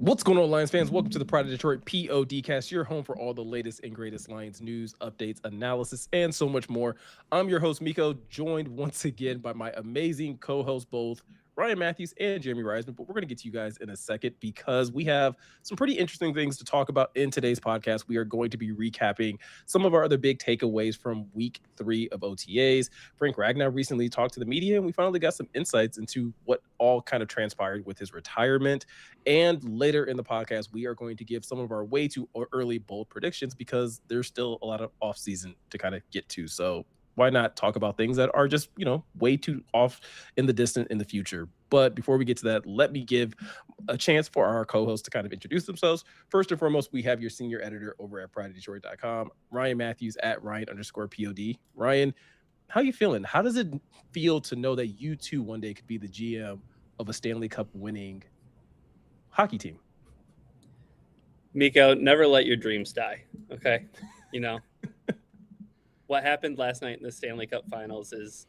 What's going on, Lions fans? Welcome to the Pride of Detroit PODcast, your home for all the latest and greatest Lions news, updates, analysis, and so much more. I'm your host, Miko, joined once again by my amazing co-hosts, both Ryan Matthews and Jeremy Reisman, but we're going to get to you guys in a second because we have some pretty interesting things to talk about in today's podcast. We are going to be recapping some of our other big takeaways from week 3 of OTAs. Frank Ragnow recently talked to the media, and we finally got some insights into what all kind of transpired with his retirement. And later in the podcast, we are going to give some of our way too early bold predictions because there's still a lot of offseason to kind of get to. So why not talk about things that are just, way too off in the distant in the future? But before we get to that, let me give a chance for our co-hosts to kind of introduce themselves. First and foremost, we have your senior editor over at prideofdetroit.com, Ryan Matthews at Ryan_POD. Ryan, how are you feeling? How does it feel to know that you too one day could be the GM of a Stanley Cup winning hockey team? Miko, never let your dreams die. Okay. What happened last night in the Stanley Cup Finals is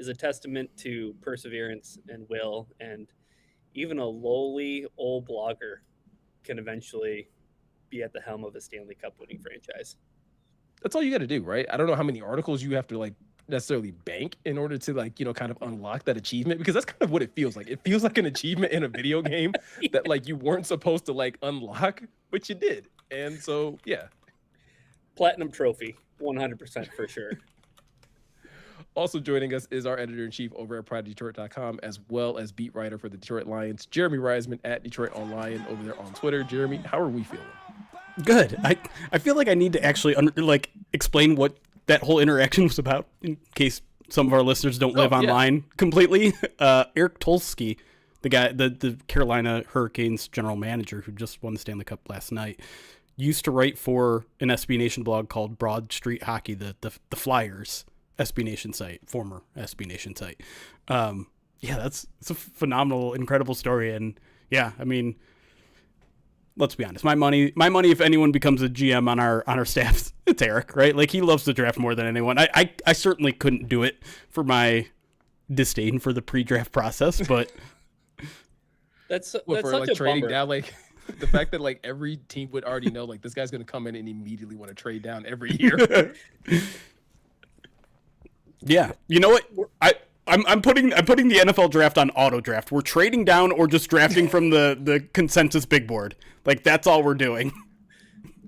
a testament to perseverance and will, and even a lowly old blogger can eventually be at the helm of a Stanley Cup winning franchise. That's all you got to do, right? I don't know how many articles you have to necessarily bank in order to kind of unlock that achievement, because that's kind of what it feels like. It feels like an achievement in a video game that you weren't supposed to unlock, but you did. And so, yeah. Platinum trophy. 100% for sure. Also joining us is our editor-in-chief over at prideofdetroit.com, as well as beat writer for the Detroit Lions, Jeremy Reisman at Detroit Online over there on Twitter. Jeremy, how are we feeling? Good. I feel like I need to actually explain what that whole interaction was about in case some of our listeners don't live online completely. Eric Tulsky, the guy, the Carolina Hurricanes general manager who just won the Stanley Cup last night, used to write for an SB Nation blog called Broad Street Hockey, the Flyers SB Nation site, former SB Nation site. It's a phenomenal, incredible story. And yeah, I mean, let's be honest, my money, if anyone becomes a GM on our staff, it's Eric, right? He loves the draft more than anyone. I certainly couldn't do it for my disdain for the pre-draft process, but that's such a trading bummer. down, the fact that every team would already know this guy's going to come in and immediately want to trade down every year. Yeah, you know what? I'm putting the NFL draft on auto draft. We're trading down or just drafting from the consensus big board. That's all we're doing.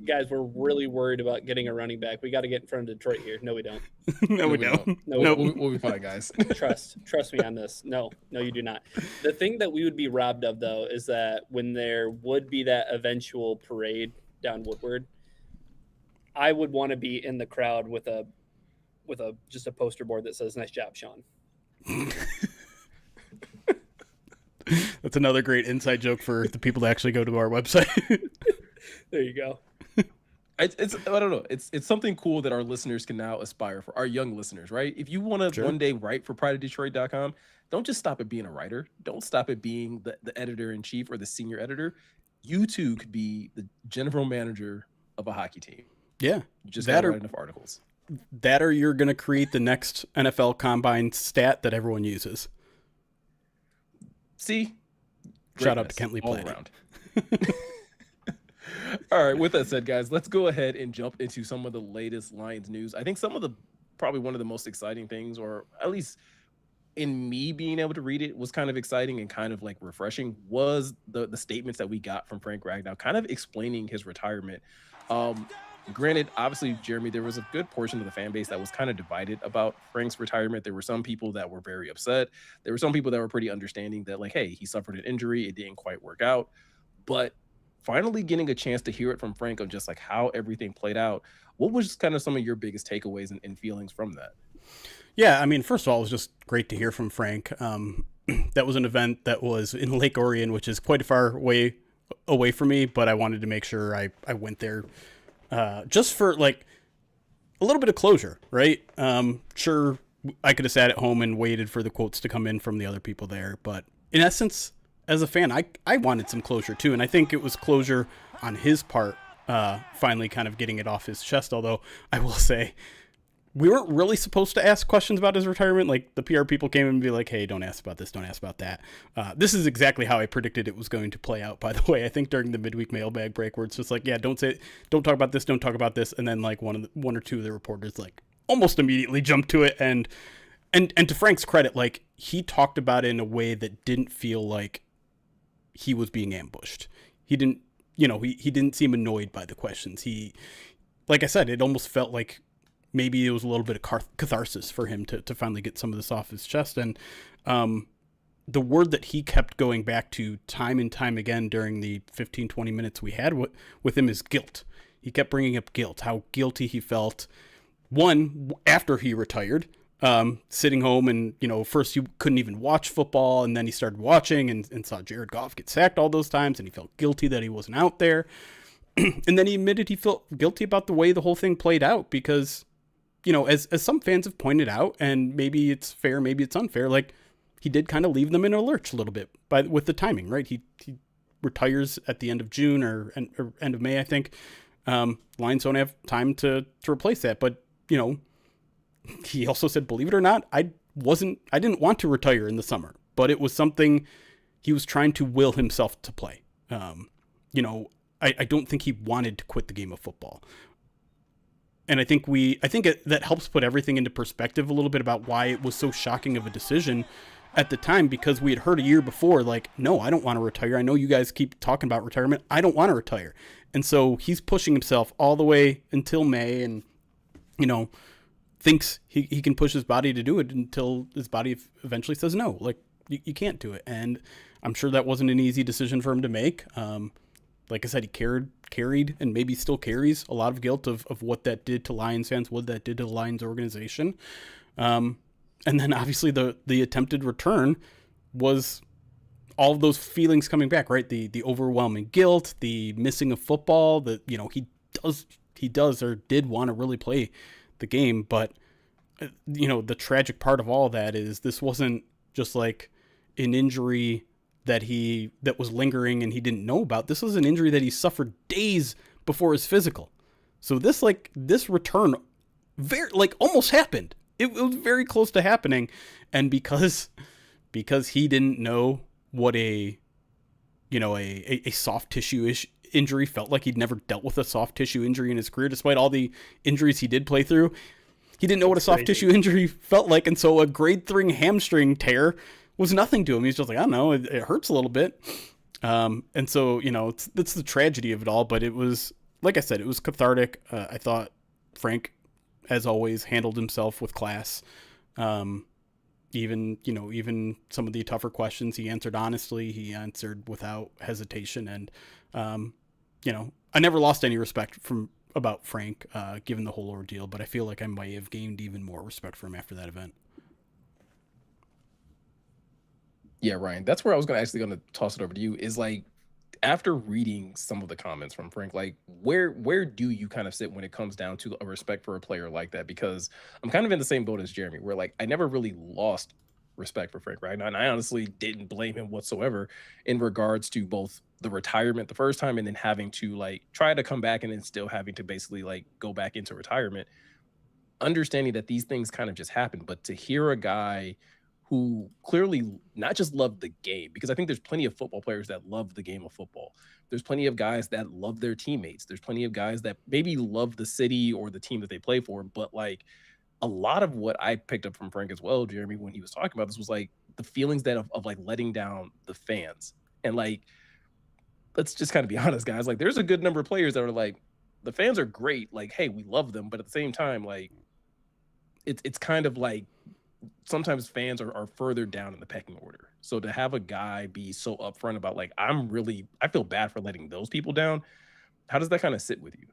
Guys, we're really worried about getting a running back. We got to get in front of Detroit here. No, we don't. No, we don't. No, we'll be fine, guys. Trust me on this. No, you do not. The thing that we would be robbed of, though, is that when there would be that eventual parade down Woodward, I would want to be in the crowd with a just a poster board that says "Nice job, Sean." That's another great inside joke for the people that actually go to our website. There you go. I don't know. It's something cool that our listeners can now aspire for, our young listeners, right? If you want to one day write for prideofdetroit.com, don't just stop at being a writer. Don't stop at being the editor-in-chief or the senior editor. You too could be the general manager of a hockey team. Yeah. You just got to write enough articles. That or you're going to create the next NFL combine stat that everyone uses. See? Shout out to Kentley all Planet. Around. All right, with that said, guys, let's go ahead and jump into some of the latest Lions news. I think probably one of the most exciting things, or at least in me being able to read it, was kind of exciting and kind of refreshing, was the statements that we got from Frank Ragnow, kind of explaining his retirement. Granted, obviously, Jeremy, there was a good portion of the fan base that was kind of divided about Frank's retirement. There were some people that were very upset. There were some people that were pretty understanding that, hey, he suffered an injury. It didn't quite work out. But finally getting a chance to hear it from Frank on just how everything played out, what was kind of some of your biggest takeaways and feelings from that? Yeah, I mean, first of all, it was just great to hear from Frank. That was an event that was in Lake Orion, which is quite a far way away from me, but I wanted to make sure I went there just for a little bit of closure, right? Sure, I could have sat at home and waited for the quotes to come in from the other people there, but in essence, as a fan, I wanted some closure too, and I think it was closure on his part, finally kind of getting it off his chest, although I will say we weren't really supposed to ask questions about his retirement. Like, the PR people came in and be like, hey, don't ask about this, don't ask about that. This is exactly how I predicted it was going to play out, by the way. I think during the midweek mailbag break, where it's just like, yeah, don't talk about this, don't talk about this. And then like one or two of the reporters like almost immediately jumped to it. And to Frank's credit, like, he talked about it in a way that didn't feel like he was being ambushed. He didn't, he didn't seem annoyed by the questions. Like I said, it almost felt like maybe it was a little bit of catharsis for him to finally get some of this off his chest. And the word that he kept going back to time and time again during the 15, 20 minutes we had with him is guilt. He kept bringing up guilt, how guilty he felt. One, after he retired, sitting home and, first you couldn't even watch football, and then he started watching and saw Jared Goff get sacked all those times, and he felt guilty that he wasn't out there. And then he admitted he felt guilty about the way the whole thing played out because, as some fans have pointed out, and maybe it's fair, maybe it's unfair, like, he did kind of leave them in a lurch a little bit with the timing, right? He retires at the end of June or end of May, I think. Lions don't have time to replace that, but he also said, believe it or not, I didn't want to retire in the summer, but it was something he was trying to will himself to play. I don't think he wanted to quit the game of football. And I think that helps put everything into perspective a little bit about why it was so shocking of a decision at the time, because we had heard a year before, like, no, I don't want to retire. I know you guys keep talking about retirement. I don't want to retire. And so he's pushing himself all the way until May and, thinks he can push his body to do it until his body eventually says no, like, you can't do it. And I'm sure that wasn't an easy decision for him to make. Like I said, he carried and maybe still carries a lot of guilt of what that did to Lions fans, what that did to the Lions organization. And then obviously the attempted return was all of those feelings coming back, right? The overwhelming guilt, the missing of football, that, he does or did want to really play the game. But, the tragic part of all that is this wasn't just like an injury that was lingering and he didn't know about. This was an injury that he suffered days before his physical. So this return almost happened. It was very close to happening. And because he didn't know what a soft tissue injury felt like, he'd never dealt with a soft tissue injury in his career, despite all the injuries he did play through. He didn't know what a soft tissue injury felt like. And so a grade 3 hamstring tear was nothing to him. He's just like, I don't know, it hurts a little bit. And so, it's the tragedy of it all. But it was, like I said, it was cathartic. I thought Frank, as always, handled himself with class. Even some of the tougher questions he answered honestly, he answered without hesitation. And, I never lost any respect about Frank, given the whole ordeal, but I feel like I might have gained even more respect for him after that event. Yeah, Ryan, that's where I was going to toss it over to you, is like, after reading some of the comments from Frank, like, where do you kind of sit when it comes down to a respect for a player like that? Because I'm kind of in the same boat as Jeremy, where, like, I never really lost respect for Frank Ragnow, and I honestly didn't blame him whatsoever in regards to both the retirement the first time and then having to, like, try to come back and then still having to basically, like, go back into retirement, understanding that these things kind of just happen. But to hear a guy who clearly not just loved the game, because I think there's plenty of football players that love the game of football. There's plenty of guys that love their teammates. There's plenty of guys that maybe love the city or the team that they play for. But, like, a lot of what I picked up from Frank as well, Jeremy, when he was talking about this, was like the feelings that of like letting down the fans. And, like, let's just kind of be honest, guys. Like, there's a good number of players that are like, the fans are great. Like, hey, we love them. But at the same time, like, it's kind of like, sometimes fans are further down in the pecking order. So to have a guy be so upfront about, like, I feel bad for letting those people down. How does that kind of sit with you?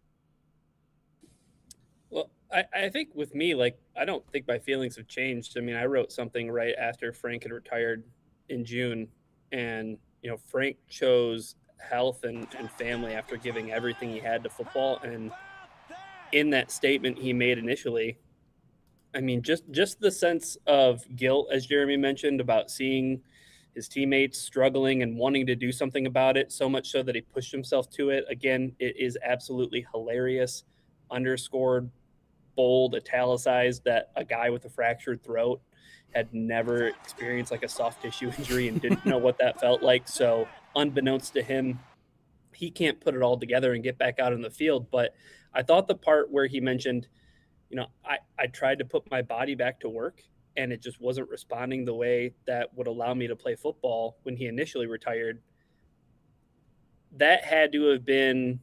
Well, I think with me, like, I don't think my feelings have changed. I mean, I wrote something right after Frank had retired in June, and, Frank chose health and family after giving everything he had to football. And in that statement he made initially, I mean, just the sense of guilt, as Jeremy mentioned, about seeing his teammates struggling and wanting to do something about it, so much so that he pushed himself to it. Again, it is absolutely hilarious, underscored bold, italicized that a guy with a fractured throat had never experienced like a soft tissue injury and didn't know what that felt like. So unbeknownst to him, he can't put it all together and get back out in the field. But I thought the part where he mentioned, I tried to put my body back to work and it just wasn't responding the way that would allow me to play football when he initially retired. That had to have been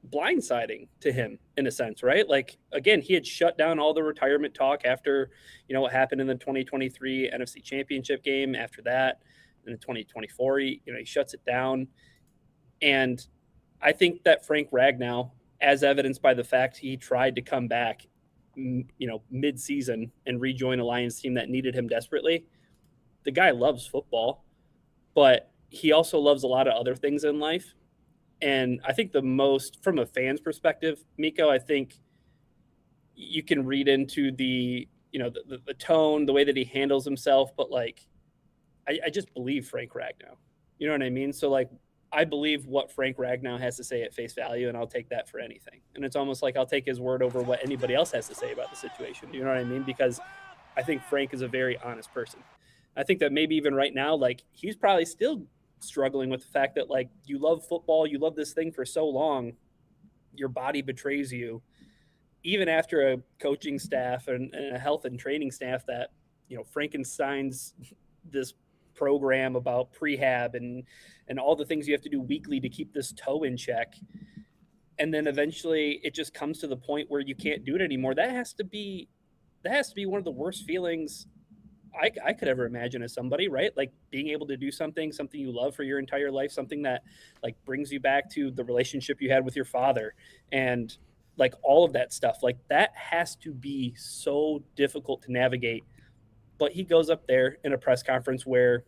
blindsiding to him in a sense, right? Like, again, he had shut down all the retirement talk after, what happened in the 2023 NFC Championship game. After that, in the 2024, he shuts it down. And I think that Frank Ragnow, as evidenced by the fact he tried to come back, mid-season and rejoin a Lions team that needed him desperately, the guy loves football, but he also loves a lot of other things in life. And I think the most, from a fan's perspective, Miko, I think you can read into the tone, the way that he handles himself. But like, I just believe Frank Ragnow. You know what I mean? So like, I believe what Frank Ragnow has to say at face value, and I'll take that for anything. And it's almost like I'll take his word over what anybody else has to say about the situation. You know what I mean? Because I think Frank is a very honest person. I think that maybe even right now, like, he's probably still struggling with the fact that, like, you love football, you love this thing for so long, your body betrays you, even after a coaching staff and a health and training staff that, Frankenstein's this program about prehab and all the things you have to do weekly to keep this toe in check. And then eventually it just comes to the point where you can't do it anymore. That has to be one of the worst feelings I could ever imagine as somebody, right? Like, being able to do something you love for your entire life, something that like brings you back to the relationship you had with your father and like all of that stuff. Like, that has to be so difficult to navigate. But he goes up there in a press conference where,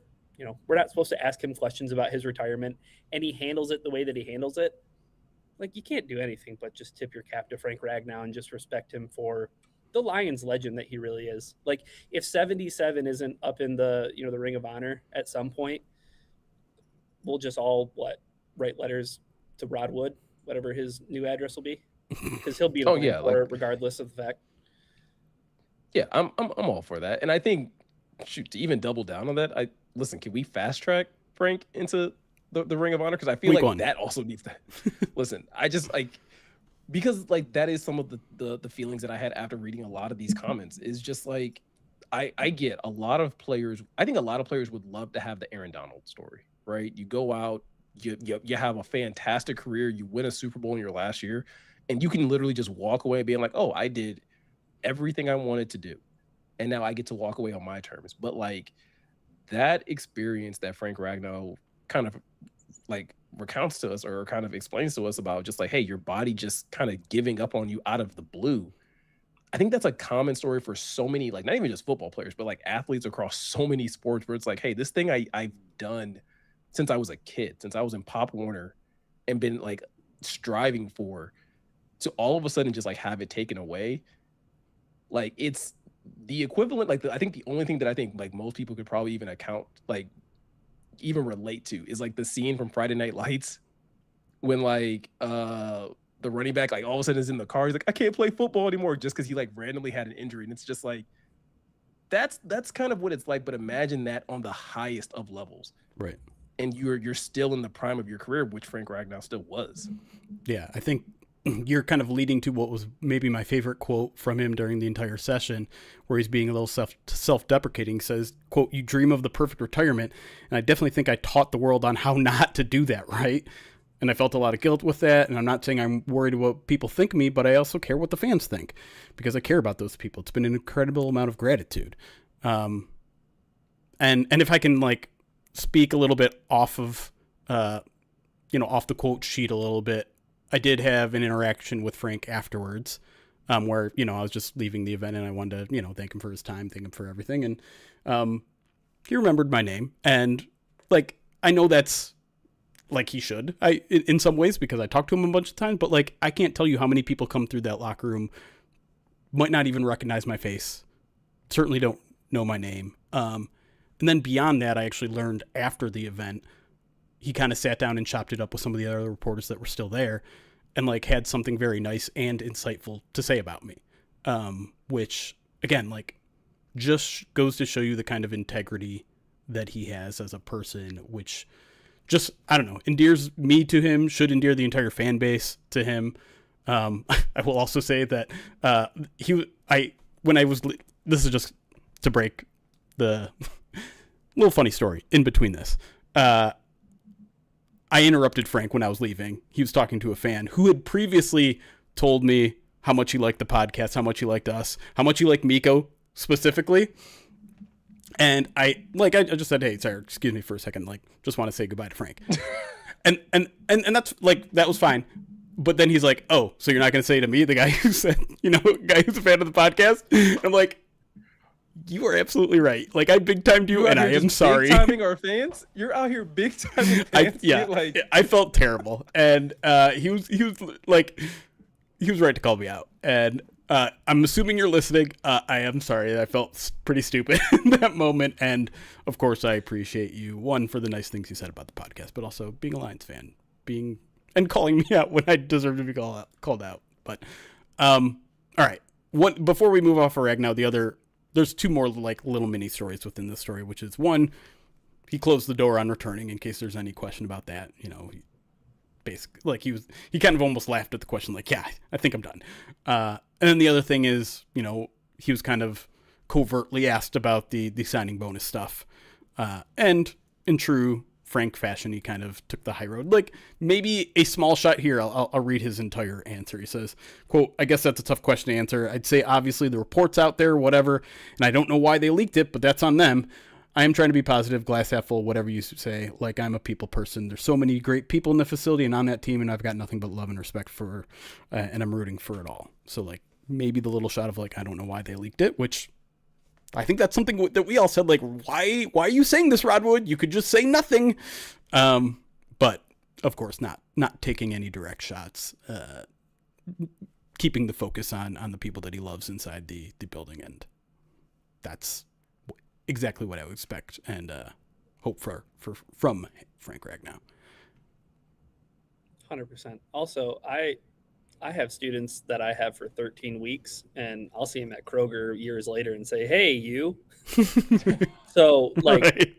we're not supposed to ask him questions about his retirement, and he handles it the way that he handles it. Like, you can't do anything but just tip your cap to Frank Ragnow and just respect him for the Lions legend that he really is. Like, if 77 isn't up in the, the Ring of Honor at some point, we'll just all write letters to Rod Wood, whatever his new address will be, because he'll be regardless of the fact. Yeah, I'm all for that. And I think, shoot, to even double down on that, can we fast track Frank into the Ring of Honor? Because I feel like that also needs that. Listen, I just because like that is some of the feelings that I had after reading a lot of these comments, is just like, I get a lot of players. I think a lot of players would love to have the Aaron Donald story, right? You go out, you have a fantastic career, you win a Super Bowl in your last year, and you can literally just walk away being like, oh, I did everything I wanted to do, and now I get to walk away on my terms. But like, that experience that Frank Ragnow kind of like recounts to us, or kind of explains to us about, just like, hey, your body just kind of giving up on you out of the blue. I think that's a common story for so many, like, not even just football players, but like athletes across so many sports, where it's like, hey, this thing I've done since I was a kid, since I was in Pop Warner, and been like striving for, to all of a sudden just like have it taken away. Like, it's the equivalent, like, I think the only thing that I think like most people could probably even even relate to is like the scene from Friday Night Lights when like the running back like all of a sudden is in the car, he's like, I can't play football anymore, just because he like randomly had an injury. And it's just like, that's kind of what it's like. But imagine that on the highest of levels, right? And you're still in the prime of your career, which Frank Ragnow still was. Yeah, I think you're kind of leading to what was maybe my favorite quote from him during the entire session, where he's being a little self-deprecating. Says, quote, "You dream of the perfect retirement." And I definitely think I taught the world on how not to do that, right? And I felt a lot of guilt with that. And I'm not saying I'm worried about what people think of me, but I also care what the fans think, because I care about those people. It's been an incredible amount of gratitude. And if I can like speak a little bit off of, off the quote sheet a little bit, I did have an interaction with Frank afterwards, where, I was just leaving the event and I wanted to, thank him for his time, thank him for everything. And he remembered my name. And like, I know that's like he should, in some ways, because I talked to him a bunch of times, but like, I can't tell you how many people come through that locker room, might not even recognize my face, certainly don't know my name. And then beyond that, I actually learned after the event, he kind of sat down and chopped it up with some of the other reporters that were still there. and like had something very nice and insightful to say about me. Which again, like just goes to show you the kind of integrity that he has as a person, which just, I don't know, endears me to him, should endear the entire fan base to him. I will also say that this is just to break the little funny story in between this. I interrupted Frank when I was leaving. He was talking to a fan who had previously told me how much he liked the podcast, how much he liked us, how much he liked Miko specifically. And I just said, hey, sorry, excuse me for a second. Like, just want to say goodbye to Frank. and that's like, that was fine. But then he's like, oh, so you're not going to say to me, the guy who said, guy who's a fan of the podcast? And I'm like, you are absolutely right. Like, I big timed you, and I am sorry. Big timing our fans? You're out here big timing fans. I felt terrible. And he was like, he was right to call me out. And I'm assuming you're listening. I am sorry. I felt pretty stupid in that moment. And of course, I appreciate you, one, for the nice things you said about the podcast, but also being a Lions fan, and calling me out when I deserve to be called out. But all right. Before we move off of Ragnow, there's two more like little mini stories within this story, which is one, he closed the door on returning in case there's any question about that. He basically, like, he kind of almost laughed at the question, like, yeah, I think I'm done. And then the other thing is, he was kind of covertly asked about the signing bonus stuff. And in true Frank fashion, he kind of took the high road. Like, maybe a small shot here. I'll read his entire answer. He says, quote, I guess that's a tough question to answer. I'd say obviously the report's out there, whatever, and I don't know why they leaked it, but that's on them. I am trying to be positive, glass half full, whatever you say. Like, I'm a people person. There's so many great people in the facility and on that team, and I've got nothing but love and respect for, and I'm rooting for it all. So, like, maybe the little shot of, like, I don't know why they leaked it, which I think that's something that we all said, like, why are you saying this, Rodwood? You could just say nothing. But, of course, not taking any direct shots, keeping the focus on the people that he loves inside the building, and that's exactly what I would expect and hope from Frank Ragnow. 100%. Also, I have students that I have for 13 weeks, and I'll see them at Kroger years later and say, hey, you. So, like, right.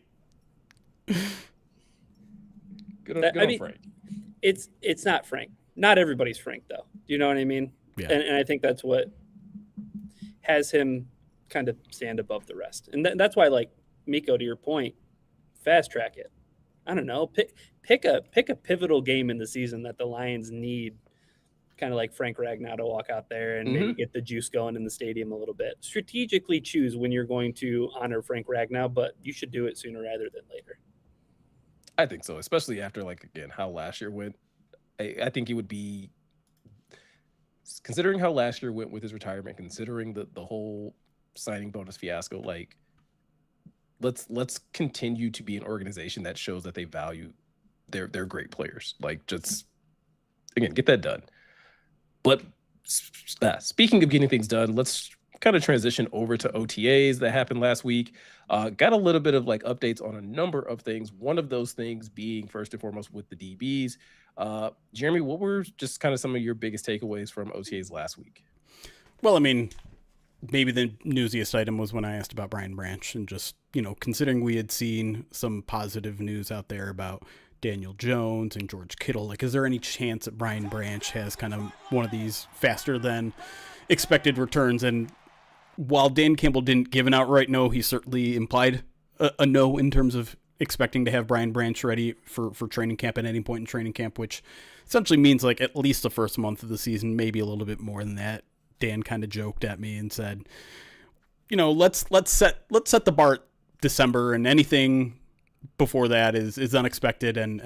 Good on Frank. It's not Frank. Not everybody's Frank, though. Do you know what I mean? Yeah. And I think that's what has him kind of stand above the rest. And that's why, like, Miko, to your point, fast track it. I don't know. Pick a pivotal game in the season that the Lions need, kind of like Frank Ragnow, to walk out there and maybe get the juice going in the stadium a little bit. Strategically choose when you're going to honor Frank Ragnow, but you should do it sooner rather than later. I think so, especially after, like, again, how last year went. I think it would be, considering how last year went with his retirement, considering the whole signing bonus fiasco, like, let's continue to be an organization that shows that they value their great players. Like, just, again, get that done. But speaking of getting things done, let's kind of transition over to OTAs that happened last week. Got a little bit of, like, updates on a number of things. One of those things being, first and foremost, with the DBs. Jeremy, what were just kind of some of your biggest takeaways from OTAs last week? Well, I mean, maybe the newsiest item was when I asked about Brian Branch, and just, considering we had seen some positive news out there about Daniel Jones and George Kittle, like, is there any chance that Brian Branch has kind of one of these faster than expected returns? And while Dan Campbell didn't give an outright no, he certainly implied a no in terms of expecting to have Brian Branch ready for training camp at any point in training camp, which essentially means, like, at least the first month of the season, maybe a little bit more than that. Dan kind of joked at me and said, let's set the bar at December, and anything before that is unexpected and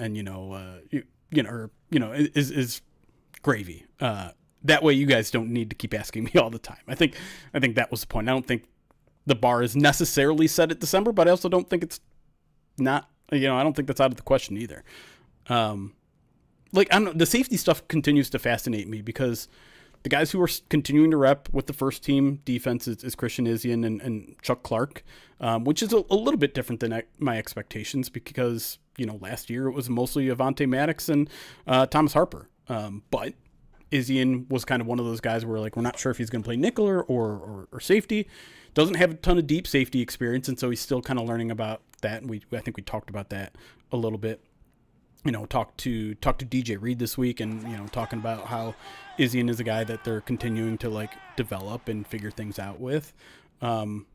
is gravy. That way you guys don't need to keep asking me all the time. I think that was the point. I don't think the bar is necessarily set at December, but I also don't think it's not, I don't think that's out of the question either. I don't know, the safety stuff continues to fascinate me, because the guys who are continuing to rep with the first team defense is Christian Izien and Chuck Clark, which is a little bit different than my expectations, because, last year it was mostly Avonte Maddox and Thomas Harper. But Izien was kind of one of those guys where like we're not sure if he's going to play nickel or safety. Doesn't have a ton of deep safety experience, and so he's still kind of learning about that. And I think we talked about that a little bit. Talked to DJ Reed this week, and talking about how Izien is a guy that they're continuing to like develop and figure things out with. And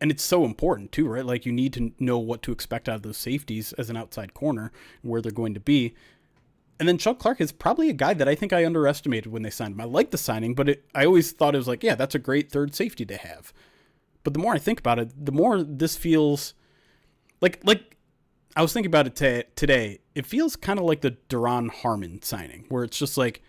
it's so important too, right? Like you need to know what to expect out of those safeties as an outside corner, where they're going to be. And then Chuck Clark is probably a guy that I think I underestimated when they signed him. I like the signing, but I always thought it was like, yeah, that's a great third safety to have. But the more I think about it, the more this feels like I was thinking about it today. It feels kind of like the Duron Harmon signing, where it's just like,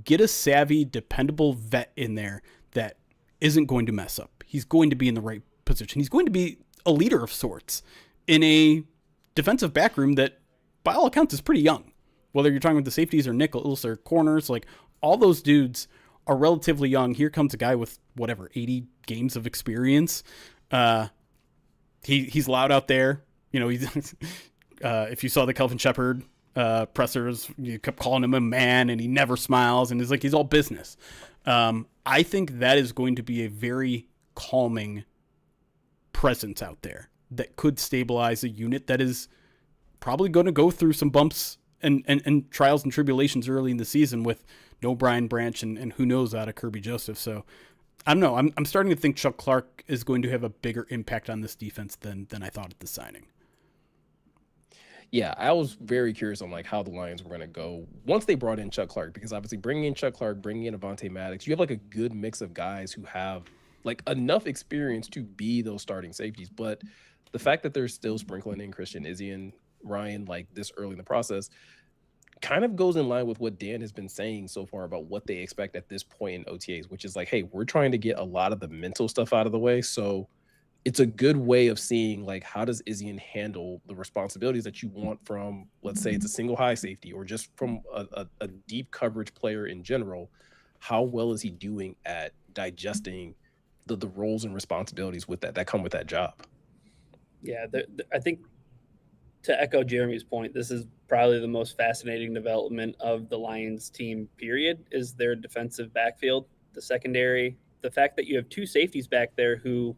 get a savvy, dependable vet in there that isn't going to mess up. He's going to be in the right position. He's going to be a leader of sorts in a defensive back room that, by all accounts, is pretty young. Whether you're talking about the safeties or nickels or corners, like all those dudes are relatively young. Here comes a guy with 80 games of experience. He's loud out there. He's if you saw the Kelvin Shepherd pressers, you kept calling him a man, and he never smiles, and he's all business. I think that is going to be a very calming presence out there that could stabilize a unit that is probably going to go through some bumps and trials and tribulations early in the season with no Brian Branch and who knows out of Kirby Joseph. So I don't know. I'm starting to think Chuck Clark is going to have a bigger impact on this defense than I thought at the signing. Yeah, I was very curious on like how the Lions were going to go once they brought in Chuck Clark, because obviously bringing in Chuck Clark, bringing in Avonte Maddox, you have like a good mix of guys who have like enough experience to be those starting safeties. But the fact that they're still sprinkling in Christian Izien, Ryan, like this early in the process, kind of goes in line with what Dan has been saying so far about what they expect at this point in OTAs, which is like, hey, we're trying to get a lot of the mental stuff out of the way. So it's a good way of seeing like, how does Izien handle the responsibilities that you want from, let's say it's a single high safety or just from a deep coverage player in general. How well is he doing at digesting the roles and responsibilities with that come with that job? Yeah, I think to echo Jeremy's point, this is probably the most fascinating development of the Lions team, period, is their defensive backfield, the secondary, the fact that you have two safeties back there who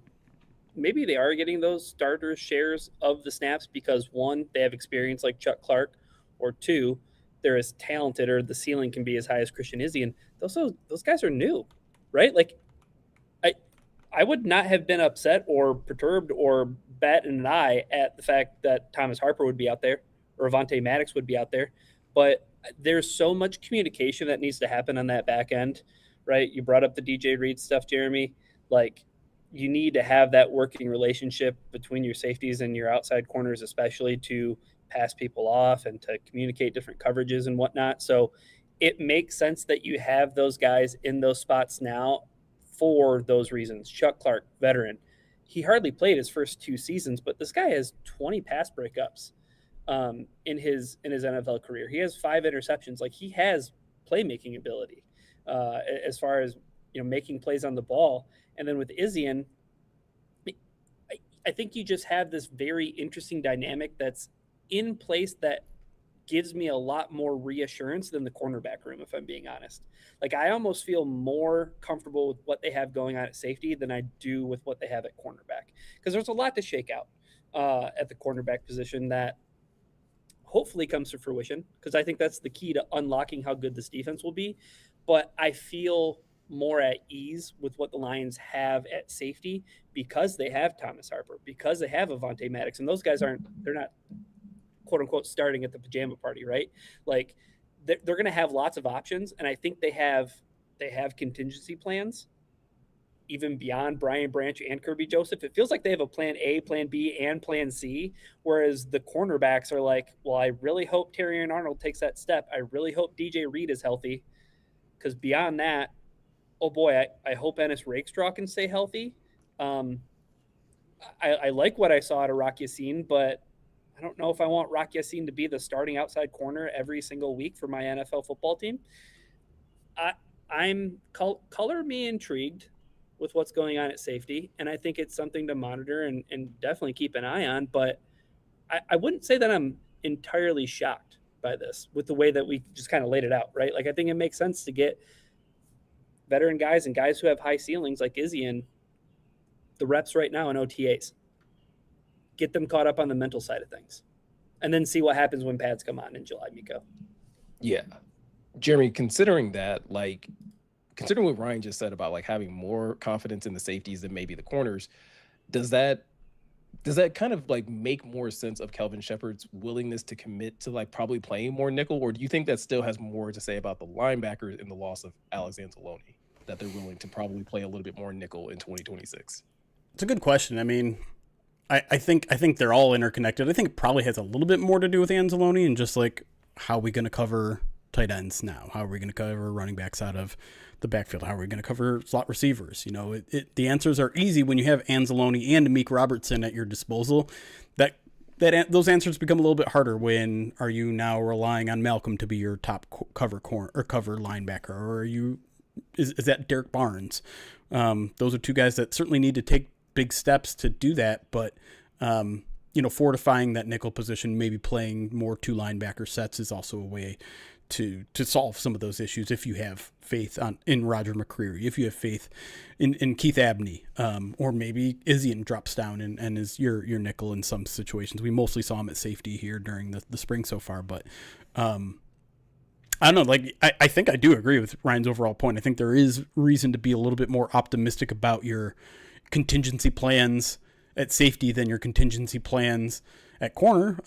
maybe they are getting those starter shares of the snaps because, one, they have experience like Chuck Clark, or two, they're as talented or the ceiling can be as high as Christian Izien. Those guys are new, right? Like, I would not have been upset or perturbed or bat an eye at the fact that Thomas Harper would be out there or Avonte Maddox would be out there. But there's so much communication that needs to happen on that back end, right? You brought up the DJ Reed stuff, Jeremy. Like, you need to have that working relationship between your safeties and your outside corners, especially to pass people off and to communicate different coverages and whatnot. So it makes sense that you have those guys in those spots now for those reasons. Chuck Clark, veteran. He hardly played his first 2 seasons, but this guy has 20 pass breakups in his NFL career. He has 5 interceptions. Like, he has playmaking ability as far as, making plays on the ball. And then with Izien, I think you just have this very interesting dynamic that's in place that gives me a lot more reassurance than the cornerback room, if I'm being honest. Like, I almost feel more comfortable with what they have going on at safety than I do with what they have at cornerback, because there's a lot to shake out at the cornerback position that hopefully comes to fruition, because I think that's the key to unlocking how good this defense will be. But I feel more at ease with what the Lions have at safety because they have Thomas Harper, because they have Avonte Maddox, and those guys they're not quote unquote starting at the pajama party, right? Like, they're going to have lots of options. And I think they have contingency plans even beyond Brian Branch and Kirby Joseph. It feels like they have a plan A, plan B, and plan C. Whereas the cornerbacks are like, well, I really hope Terrion Arnold takes that step. I really hope DJ Reed is healthy. Because beyond that, oh boy, I hope Ennis Rakestraw can stay healthy. I like what I saw out of Rock Ya-Sin, but I don't know if I want Rock Ya-Sin to be the starting outside corner every single week for my NFL football team. I'm color me intrigued with what's going on at safety, and I think it's something to monitor and definitely keep an eye on. But I wouldn't say that I'm entirely shocked by this with the way that we just kind of laid it out, right? Like, I think it makes sense to get veteran guys and guys who have high ceilings like Izzy in the reps right now in OTAs. Get them caught up on the mental side of things. And then see what happens when pads come on in July, Miko. Yeah. Jeremy, considering that, like, considering what Ryan just said about like having more confidence in the safeties than maybe the corners, does that kind of like make more sense of Kelvin Shepherd's willingness to commit to like probably playing more nickel? Or do you think that still has more to say about the linebackers in the loss of Alex Anzalone, that they're willing to probably play a little bit more nickel in 2026? It's a good question. I mean, I think they're all interconnected. I think it probably has a little bit more to do with Anzalone and just like how are we going to cover tight ends now? How are we going to cover running backs out of the backfield? How are we going to cover slot receivers? You know, the answers are easy when you have Anzalone and Amik Robertson at your disposal. Those answers become a little bit harder when are you now relying on Malcolm to be your top cover linebacker, or is that Derrick Barnes? Those are two guys that certainly need to take big steps to do that, but fortifying that nickel position, maybe playing more two linebacker sets is also a way to solve some of those issues. If you have faith in Roger McCreary, if you have faith in Keith Abney, or maybe Izzy drops down and is your nickel in some situations. We mostly saw him at safety here during the spring so far, but I don't know. Like, I think I do agree with Ryan's overall point. I think there is reason to be a little bit more optimistic about your contingency plans at safety than your contingency plans at corner.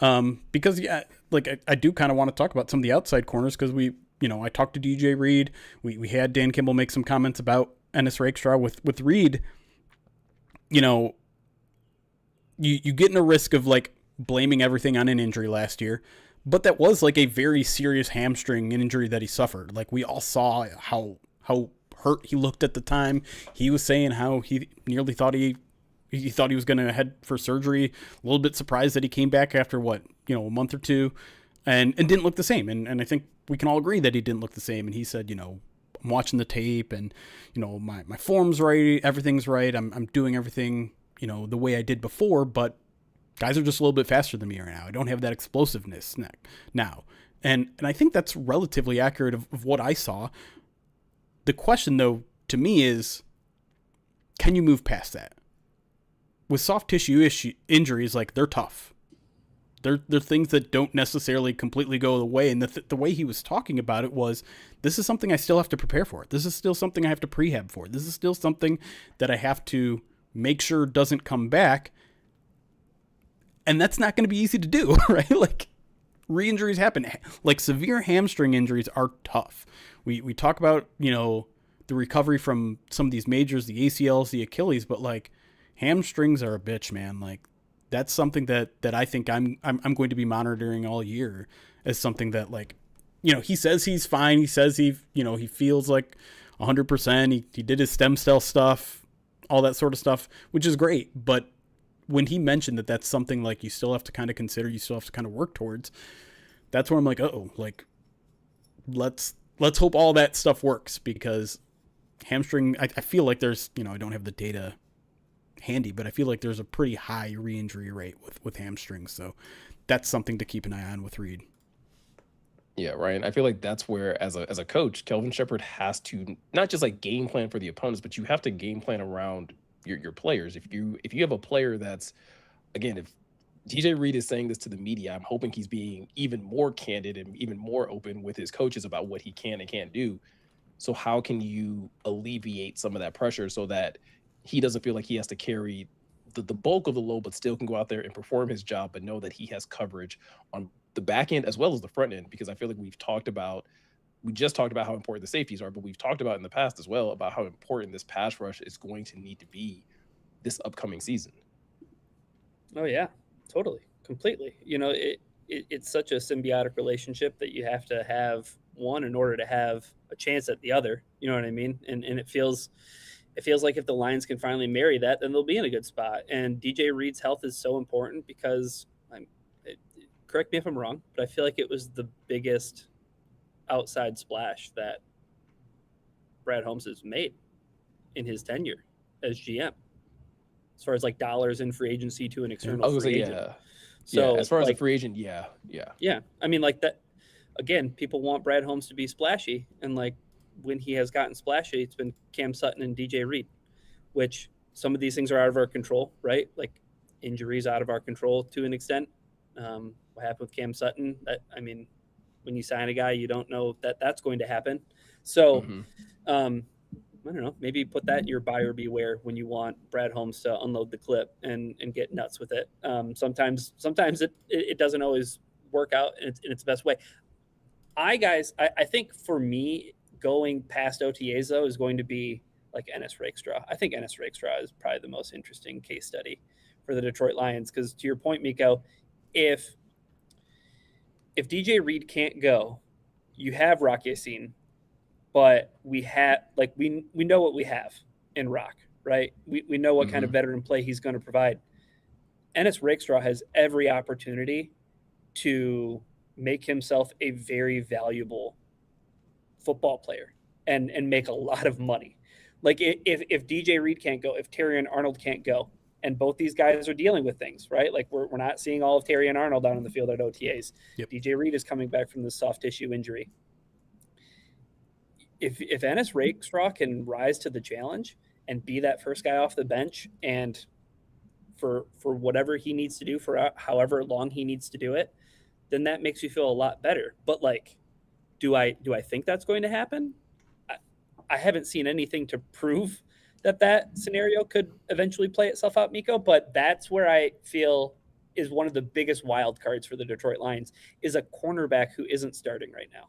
Because I do kind of want to talk about some of the outside corners because I talked to DJ Reed. We had Dan Kimball make some comments about Ennis Rakestraw with Reed. You get in a risk of like blaming everything on an injury last year, but that was like a very serious hamstring injury that he suffered. Like, we all saw how hurt he looked at the time. He was saying how he nearly thought he was going to head for surgery. A little bit surprised that he came back after a month or two and didn't look the same. And I think we can all agree that he didn't look the same. And he said, I'm watching the tape and, my form's right. Everything's right. I'm doing everything, the way I did before, but guys are just a little bit faster than me right now. I don't have that explosiveness now. And I think that's relatively accurate of what I saw. The question, though, to me is, can you move past that? With soft tissue injuries, like, they're tough. They're things that don't necessarily completely go away. And the way he was talking about it was, this is something I still have to prepare for. This is still something I have to prehab for. This is still something that I have to make sure doesn't come back. And that's not going to be easy to do, right? Like, re-injuries happen. Like, severe hamstring injuries are tough. We talk about, the recovery from some of these majors, the ACLs, the Achilles, but like, hamstrings are a bitch, man. Like, that's something that I think I'm going to be monitoring all year as something that, like, he says he's fine. He says he feels like 100%. He did his stem cell stuff, all that sort of stuff, which is great. But when he mentioned that that's something like you still have to kind of consider, you still have to kind of work towards, that's where I'm like, let's hope all that stuff works, because hamstring, I feel like there's, I don't have the data handy, but I feel like there's a pretty high re-injury rate with hamstrings. So that's something to keep an eye on with Reed. Yeah, Ryan, I feel like that's where, as a coach, Kelvin Shepherd has to not just like game plan for the opponents, but you have to game plan around your players. If you have a player that's, again, if DJ Reed is saying this to the media, I'm hoping he's being even more candid and even more open with his coaches about what he can and can't do. So how can you alleviate some of that pressure so that he doesn't feel like he has to carry the bulk of the load, but still can go out there and perform his job, but know that he has coverage on the back end as well as the front end? Because I feel like we just talked about how important the safeties are, but we've talked about in the past as well about how important this pass rush is going to need to be this upcoming season. Oh yeah, totally, completely. It's such a symbiotic relationship that you have to have one in order to have a chance at the other. You know what I mean? And it feels like if the Lions can finally marry that, then they'll be in a good spot. And DJ Reed's health is so important because, correct me if I'm wrong, but I feel like it was the biggest outside splash that Brad Holmes has made in his tenure as GM, as far as like dollars in free agency to an external free agent. Yeah. So as far as a free agent, yeah. I mean, like again, people want Brad Holmes to be splashy, and like when he has gotten splashy, it's been Cam Sutton and DJ Reed, which some of these things are out of our control, right? Like injuries out of our control to an extent. What happened with Cam Sutton? When you sign a guy, you don't know that that's going to happen. So, I don't know, maybe put that in your buyer beware when you want Brad Holmes to unload the clip and get nuts with it. Sometimes it doesn't always work out in its best way. I think for me, going past OTAs though is going to be like Ennis Rakestraw. I think Ennis Rakestraw is probably the most interesting case study for the Detroit Lions, because to your point, Miko, if DJ Reed can't go, you have Rock Yassin, but we know what we have in Rock, right? We know what kind of veteran play he's going to provide. Ennis Rakestraw has every opportunity to make himself a very valuable football player and make a lot of money. Like if DJ Reed can't go, if Terrion Arnold can't go, and both these guys are dealing with things, right? Like we're not seeing all of Terrion Arnold out on the field at OTAs. Yep. DJ Reed is coming back from the soft tissue injury. If Ennis Rakestraw can rise to the challenge and be that first guy off the bench, and for whatever he needs to do, for however long he needs to do it, then that makes you feel a lot better. But like, do I think that's going to happen? I haven't seen anything to prove that scenario could eventually play itself out, Miko, but that's where I feel is one of the biggest wild cards for the Detroit Lions, is a cornerback who isn't starting right now.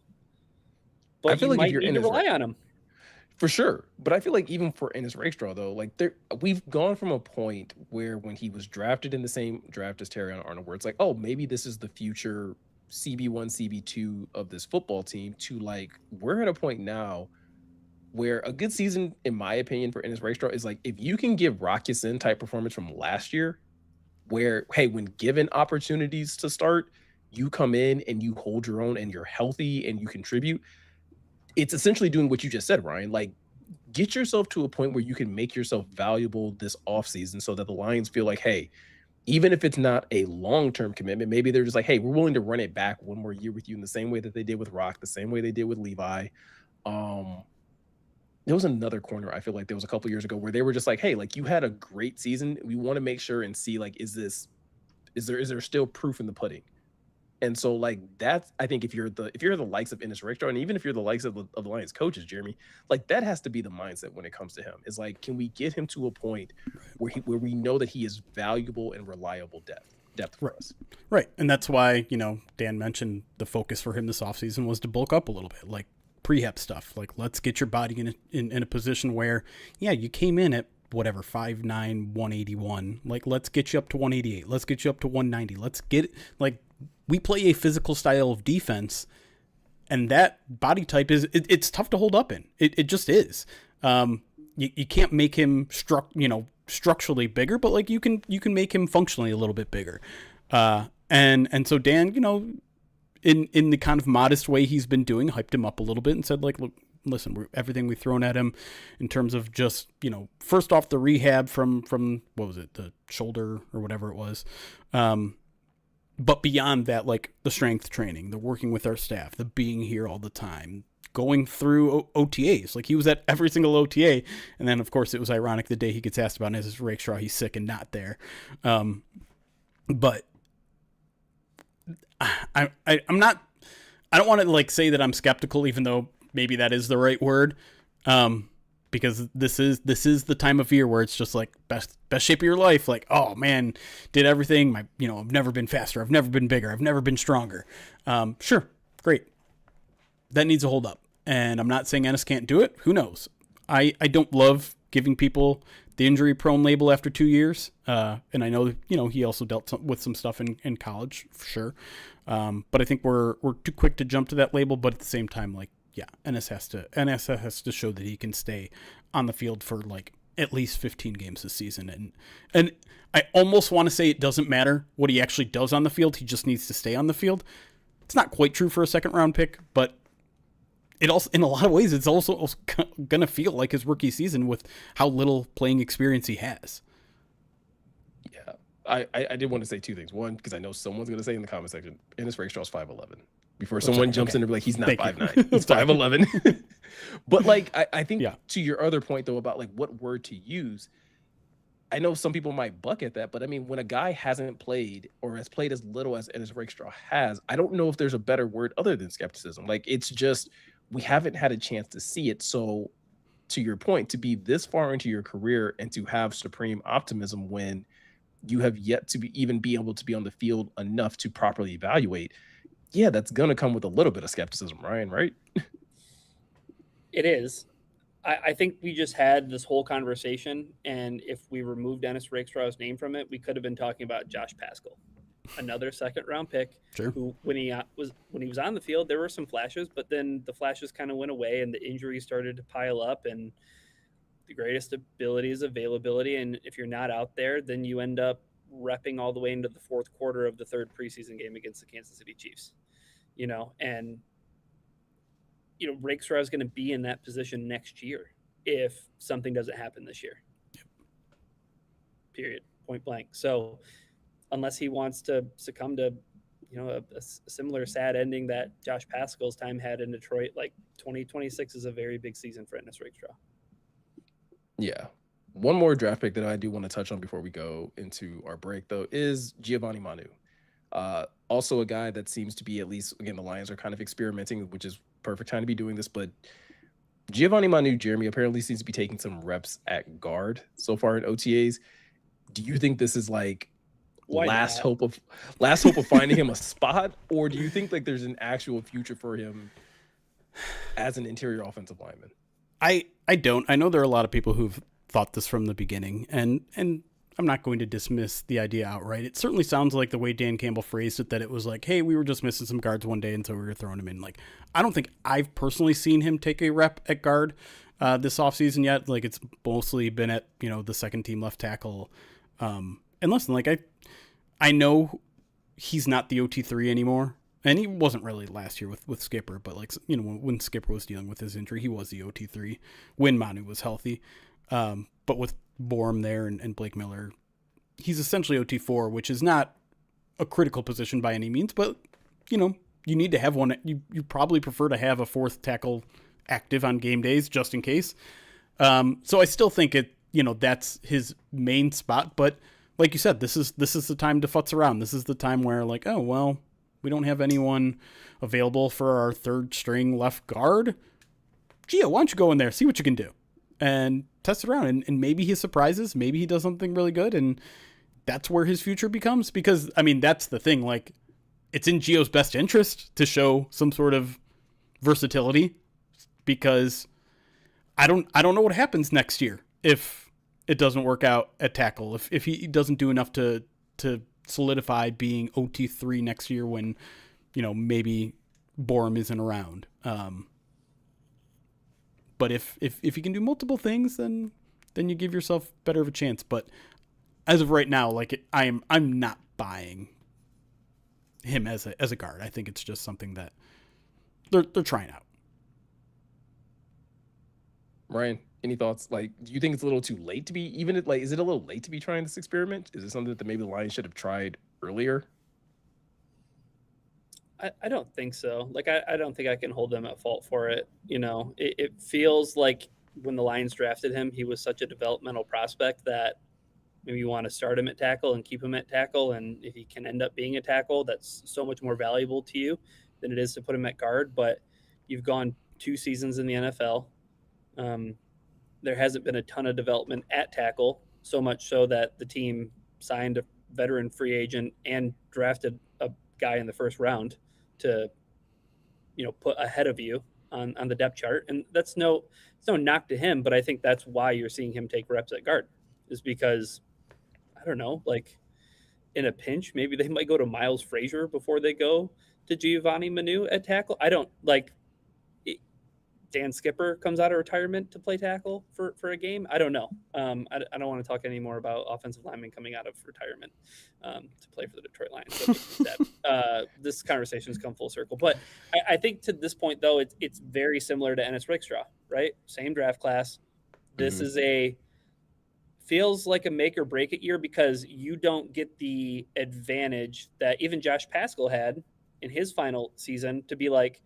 But I feel like you might need to rely on him. For sure. But I feel like even for Ennis Rakestraw, though, like we've gone from a point where when he was drafted in the same draft as Terrion Arnold, where it's like, oh, maybe this is the future CB1, CB2 of this football team, to like, we're at a point now where a good season, in my opinion, for Ennis Rakestraw is like, if you can give Rock Yassin type performance from last year, where, hey, when given opportunities to start, you come in and you hold your own and you're healthy and you contribute. It's essentially doing what you just said, Ryan. Like, get yourself to a point where you can make yourself valuable this offseason, so that the Lions feel like, hey, even if it's not a long-term commitment, maybe they're just like, hey, we're willing to run it back one more year with you, in the same way that they did with Rock, the same way they did with Levi. There was another corner, I feel like there was a couple years ago, where they were just like, hey, like, you had a great season. We want to make sure and see, like, is there still proof in the pudding? And so, like, that's, I think if you're the likes of Ennis Rakestraw, and even if you're the likes of the Lions coaches, Jeremy, like, that has to be the mindset when it comes to him, is like, can we get him to a point where we know that he is valuable and reliable depth for us? Right. And that's why, Dan mentioned the focus for him this offseason was to bulk up a little bit, like prehab stuff. Like, let's get your body in a position where, yeah, you came in at whatever, 5'9", 181. Like, let's get you up to 188. Let's get you up to 190. Let's get, like, we play a physical style of defense, and that body type it's tough to hold up in. It just is. You can't make him structurally bigger, but like you can make him functionally a little bit bigger. And so Dan, in the kind of modest way he's been doing, hyped him up a little bit and said, like, look, listen, everything we've thrown at him in terms of just, first off the rehab from what was it, the shoulder or whatever it was. But beyond that, like the strength training, the working with our staff, the being here all the time, going through OTAs. Like, he was at every single OTA. And then, of course, it was ironic the day he gets asked about Ennis Rakestraw, he's sick and not there. But I don't want to like say that I'm skeptical, even though maybe that is the right word. Because this is the time of year where it's just like best shape of your life. Like, oh man, did everything. I've never been faster. I've never been bigger. I've never been stronger. Sure. Great. That needs to hold up. And I'm not saying Ennis can't do it. Who knows? I don't love giving people the injury prone label after 2 years. And I know, he also dealt with some stuff in college for sure. But I think we're too quick to jump to that label. But at the same time, like, yeah, Ennis has to show that he can stay on the field for like at least 15 games this season. And I almost want to say it doesn't matter what he actually does on the field. He just needs to stay on the field. It's not quite true for a second round pick, but it also, in a lot of ways, it's also going to feel like his rookie season with how little playing experience he has. Yeah. I did want to say two things. One, because I know someone's going to say in the comment section, Ennis Rakestraw's 5'11". before someone jumps in and be like, he's not Thank 5'9", he's 5'11". But like, I think to your other point though about like what word to use, I know some people might buck at that, but I mean, when a guy hasn't played or has played as little as Ennis Rakestraw has, I don't know if there's a better word other than skepticism. Like, it's just, we haven't had a chance to see it. So to your point, to be this far into your career and to have supreme optimism when you have yet to be able to be on the field enough to properly evaluate, yeah, that's going to come with a little bit of skepticism, Ryan, right? It is. I think we just had this whole conversation, and if we removed Ennis Rakestraw's name from it, we could have been talking about Josh Paschal, another second-round pick. Sure. Who, when he was on the field, there were some flashes, but then the flashes kind of went away, and the injuries started to pile up. And the greatest ability is availability, and if you're not out there, then you end up repping all the way into the fourth quarter of the third preseason game against the Kansas City Chiefs. And Rakestraw is going to be in that position next year if something doesn't happen this year. Yep. Period. Point blank. So unless he wants to succumb to, a similar sad ending that Josh Paschal's time had in Detroit, like 2026 is a very big season for Ennis Rakestraw. Yeah. One more draft pick that I do want to touch on before we go into our break, though, is Giovanni Manu. Also a guy that seems to be, at least, again, the Lions are kind of experimenting, which is perfect time to be doing this, but Giovanni Manu, Jeremy, apparently seems to be taking some reps at guard so far in OTAs. Do you think this is like last hope of finding him a spot, or do you think like there's an actual future for him as an interior offensive lineman? I don't. I know there are a lot of people who've thought this from the beginning, and I'm not going to dismiss the idea outright. It certainly sounds like the way Dan Campbell phrased it, that it was like, hey, we were just missing some guards one day, and so we were throwing him in. Like, I don't think I've personally seen him take a rep at guard this offseason yet. Like, it's mostly been at, the second team left tackle. And listen, like, I know he's not the OT3 anymore, and he wasn't really last year with Skipper, but like, when Skipper was dealing with his injury, he was the OT3 when Manu was healthy. But with Borum there and Blake Miller, he's essentially OT4, which is not a critical position by any means, but you need to have one. You probably prefer to have a fourth tackle active on game days just in case. So I still think that's his main spot, but like you said, this is the time to futz around. This is the time where like, oh, well, we don't have anyone available for our third string left guard. Gio, why don't you go in there, see what you can do and test it around, and maybe he surprises, maybe he does something really good, and that's where his future becomes. Because I mean, that's the thing, like, it's in Gio's best interest to show some sort of versatility, because I don't know what happens next year if it doesn't work out at tackle, if he doesn't do enough to solidify being OT3 next year when maybe Borum isn't around. But if you can do multiple things, then you give yourself better of a chance. But as of right now, like, I'm not buying him as a guard. I think it's just something that they're trying out. Ryan, any thoughts? Like, do you think it's a little too late to be is it a little late to be trying this experiment? Is it something that maybe the Lions should have tried earlier? I don't think so. Like, I don't think I can hold them at fault for it. It feels like when the Lions drafted him, he was such a developmental prospect that maybe you want to start him at tackle and keep him at tackle. And if he can end up being a tackle, that's so much more valuable to you than it is to put him at guard. But you've gone 2 seasons in the NFL. There hasn't been a ton of development at tackle, so much so that the team signed a veteran free agent and drafted a guy in the first round to put ahead of you on the depth chart. And it's no knock to him, but I think that's why you're seeing him take reps at guard, is because, I don't know, like, in a pinch, maybe they might go to Miles Frazier before they go to Giovanni Manu at tackle. I don't like Dan Skipper comes out of retirement to play tackle for a game. I don't know. I don't want to talk anymore about offensive linemen coming out of retirement to play for the Detroit Lions. So this conversation has come full circle. But I think to this point, though, it's very similar to Ennis Rakestraw, right? Same draft class. This is feels like a make or break it year, because you don't get the advantage that even Josh Paschal had in his final season to be like,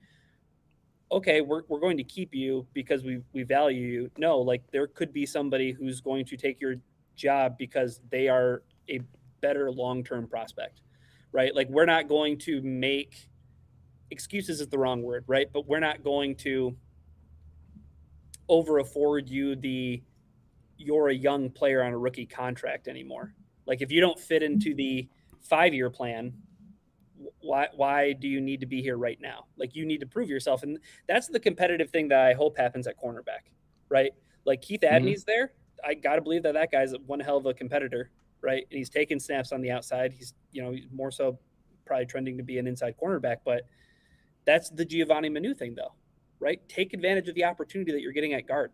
okay, we're going to keep you because we value you. No, like there could be somebody who's going to take your job because they are a better long-term prospect, right? Like we're not going to make excuses is the wrong word, right? But we're not going to over afford you you're a young player on a rookie contract anymore. Like if you don't fit into the 5-year plan, why do you need to be here right now? Like you need to prove yourself. And that's the competitive thing that I hope happens at cornerback, right? Like Keith Adney's there. I got to believe that guy's one hell of a competitor, right? And he's taking snaps on the outside. He's more so probably trending to be an inside cornerback, but that's the Giovanni Manu thing though, right? Take advantage of the opportunity that you're getting at guard.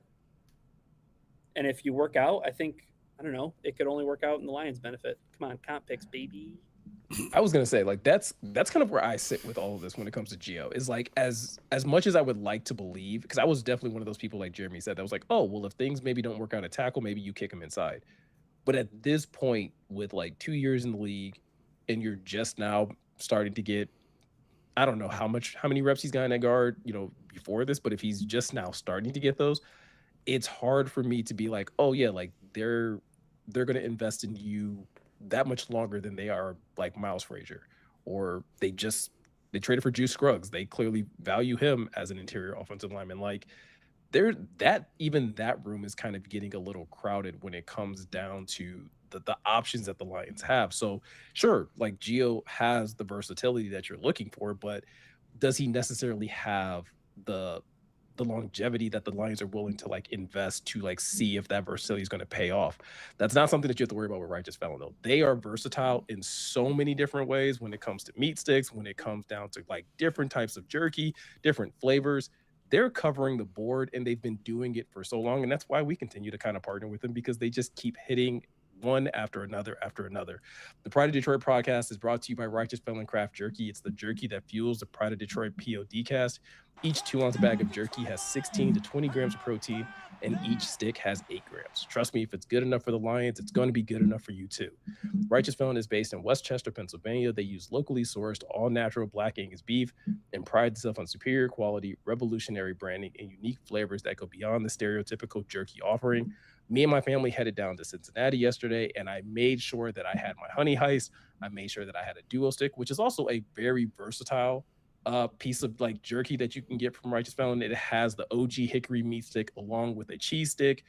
And if you work out, I think, I don't know, it could only work out in the Lions' benefit. Come on, comp picks, baby. I was gonna say, like, that's kind of where I sit with all of this when it comes to Gio. Is like as much as I would like to believe, because I was definitely one of those people, like Jeremy said, that was like, oh well, if things maybe don't work out at tackle, maybe you kick him inside. But at this point, with like 2 years in the league, and you're just now starting to get, I don't know how many reps he's gotten at guard, before this, but if he's just now starting to get those, it's hard for me to be like, oh yeah, like they're gonna invest in you that much longer than they are like Miles Frazier, or they traded for Juice Scruggs. They clearly value him as an interior offensive lineman. Like even that room is kind of getting a little crowded when it comes down to the options that the Lions have. So sure, like Gio has the versatility that you're looking for, but does he necessarily have the longevity that the Lions are willing to like invest to like see if that versatility is going to pay off? That's not something that you have to worry about with Righteous Felon though. They are versatile in so many different ways when it comes to meat sticks, when it comes down to like different types of jerky, different flavors. They're covering the board and they've been doing it for so long. And that's why we continue to kind of partner with them, because they just keep hitting one after another after another. The Pride of Detroit podcast is brought to you by Righteous Felon Craft Jerky. It's the jerky that fuels the Pride of Detroit PODcast. Each 2-ounce bag of jerky has 16 to 20 grams of protein, and each stick has 8 grams. Trust me, if it's good enough for the Lions, it's going to be good enough for you too. Righteous Felon is based in Westchester, Pennsylvania. They use locally sourced, all-natural Black Angus beef and pride themselves on superior quality, revolutionary branding, and unique flavors that go beyond the stereotypical jerky offering. Me and my family headed down to Cincinnati yesterday, and I made sure that I had my honey heist. I made sure that I had a duo stick, which is also a very versatile piece of like jerky that you can get from Righteous Felon. It has the OG hickory meat stick along with a cheese stick.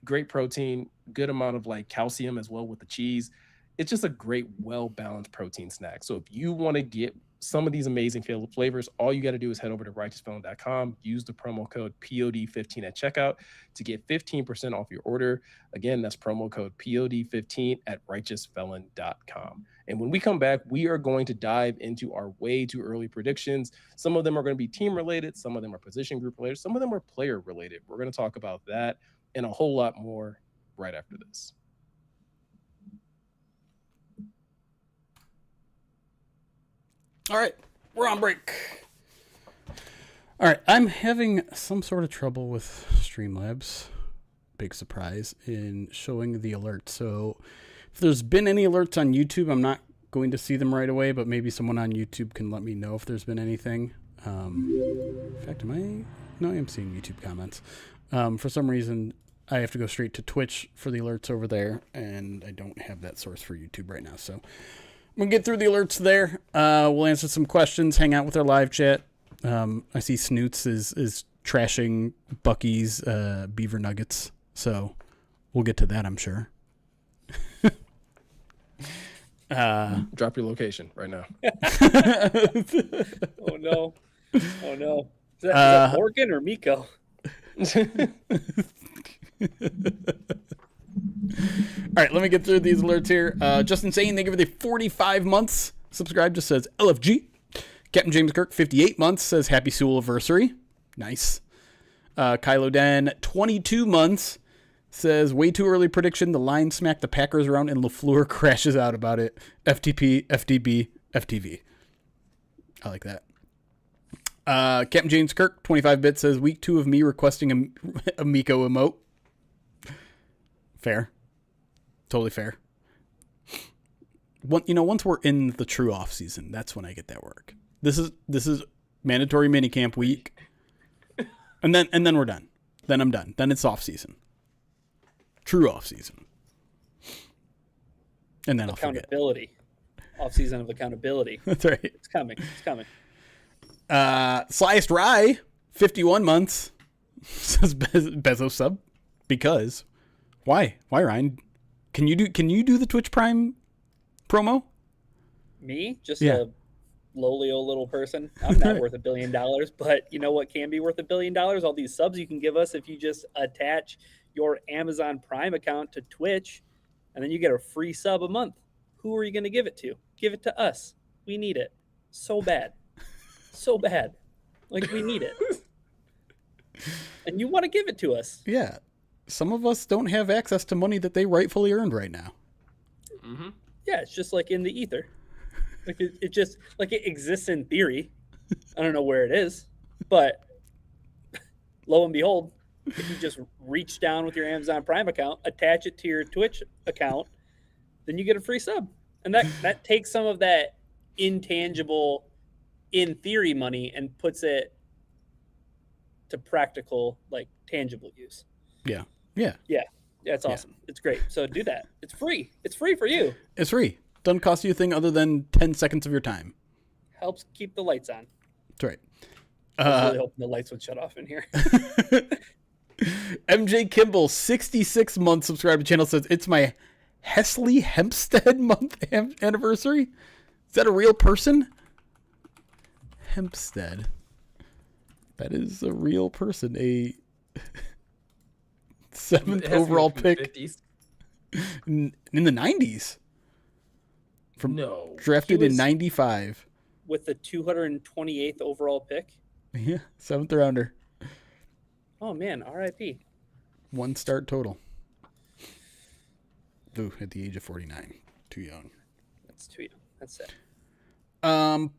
Great protein, good amount of like calcium as well with the cheese. It's just a great, well-balanced protein snack. So if you want to get some of these amazing flavors, all you got to do is head over to righteousfelon.com, use the promo code POD15 at checkout to get 15% off your order. Again, that's promo code POD15 at righteousfelon.com. And when we come back, we are going to dive into our way too early predictions. Some of them are going to be team related, some of them are position group related, some of them are player related. We're going to talk about that and a whole lot more right after this. All right, we're on break. All right, I'm having some sort of trouble with Streamlabs. Big surprise in showing the alert. So if there's been any alerts on YouTube, I'm not going to see them right away, but maybe someone on YouTube can let me know if there's been anything. In fact, I am seeing YouTube comments. For some reason, I have to go straight to Twitch for the alerts over there, and I don't have that source for YouTube right now. So we'll get through the alerts there. We'll answer some questions, hang out with our live chat. I see Snoots is trashing Bucky's Beaver Nuggets, so we'll get to that, I'm sure. Drop your location right now. Oh, no. Oh, no. Is that Morgan or Miko? All right, let me get through these alerts here. Justin Sane, they give it 45 months. Subscribe just says LFG. Captain James Kirk, 58 months, says Happy Sewell anniversary. Nice. Kylo Den, 22 months, says way too early prediction. The Lions smack the Packers around and LaFleur crashes out about it. FTP, FDB, FTV. I like that. Captain James Kirk, 25-bit, says week 2 of me requesting a Miko emote. Fair. Totally fair. once we're in the true off season, that's when I get that work. This is mandatory minicamp week, and then we're done. Then I'm done. Then it's off season, true off season, and then accountability, off season of accountability. That's right. It's coming. It's coming. Slyest Rye, 51 months, says Bezos sub, because why Ryan? Can you do the Twitch Prime promo? Me? Just a lowly old little person. I'm not worth $1 billion, but you know what can be worth $1 billion? All these subs you can give us if you just attach your Amazon Prime account to Twitch, and then you get a free sub a month. Who are you going to give it to? Give it to us. We need it so bad. So bad. Like, we need it. And you want to give it to us. Yeah. Some of us don't have access to money that they rightfully earned right now. Mm-hmm. Yeah, it's just like in the ether. Like it just like it exists in theory. I don't know where it is, but lo and behold, if you just reach down with your Amazon Prime account, attach it to your Twitch account, then you get a free sub. And that takes some of that intangible, in theory money and puts it to practical, like tangible use. Yeah. It's awesome. Yeah. It's great. So do that. It's free. It's free for you. It's free. Doesn't cost you a thing other than 10 seconds of your time. Helps keep the lights on. That's right. I was really hoping the lights would shut off in here. MJ Kimball, 66 month subscriber channel, says it's my Hesley Hempstead month anniversary. Is that a real person? Hempstead. That is a real person. A 7th overall pick in the 90s. Drafted in 95. With the 228th overall pick? Yeah, 7th rounder. Oh, man, RIP. 1 start total. Ooh, at the age of 49. Too young. That's too young. That's sad.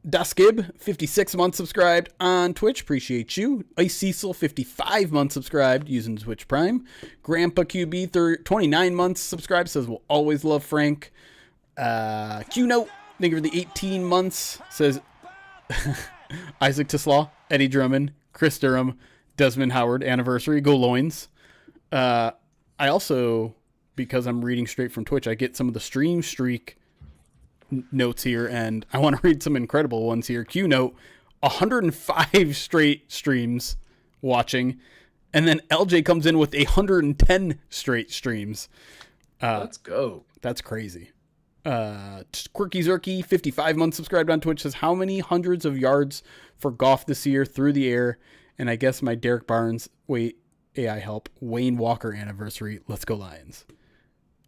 Daskib, 56 months subscribed on Twitch. Appreciate you. Ice Cecil, 55 months subscribed using Twitch Prime. Grandpa QB, 29 months subscribed. Says, we'll always love Frank. Q-Note, thank you for the 18 months. Says, Isaac Tislaw, Eddie Drummond, Chris Durham, Desmond Howard, anniversary. Go Loins. I also, because I'm reading straight from Twitch, I get some of the stream streak notes here, and I want to read some incredible ones here. Q-Note, 105 straight streams watching, and then LJ comes in with 110 straight streams. Let's go. That's crazy. Quirky Zerky, 55 months subscribed on Twitch, says, how many hundreds of yards for Goff this year through the air? And I guess my Derrick Barnes, AI help, Wayne Walker anniversary. Let's go Lions.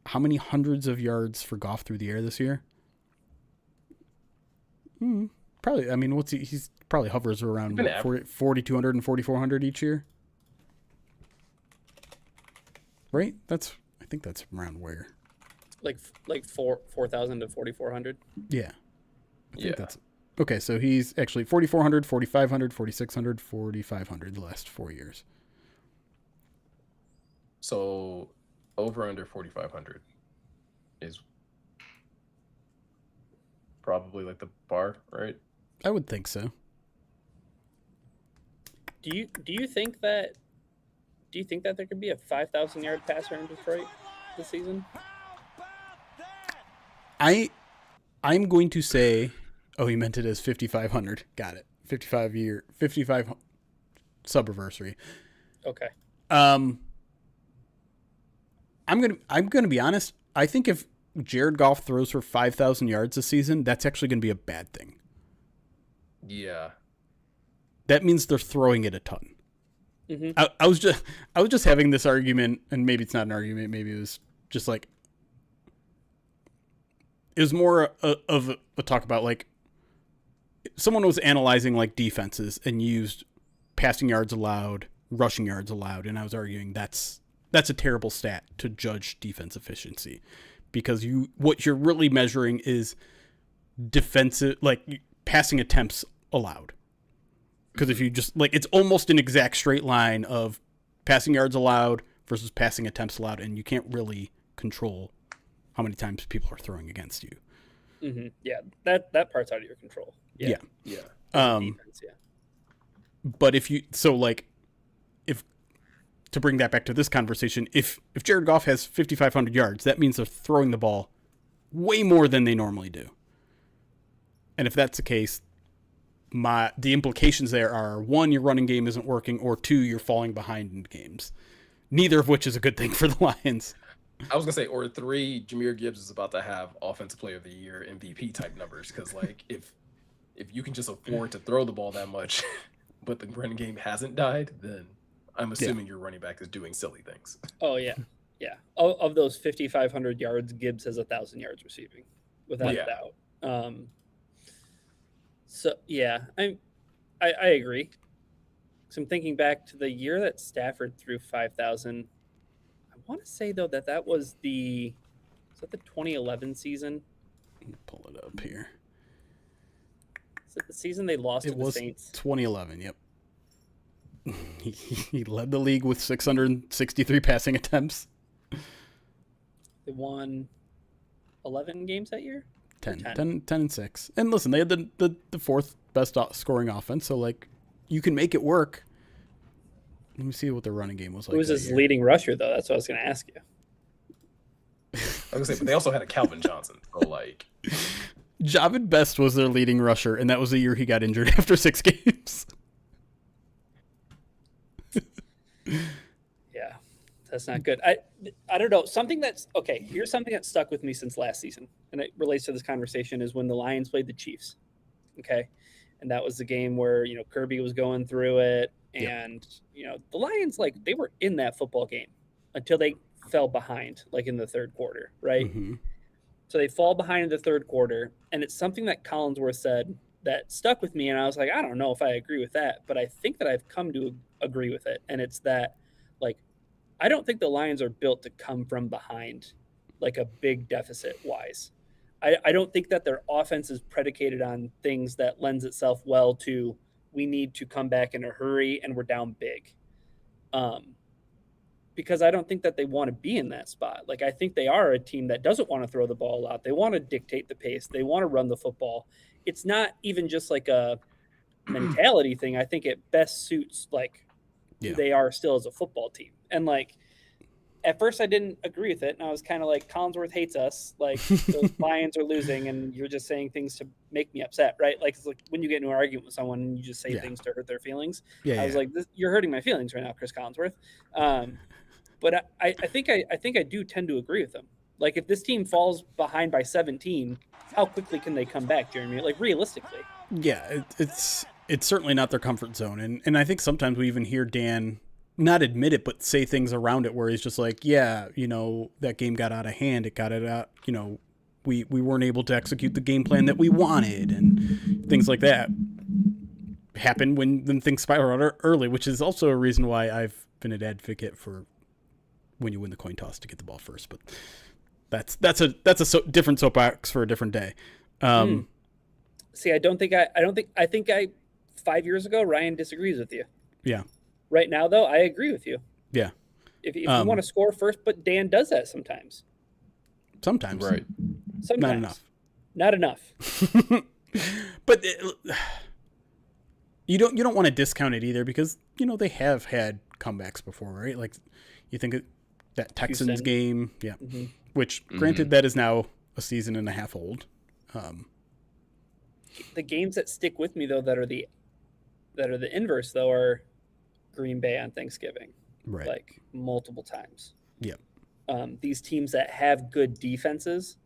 How many hundreds of yards for Goff through the air this year? Probably. I mean, he's probably hovers around 4,200 and 4,400 each year, right? I think that's around where. Like 4,000 to 4,400. Yeah. I think that's okay. So he's actually 4,400, 4,500, 4,600, 4,500 the last 4 years. So over under 4,500 is probably like the bar, right? I would think so. Do you think that there could be a 5,000 yard passer in Detroit this season? I'm going to say, oh, he meant it as 5,500. Got it. 55 subiversary. Okay. I'm gonna be honest. I think if Jared Goff throws for 5,000 yards this season, that's actually going to be a bad thing. Yeah. That means they're throwing it a ton. Mm-hmm. I was just having this argument, and maybe it's not an argument. Maybe it was just like, it was more of a talk about like someone was analyzing like defenses and used passing yards allowed, rushing yards allowed, and I was arguing that's a terrible stat to judge defense efficiency, because what you're really measuring is defensive, like passing attempts allowed. Because if you just like, it's almost an exact straight line of passing yards allowed versus passing attempts allowed, and you can't really control how many times people are throwing against you. Mm-hmm. Yeah, that part's out of your control. Yeah. Defense, yeah. But if to bring that back to this conversation, if Jared Goff has 5,500 yards, that means they're throwing the ball way more than they normally do. And if that's the case, the implications there are, 1, your running game isn't working, or 2, you're falling behind in games. Neither of which is a good thing for the Lions. I was gonna say, or 3, Jahmyr Gibbs is about to have Offensive Player of the Year MVP type numbers, because like if you can just afford to throw the ball that much, but the running game hasn't died, then I'm assuming your running back is doing silly things. Oh yeah, yeah. Of those 5,500 yards, Gibbs has 1,000 yards receiving, without a doubt. So yeah, I agree. So I'm thinking back to the year that Stafford threw 5,000. I want to say though that was the 2011 season. Pull it up here. Is it the season they lost to the Saints? 2011. Yep. He led the league with 663 passing attempts. They won 11 games that year? 10 and 6. And listen, they had the fourth best scoring offense, so like you can make it work. Let me see what their running game was like. Who was his leading rusher though? That's what I was going to ask you. I was gonna say, but they also had a Calvin Johnson. So like, Javid Best was their leading rusher, and that was the year he got injured after 6 games. Yeah, that's not good. I don't know. Here's something that stuck with me since last season, and it relates to this conversation, is when the Lions played the Chiefs. Okay. And that was the game where, Kirby was going through it, and, the Lions, like, they were in that football game until they fell behind, like in the third quarter. Right. Mm-hmm. So they fall behind in the third quarter, and it's something that Collinsworth said that stuck with me. And I was like, I don't know if I agree with that, but I think that I've come to agree with it. And it's that, like, I don't think the Lions are built to come from behind, like a big deficit wise. I don't think that their offense is predicated on things that lends itself well to, we need to come back in a hurry and we're down big. Because I don't think that they want to be in that spot. Like, I think they are a team that doesn't want to throw the ball out. They want to dictate the pace. They want to run the football. It's not even just like a mentality thing. I think it best suits like who they are still as a football team. And like, at first I didn't agree with it. And I was kind of like, Collinsworth hates us. Like, the Lions are losing and you're just saying things to make me upset, right? Like, it's like when you get into an argument with someone and you just say things to hurt their feelings. I was like, you're hurting my feelings right now, Chris Collinsworth. But I think I do tend to agree with them. Like, if this team falls behind by 17, how quickly can they come back, Jeremy? Like, realistically. Yeah, it's certainly not their comfort zone. And I think sometimes we even hear Dan not admit it, but say things around it where he's just like, that game got out of hand. It got it out, we weren't able to execute the game plan that we wanted, and things like that happen when things spiral out early, which is also a reason why I've been an advocate for when you win the coin toss to get the ball first. But that's a different soapbox for a different day. See, I think 5 years ago, Ryan disagrees with you. Yeah. Right now, though, I agree with you. Yeah. If you want to score first, but Dan does that sometimes. Sometimes. Right. Sometimes. Not enough. But you don't want to discount it either, because, they have had comebacks before, right? Like, you think of that Texans game. Yeah. Mm-hmm. Which, granted, that is now a season and a half old. The games that stick with me, though, that are the inverse, though, are Green Bay on Thanksgiving, right? Like, multiple times. Yep. These teams that have good defenses,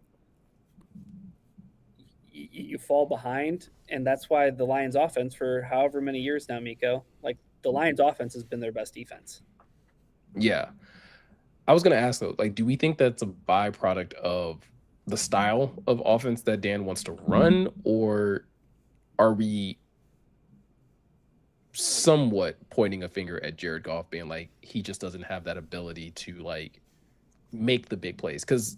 you fall behind, and that's why the Lions offense for however many years now, Miko, like, the Lions offense has been their best defense. Yeah. I was going to ask, though, like, do we think that's a byproduct of the style of offense that Dan wants to run, or are we somewhat pointing a finger at Jared Goff, being like, he just doesn't have that ability to, like, make the big plays? Because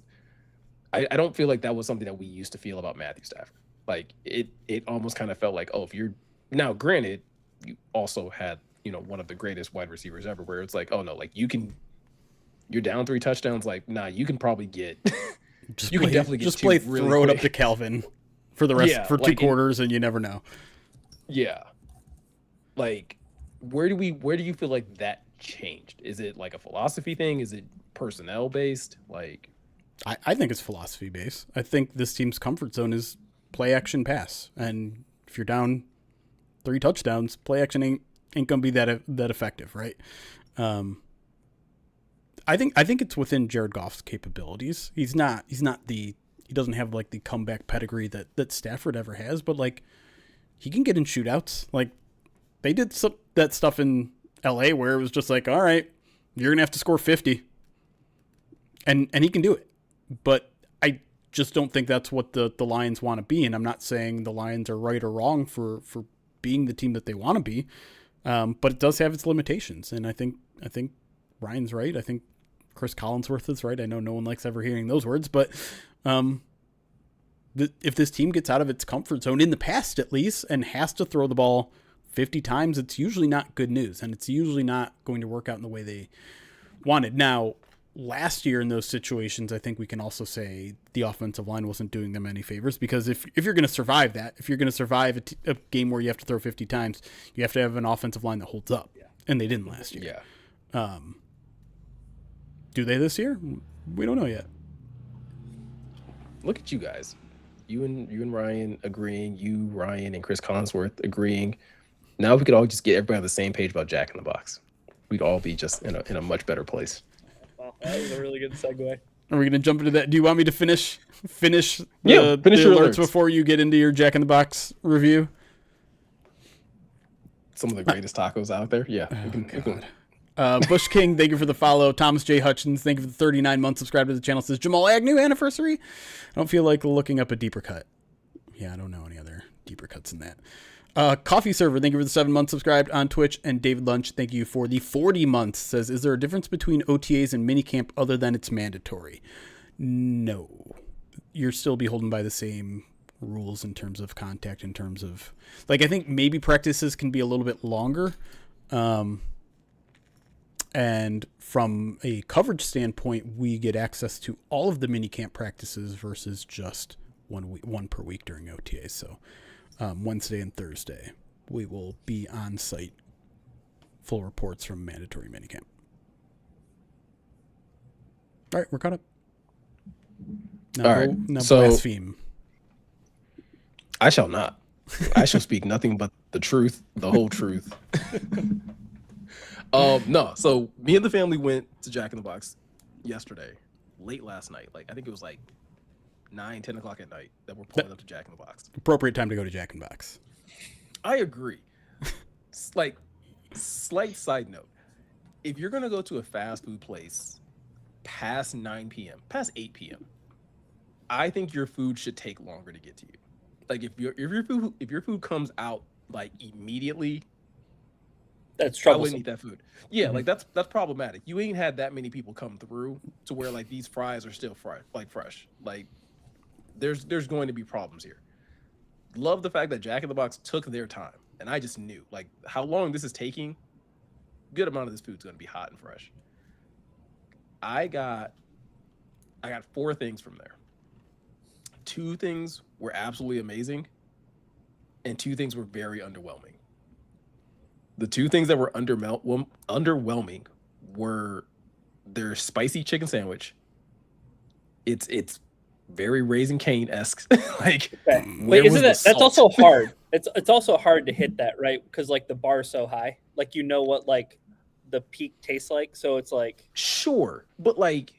I don't feel like that was something that we used to feel about Matthew Stafford. Like, it almost kind of felt like, if you're now, granted, you also had, one of the greatest wide receivers ever, where it's like, oh no, like, you're down 3 touchdowns. Like, nah, you can probably get you can definitely get just two play really throw it up quick. to Calvin for the rest for like 2 quarters, and you never know. Yeah. Like, where do you feel like that changed? Is it like a philosophy thing? Is it personnel based? Like, I think it's philosophy based. I think this team's comfort zone is play action pass, and if you're down 3 touchdowns, play action ain't gonna be that effective, right? I think it's within Jared Goff's capabilities. He doesn't have like the comeback pedigree that Stafford ever has, but like he can get in shootouts. Like they did that stuff in LA where it was just like, all right, you're gonna have to score 50, and he can do it. But I just don't think that's what the Lions want to be. And I'm not saying the Lions are right or wrong for being the team that they want to be, but it does have its limitations. And I think Ryan's right. I think Chris Collinsworth is right. I know no one likes ever hearing those words, but if this team gets out of its comfort zone in the past, at least, and has to throw the ball 50 times, it's usually not good news, and it's usually not going to work out in the way they wanted. Now, last year in those situations, I think we can also say the offensive line wasn't doing them any favors, because if you're going to survive that, if you're going to survive a game where you have to throw 50 times, you have to have an offensive line that holds up, and they didn't last year. Yeah. Do they this year? We don't know yet. Look at you guys. You and Ryan agreeing. You, Ryan, and Chris Collinsworth agreeing. Now we could all just get everybody on the same page about Jack in the Box. We'd all be just in a much better place. Well, that was a really good segue. Are we going to jump into that? Do you want me to finish finish the your alerts alerts before you get into your Jack in the Box review? Some of the greatest tacos out there. Yeah. Bush King, thank you for the follow. Thomas J. Hutchins, thank you for the 39 months subscribed to the channel. Says Jamal Agnew anniversary. I don't feel like looking up a deeper cut. Yeah, I don't know any other deeper cuts than that. Coffee Server, thank you for the 7 months subscribed on Twitch. And David Lunch, thank you for the 40 months. Says, is there a difference between OTAs and minicamp other than it's mandatory? No. You're still beholden by the same rules in terms of contact, in terms of, like, I think maybe practices can be a little bit longer. And from a coverage standpoint, we get access to all of the minicamp practices versus just one per week during OTAs. So Wednesday and Thursday, we will be on site. Full reports from mandatory minicamp. All right, we're caught up. Now, all right. Now so blaspheme. I shall not. I shall speak nothing but the truth, the whole truth. No, so me and the family went to Jack in the Box yesterday, late last night. Like, I think it was like 9-10 o'clock at night that we're pulling up to Jack in the Box. Appropriate time to go to Jack in the Box. I agree. Like, slight side note. If you're going to go to a fast food place past 9 p.m., past 8 p.m., I think your food should take longer to get to you. Like, if your food comes out like immedately, that's I troublesome. wouldn't eat that food. Yeah, like that's problematic. You ain't had that many people come through to where like these fries are still fresh. Like there's going to be problems here. Love the fact that Jack in the Box took their time, and I just knew like how long this is taking. Good amount of this food's going to be hot and fresh. I got 4 things from there. 2 things were absolutely amazing, and 2 things were very underwhelming. The 2 things that were underwhelming were their spicy chicken sandwich. It's very Raising Cane-esque. Like, wait, isn't that that's also hard? It's also hard to hit that, right? Because like the bar is so high, like you know what like the peak tastes like. So it's like sure, but like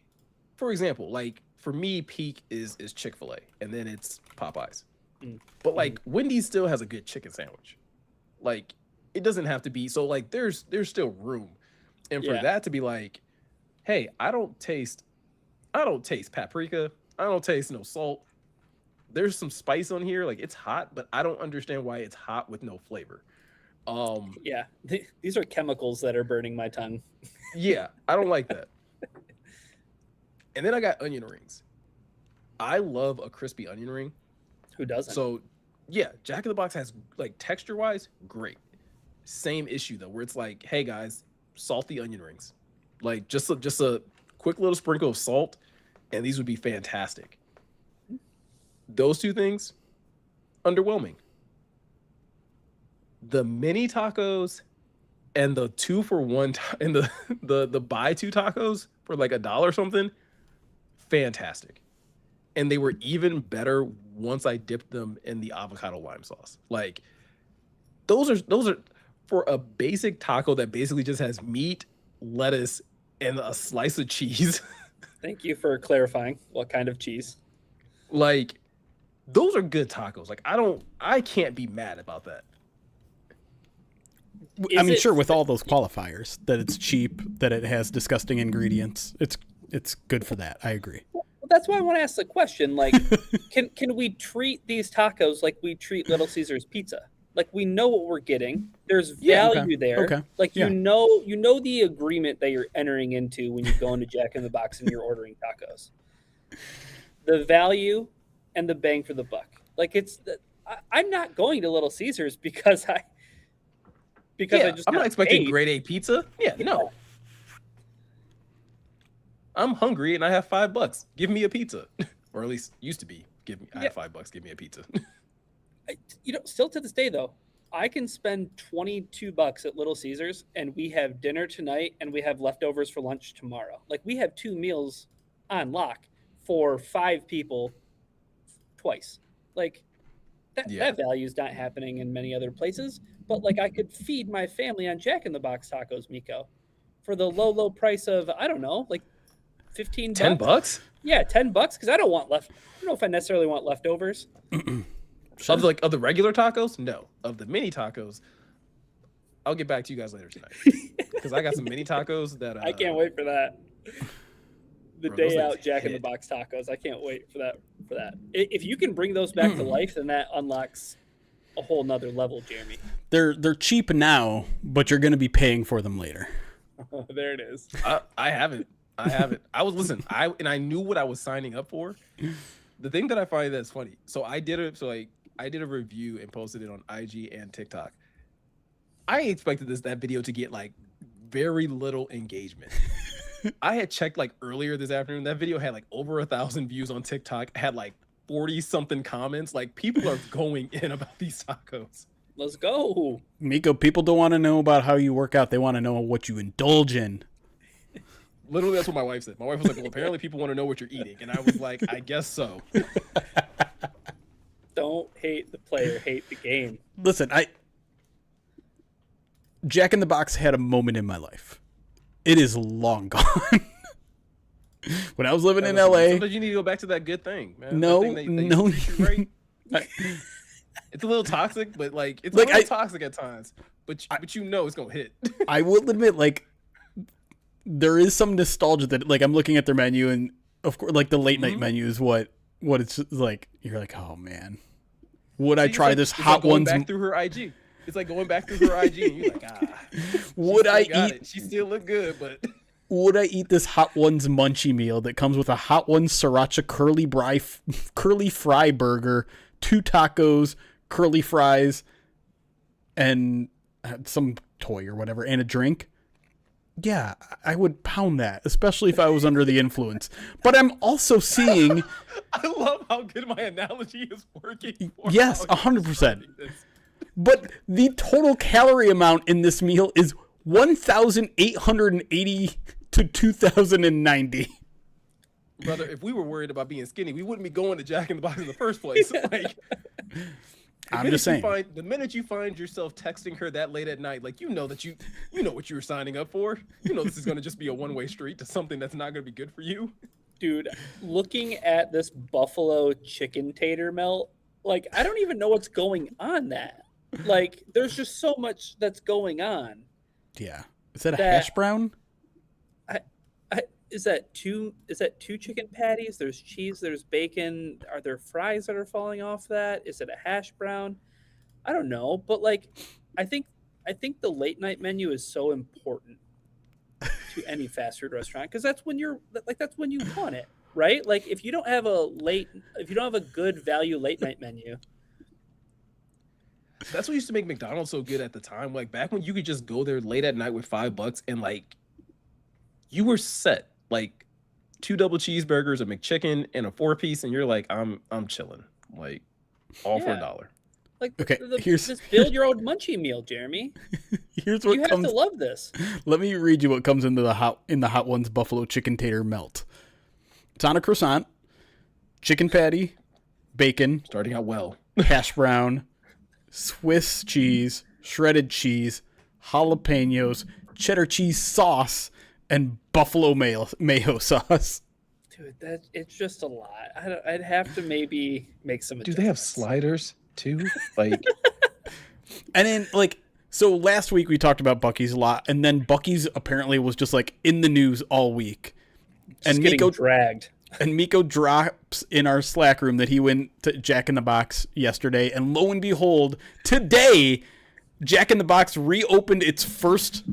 for example, like for me, peak is Chick-fil-A, and then it's Popeyes. But like Wendy's still has a good chicken sandwich. Like, it doesn't have to be so like there's still room. And for that to be like, hey, I don't taste paprika, I don't taste no salt. There's some spice on here, like it's hot, but I don't understand why it's hot with no flavor. These are chemicals that are burning my tongue. Yeah, I don't like that. And then I got onion rings. I love a crispy onion ring. Who doesn't? So yeah, Jack in the Box has like texture wise, great. Same issue though, where it's like, hey guys, salty onion rings, like just a quick little sprinkle of salt, and these would be fantastic. Those two things, underwhelming. The mini tacos and the 2-for-1 and the buy two tacos for like $1 or something, fantastic. And they were even better once I dipped them in the avocado lime sauce. Like those are for a basic taco that basically just has meat, lettuce, and a slice of cheese. Thank you for clarifying what kind of cheese. Like those are good tacos. Like I can't be mad about that. I mean, sure, with all those qualifiers, that it's cheap, that it has disgusting ingredients, it's good for that. I agree. Well, that's why I want to ask the question. Like, can we treat these tacos like we treat Little Caesars pizza? Like we know what we're getting. There's value there. Okay. Like you know the agreement that you're entering into when you go into Jack in the Box and you're ordering tacos. The value and the bang for the buck. Like I'm not going to Little Caesars because I'm not expecting grade A pizza. Yeah, no. I'm hungry and I have $5. Give me a pizza, or at least used to be. I have $5. Give me a pizza. Still to this day though, I can spend $22 at Little Caesars and we have dinner tonight and we have leftovers for lunch tomorrow. Like we have 2 meals on lock for 5 people twice. Like that value is not happening in many other places. But like I could feed my family on Jack in the Box tacos, Miko, for the low price of, I don't know, like $15. $10? Yeah, $10 because I don't know if I necessarily want leftovers. Sure. Of the regular tacos? No. Of the mini tacos, I'll get back to you guys later tonight. Because I got some mini tacos that I can't wait for that. The day out Jack in the Box tacos. I can't wait for that. If you can bring those back to life, then that unlocks a whole nother level, Jeremy. They're cheap now, but you're going to be paying for them later. There it is. I haven't. I knew what I was signing up for. The thing that I find that's funny. So I did a review and posted it on IG and TikTok. I expected that video to get like very little engagement. I had checked like earlier this afternoon. That video had like over 1,000 views on TikTok. Had like 40 something comments. Like people are going in about these tacos. Let's go. Miko, people don't want to know about how you work out. They want to know what you indulge in. Literally, that's what my wife said. My wife was like, well, apparently people want to know what you're eating. And I was like, I guess so. Don't hate the player, hate the game. Listen, Jack in the Box had a moment in my life. It is long gone. When I was living in LA. Sometimes you need to go back to that good thing, man. No. Right? It's a little toxic, but like it's like a little toxic at times. But it's gonna hit. I will admit, like, there is some nostalgia that, like, I'm looking at their menu, and of course, like the late night menu is what it's like. You're like, oh man, would I try this hot ones? Back through her IG. It's like going back through her IG, and you're like, would I eat? She still look good, but would I eat this Hot Ones munchie meal that comes with a Hot Ones sriracha curly fry burger, 2 tacos, curly fries, and some toy or whatever, and a drink? Yeah, I would pound that, especially if I was under the influence. But I'm also seeing... I love how good my analogy is working. Yes, 100%. But the total calorie amount in this meal is 1,880 to 2,090. Brother, if we were worried about being skinny, we wouldn't be going to Jack in the Box in the first place. Like, I'm just saying. The minute you find yourself texting her that late at night, like you know what you were signing up for. You know this is going to just be a one-way street to something that's not going to be good for you. Dude, looking at this buffalo chicken tater melt, like I don't even know what's going on that. Like there's just so much that's going on. Yeah. Is that a hash brown? Is that two chicken patties? There's cheese, there's bacon. Are there fries that are falling off that? Is it a hash brown? I don't know, but like I think the late night menu is so important to any fast food restaurant because that's when you want it, right? Like if you don't have a good value late night menu. That's what used to make McDonald's so good at the time. Like back when you could just go there late at night with $5 and like you were set. Like 2 double cheeseburgers, a McChicken, and a 4-piece, and you're like, I'm chilling. Like, all for $1. Like, Okay, just build your own munchie meal, Jeremy. Here's what you have to love this. Let me read you what comes into the Hot Ones buffalo chicken tater melt. It's on a croissant, chicken patty, bacon, starting out well, hash brown, Swiss cheese, shredded cheese, jalapenos, cheddar cheese sauce, and buffalo mayo sauce. Dude, it's just a lot. I'd have to maybe make some adjustments. Do they have sliders too? Like, and then like, so last week we talked about Buc-ee's a lot, and then Buc-ee's apparently was just like in the news all week. And Miko dragged. And Miko drops in our Slack room that he went to Jack in the Box yesterday, and lo and behold, today Jack in the Box reopened its first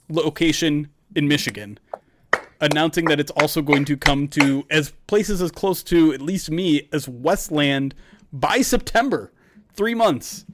location in Michigan, announcing that it's also going to come to places as close to, at least me, as Westland by September. 3 months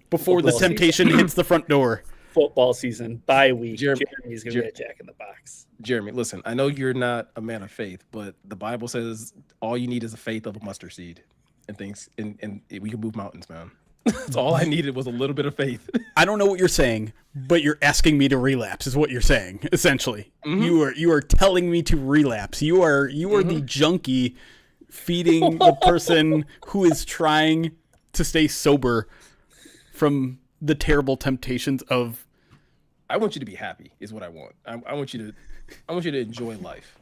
before the temptation hits the front door. Football season, bye week. Jeremy's going to be at Jack in the Box. Jeremy, listen, I know you're not a man of faith, but the Bible says all you need is a faith of a mustard seed and things, and we can move mountains, man. That's all I needed was a little bit of faith. I don't know what you're saying, but you're asking me to relapse is what you're saying, essentially. Mm-hmm. You are telling me to relapse. You are the junkie feeding the person who is trying to stay sober from the terrible temptations of. I want you to be happy is what I want. I want you to enjoy life.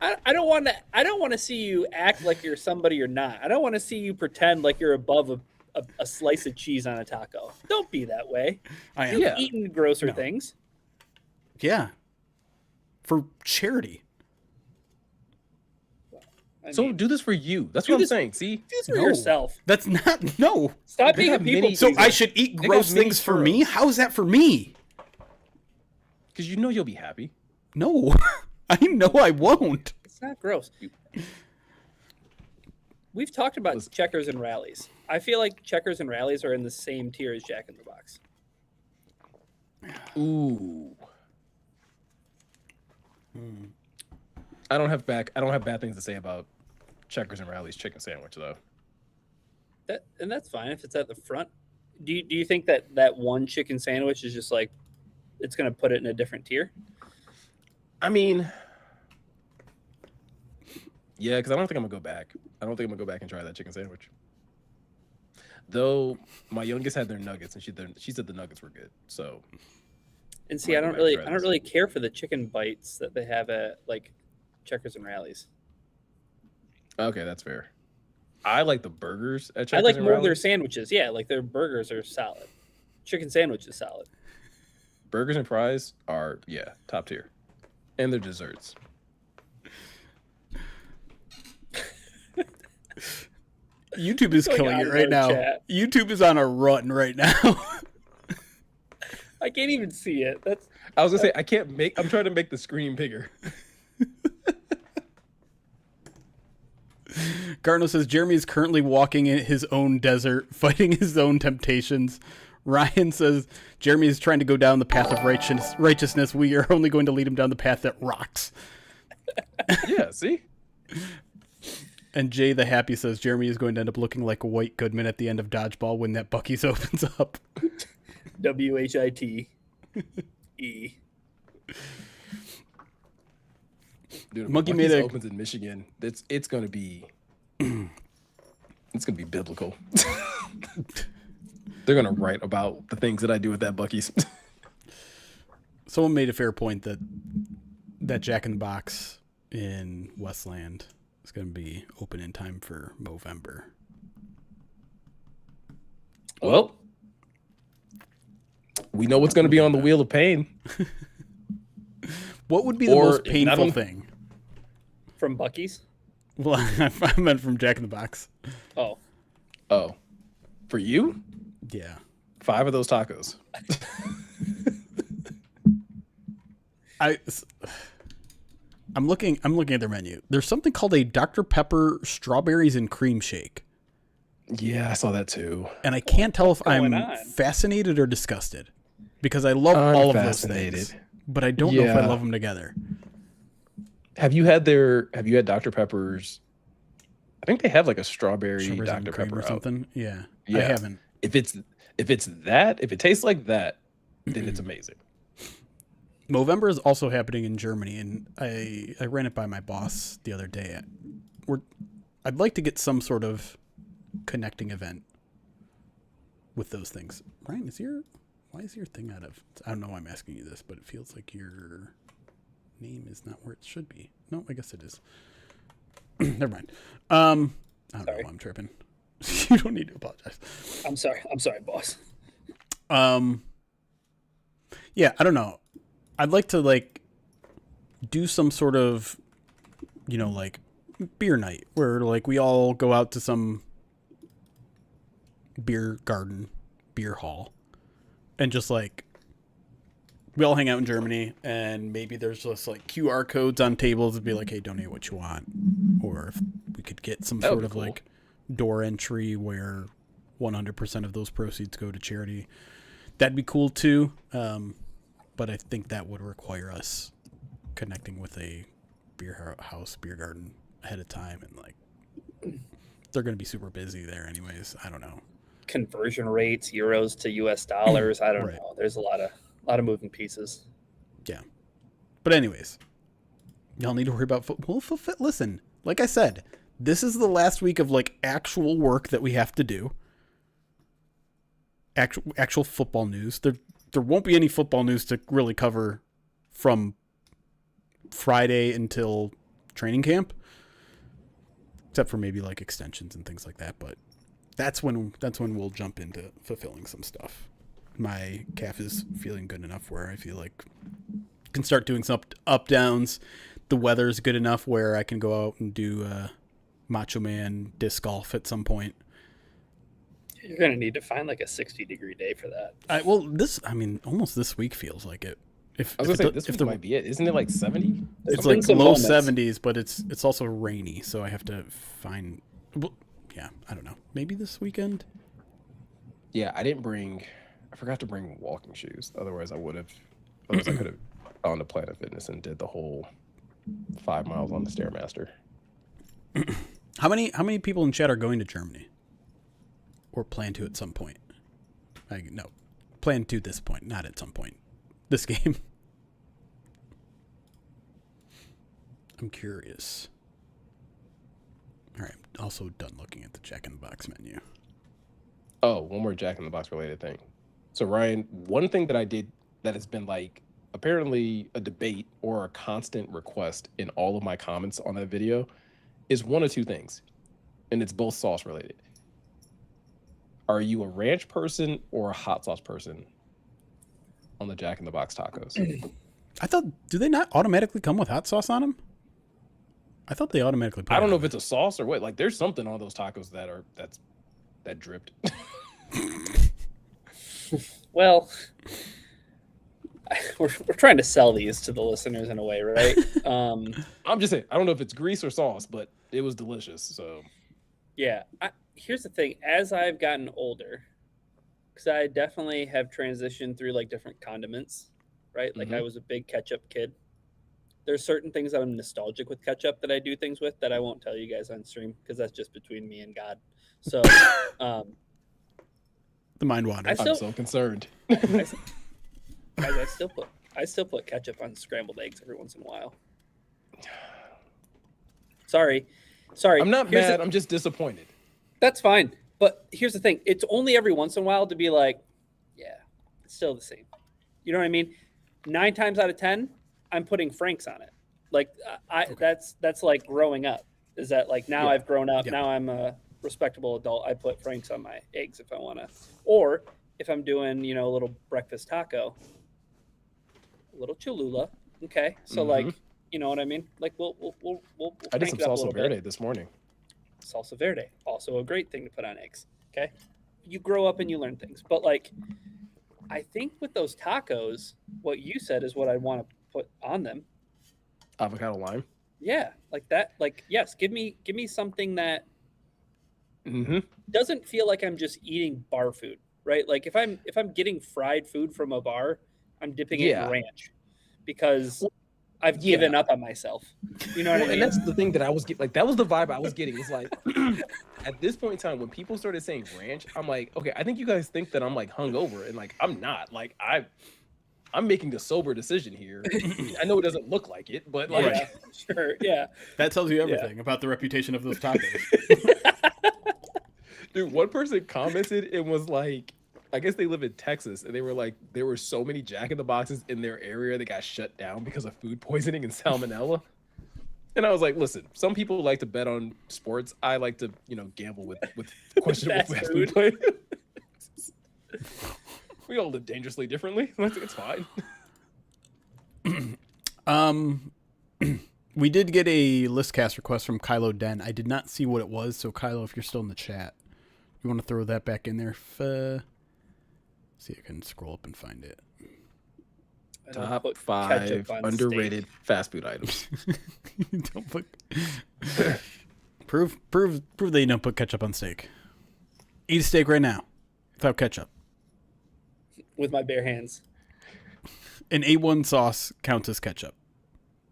I don't want to see you act like you're somebody you're not. I don't want to see you pretend like you're above a slice of cheese on a taco. Don't be that way. I am. You've eaten grosser things. Yeah. For charity. So do this for you. That's what I'm saying. See? Do this for yourself. That's not. No. Stop being a people. So I should eat gross things for me? How is that for me? Because you know you'll be happy. No. I know I won't. It's not gross. We've talked about checkers and rallies. I feel like checkers and rallies are in the same tier as Jack in the Box. Ooh. I don't have bad things to say about checkers and rallies chicken sandwich though. That's fine if it's at the front. Do you think that one chicken sandwich is just like it's going to put it in a different tier? I mean, yeah, because I don't think I'm gonna go back. I don't think I'm gonna go back and try that chicken sandwich. Though my youngest had their nuggets, and she said the nuggets were good. So, and see, I don't really care for the chicken bites that they have at like Checkers and Rallies. Okay, that's fair. I like the burgers at Checkers. I like and more Rallies. of their sandwiches. Yeah, like their burgers are solid. Chicken sandwich is solid. Burgers and fries are top tier, and their desserts. YouTube is killing it right now. Chat. YouTube is on a run right now. I can't even see it. I was gonna say I'm trying to make the screen bigger. Garno says Jeremy is currently walking in his own desert, fighting his own temptations. Ryan says Jeremy is trying to go down the path of righteousness. We are only going to lead him down the path that rocks. Yeah, see? And Jay the Happy says Jeremy is going to end up looking like a White Goodman at the end of Dodgeball when that Buc-ee's opens up. WHITE. Dude, Monkey made opens in Michigan. It's gonna be biblical. They're gonna write about the things that I do with that Buc-ee's. Someone made a fair point that Jack in the Box in Westland is going to be open in time for Movember. Well, we know what's going to be on the Wheel of Pain. What would be the most painful thing? From Buc-ee's? Well, I meant from Jack in the Box. Oh. For you? Yeah. 5 of those tacos. I'm looking at their menu. There's something called a Dr. Pepper strawberries and cream shake. Yeah, I saw that too. And I can't tell if I'm fascinated or disgusted because I love all of those things. But I don't know if I love them together. Have you had Dr. Pepper's? I think they have like a strawberry Dr. cream Pepper or something. Yeah, Yeah. I haven't. If it tastes like that, then it's amazing. Movember is also happening in Germany, and I ran it by my boss the other day. I'd like to get some sort of connecting event with those things. Ryan, why is your thing out of? I don't know why I'm asking you this, but it feels like your name is not where it should be. No, I guess it is. Never mind. I don't know why I'm tripping. You don't need to apologize. I'm sorry, boss. Yeah, I don't know. I'd like to like do some sort of, like beer night where like we all go out to some beer garden, beer hall, and just like we all hang out in Germany, and maybe there's just like QR codes on tables and be like, hey, donate what you want. Or if we could get some sort of like door entry where 100% of those proceeds go to charity, that'd be cool too. But I think that would require us connecting with a beer garden ahead of time, and like they're going to be super busy there anyways. I don't know. Conversion rates, euros to US dollars. I don't know. There's a lot of moving pieces. Yeah. But anyways, y'all need to worry about football. Listen, like I said, this is the last week of like actual work that we have to do. Actual football news. There won't be any football news to really cover from Friday until training camp, except for maybe like extensions and things like that. But that's when we'll jump into fulfilling some stuff. My calf is feeling good enough where I feel like I can start doing some up downs. The weather's good enough where I can go out and do Macho Man disc golf at some point. You're going to need to find like a 60-degree day for that. Almost this week feels like it. This week might be it. Isn't it like 70? It's like low 70s, but it's also rainy, so I have to find. Well, yeah, I don't know. Maybe this weekend. Yeah, I forgot to bring walking shoes. Otherwise, I could have gone to Planet Fitness and did the whole 5 miles on the Stairmaster. How many people in chat are going to Germany? Or plan to at some point? No, plan to this point, not at some point. This game. I'm curious. All right, I'm also done looking at the Jack in the Box menu. Oh, one more Jack in the Box related thing. So Ryan, one thing that I did that has been like apparently a debate or a constant request in all of my comments on that video is one of two things, and it's both sauce related. Are you a ranch person or a hot sauce person on the Jack in the Box tacos? I thought, do they not automatically come with hot sauce on them? I thought they automatically put I don't know if it's a sauce or what. Like, there's something on those tacos that dripped. Well, we're trying to sell these to the listeners in a way, right? I'm just saying, I don't know if it's grease or sauce, but it was delicious. So, yeah. Here's the thing. As I've gotten older, because I definitely have transitioned through like different condiments, right? Like I was a big ketchup kid. There's certain things that I'm nostalgic with ketchup that I do things with that I won't tell you guys on stream because that's just between me and God. So, the mind wanders. I'm so concerned. I still put ketchup on scrambled eggs every once in a while. Sorry. I'm not mad. I'm just disappointed. That's fine. But here's the thing. It's only every once in a while to be like, yeah, it's still the same. You know what I mean? 9 times out of 10, I'm putting Frank's on it. Like that's like growing up. Is that like now I've grown up. Yeah. Now I'm a respectable adult. I put Frank's on my eggs if I want to. Or if I'm doing, a little breakfast taco, a little Cholula. Okay. So like, you know what I mean? Like we'll I did some salsa verde this morning. Salsa verde, also a great thing to put on eggs. Okay. You grow up and you learn things. But like, I think with those tacos, what you said is what I want to put on them. Avocado lime. Yeah. Like that. Like, yes, give me something that doesn't feel like I'm just eating bar food, right? Like if I'm getting fried food from a bar, I'm dipping it in ranch because I've given up on myself. You know what I mean? And that's the thing that I was getting. Like, that was the vibe I was getting. It's like, at this point in time, when people started saying ranch, I'm like, okay, I think you guys think that I'm like hungover, and like I'm not. Like I'm making a sober decision here. I know it doesn't look like it, but like, Yeah, sure, yeah. That tells you everything about the reputation of those tacos. dude, one person commented and was like, I guess they live in Texas, and they were like, there were so many Jack in the Boxes in their area that got shut down because of food poisoning and salmonella. And I was like, listen, some people like to bet on sports. I like to, gamble with questionable fast food play. We all live dangerously differently. It's fine. We did get a listcast request from Kylo Den. I did not see what it was, so Kylo, if you're still in the chat, you want to throw that back in there? See if I can scroll up and find it. Top 5 underrated fast food items. Don't put prove that you don't put ketchup on steak. Eat a steak right now without ketchup. With my bare hands. An A1 sauce counts as ketchup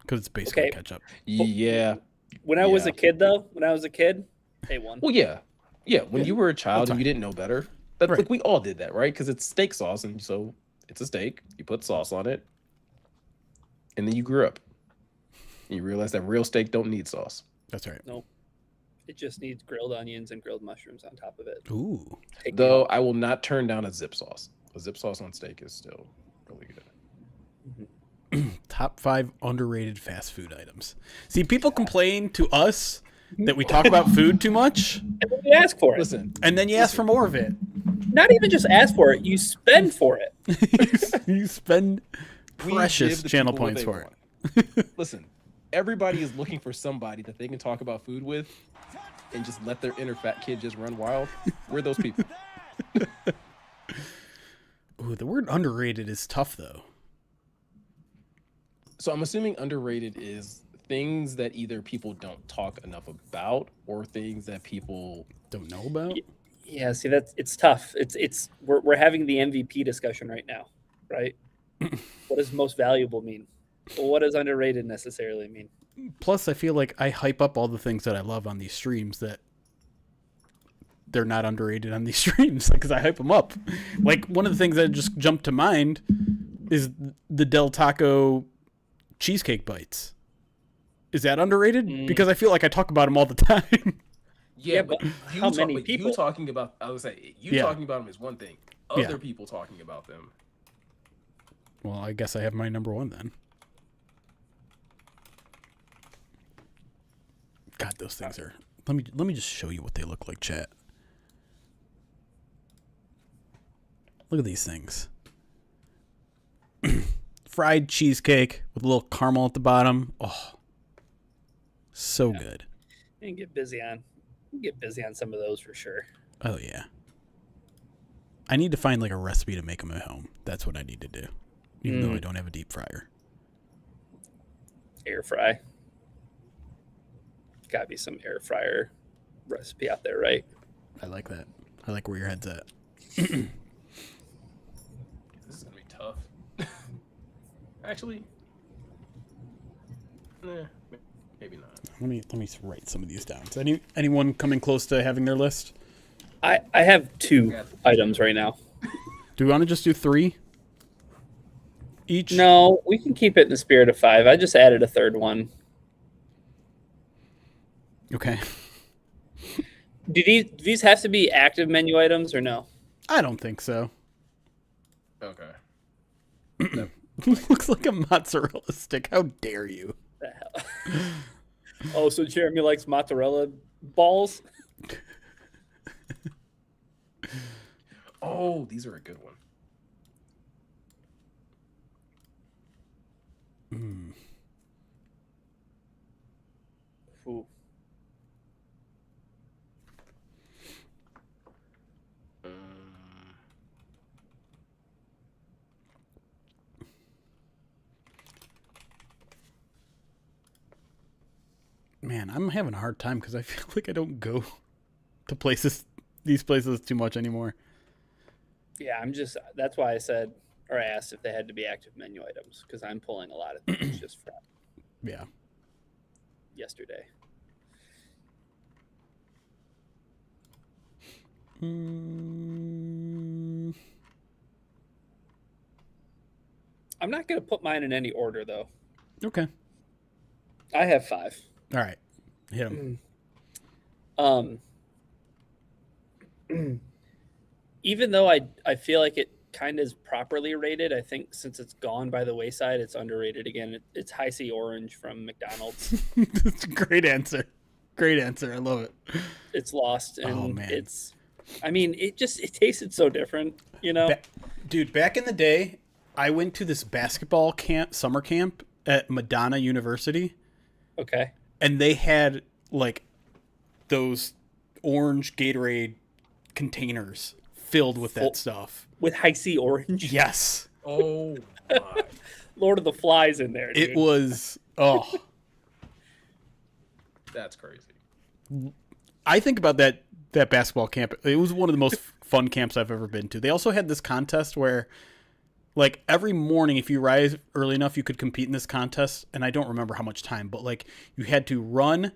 because it's basically ketchup. Yeah. When I was a kid, though, A1. Well, yeah. When you were a child and you didn't know better, Right. like we all did that, right? Because it's steak sauce, and so it's a steak. You put sauce on it, and then you grew up. And you realize that real steak don't need sauce. That's right. No, it just needs grilled onions and grilled mushrooms on top of it. Ooh. Though I will not turn down a zip sauce. A zip sauce on steak is still really good. Top 5 underrated fast food items. See, people complain to us that we talk about food too much. And then you ask for it. Listen, And then you ask for more of it. Not even just ask for it. You spend for it. You spend we precious give the channel people what points they for want. it. Listen, everybody is looking for somebody that they can talk about food with and just let their inner fat kid just run wild. We're those people. Ooh, the word underrated is tough, though. So I'm assuming underrated is things that either people don't talk enough about or things that people Don't know about? Yeah, see, it's tough. We're having the MVP discussion right now, right? What does most valuable mean? Well, what does underrated necessarily mean? Plus, I feel like I hype up all the things that I love on these streams that they're not underrated on these streams because I hype them up. Like, one of the things that just jumped to mind is the Del Taco cheesecake bites. Is that underrated? Because I feel like I talk about them all the time. Yeah, but you how many people? You talking about, I would say, talking about them is one thing. Other people talking about them. Well, I guess I have my number 1 then. God, those things are... Let me just show you what they look like, chat. Look at these things. Fried cheesecake with a little caramel at the bottom. Oh, so good. You can get busy on some of those for sure. Oh, yeah. I need to find like a recipe to make them at home. That's what I need to do. Even though I don't have a deep fryer. Air fry. Gotta be some air fryer recipe out there, right? I like that. I like where your head's at. This is gonna be tough. Actually, maybe not. Let me write some of these down. Is anyone coming close to having their list? I have 2 items right now. Do we want to just do 3 each? No, we can keep it in the spirit of 5. I just added a third one. Okay. Do these have to be active menu items or no? I don't think so. Okay. Looks like a mozzarella stick. How dare you? The hell? Oh, so Jeremy likes mozzarella balls? Oh, these are a good one. Ooh. Man, I'm having a hard time because I feel like I don't go to these places too much anymore. Yeah, that's why I said, or I asked if they had to be active menu items, because I'm pulling a lot of things just from Yeah. yesterday. Mm, I'm not going to put mine in any order, though. okay. I have 5. All right. Hit him. Even though I feel like it kind of is properly rated, I think since it's gone by the wayside, it's underrated again. It's High C Orange from McDonald's. That's a great answer. Great answer. I love it. It's lost, and Oh, man. it tasted so different, you know. Dude, back in the day, I went to this basketball summer camp at Madonna University. Okay. And they had like those orange Gatorade containers filled with that stuff. With High C Orange? Yes. Oh my. Lord of the Flies in there, dude. It was, That's crazy. I think about that basketball camp. It was one of the most fun camps I've ever been to. They also had this contest where, like, every morning, if you rise early enough, you could compete in this contest. And I don't remember how much time, but, like, you had to run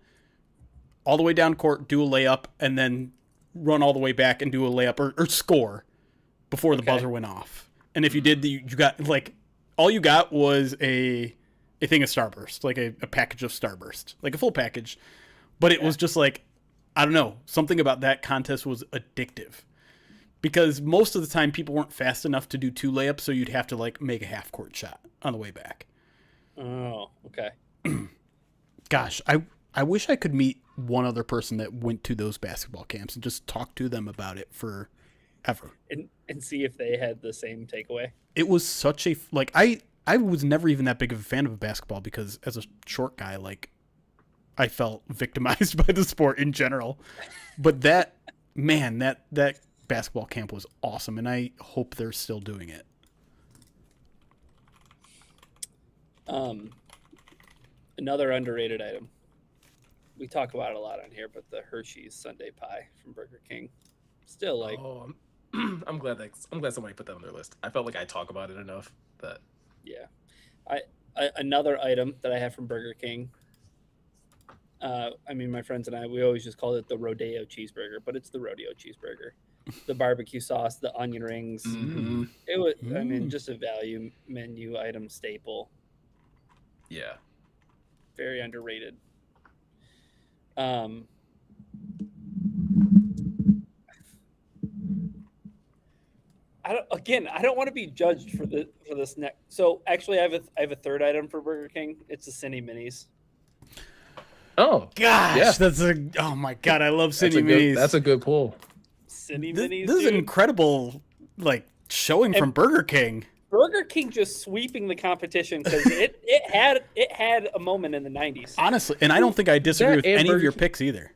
all the way down court, do a layup, and then run all the way back and do a layup or score before the buzzer went off. And if you did, you got, like, all you got was a thing of Starburst, like a package of Starburst, like a full package. But it was just like, I don't know, something about that contest was addictive. Because most of the time people weren't fast enough to do 2 layups, so you'd have to like make a half court shot on the way back. Oh, okay. Gosh, I wish I could meet one other person that went to those basketball camps and just talk to them about it forever. And see if they had the same takeaway. It was such a, like, I was never even that big of a fan of basketball because as a short guy, like, I felt victimized by the sport in general. But that basketball camp was awesome, and I hope they're still doing it. Another underrated item. We talk about it a lot on here, but the Hershey's Sundae Pie from Burger King. Still, like... Oh, I'm glad somebody put that on their list. I felt like I talk about it enough that... Yeah. Another item that I have from Burger King... my friends and I, we always just called it the Rodeo Cheeseburger, but it's the Rodeo Cheeseburger. The barbecue sauce, the onion rings. Mm-hmm. It was, just a value menu item staple. Yeah. Very underrated. I don't want to be judged for this next. So actually, I have a third item for Burger King. It's the Cine Minis. Oh gosh, yeah. Oh my god, I love Cine Minis. That's a good pull. Cine Minis. This is an incredible showing from Burger King. Burger King just sweeping the competition because it had a moment in the 90s. Honestly, and I don't think I disagree with any of your picks either.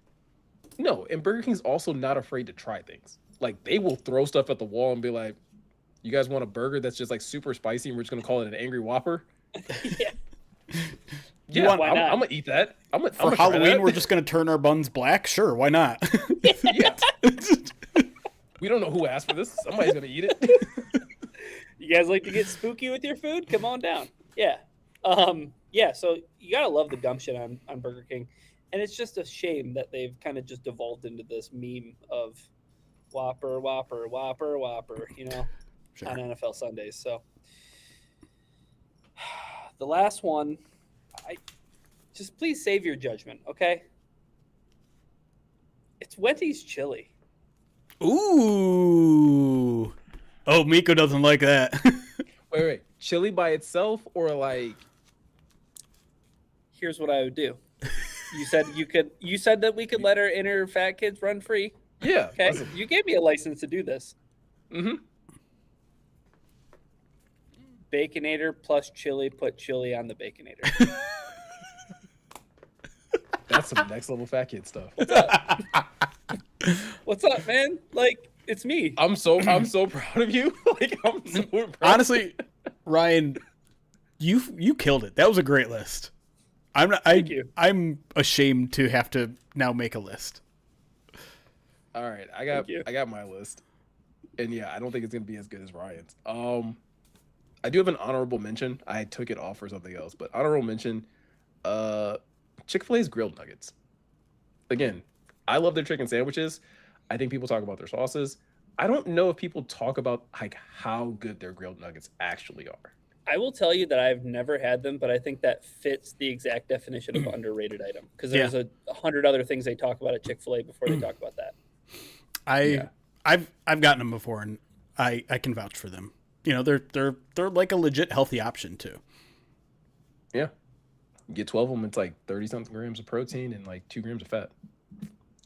No, and Burger King's also not afraid to try things. Like, they will throw stuff at the wall and be like, "You guys want a burger that's just like super spicy, and we're just gonna call it an Angry Whopper?" Yeah. Yeah, I'm gonna eat that. For Halloween, we're just gonna turn our buns black. Sure, why not? Yeah. We don't know who asked for this. Somebody's gonna eat it. You guys like to get spooky with your food? Come on down. Yeah. So you gotta love the gumption on Burger King. And it's just a shame that they've kind of just devolved into this meme of Whopper, Whopper, Whopper, Whopper, Sure. on NFL Sundays. So the last one, just please save your judgment, okay? It's Wendy's chili. Ooh. Oh, Miko doesn't like that. Wait. Chili by itself or like... Here's what I would do. You said that we could let our inner fat kids run free. Yeah. Okay. You gave me a license to do this. Mm-hmm. Baconator plus chili, put chili on the Baconator. That's some next level fat kid stuff. What's up, man? Like, it's me. I'm so proud of you. I'm so proud. Honestly, Ryan, you killed it. That was a great list. Thank you. I'm ashamed to have to now make a list. All right, I got my list, and yeah, I don't think it's gonna be as good as Ryan's. I do have an honorable mention. I took it off for something else, but honorable mention. Chick-fil-A's grilled nuggets. Again, I love their chicken sandwiches. I think people talk about their sauces. I don't know if people talk about like how good their grilled nuggets actually are. I will tell you that I've never had them, but I think that fits the exact definition of underrated item because there's 100 other things they talk about at Chick-fil-A before they talk about that. I've gotten them before, and I can vouch for them. You know, they're like a legit healthy option too. Yeah, you get 12 of them. It's like 30 something grams of protein and like 2 grams of fat.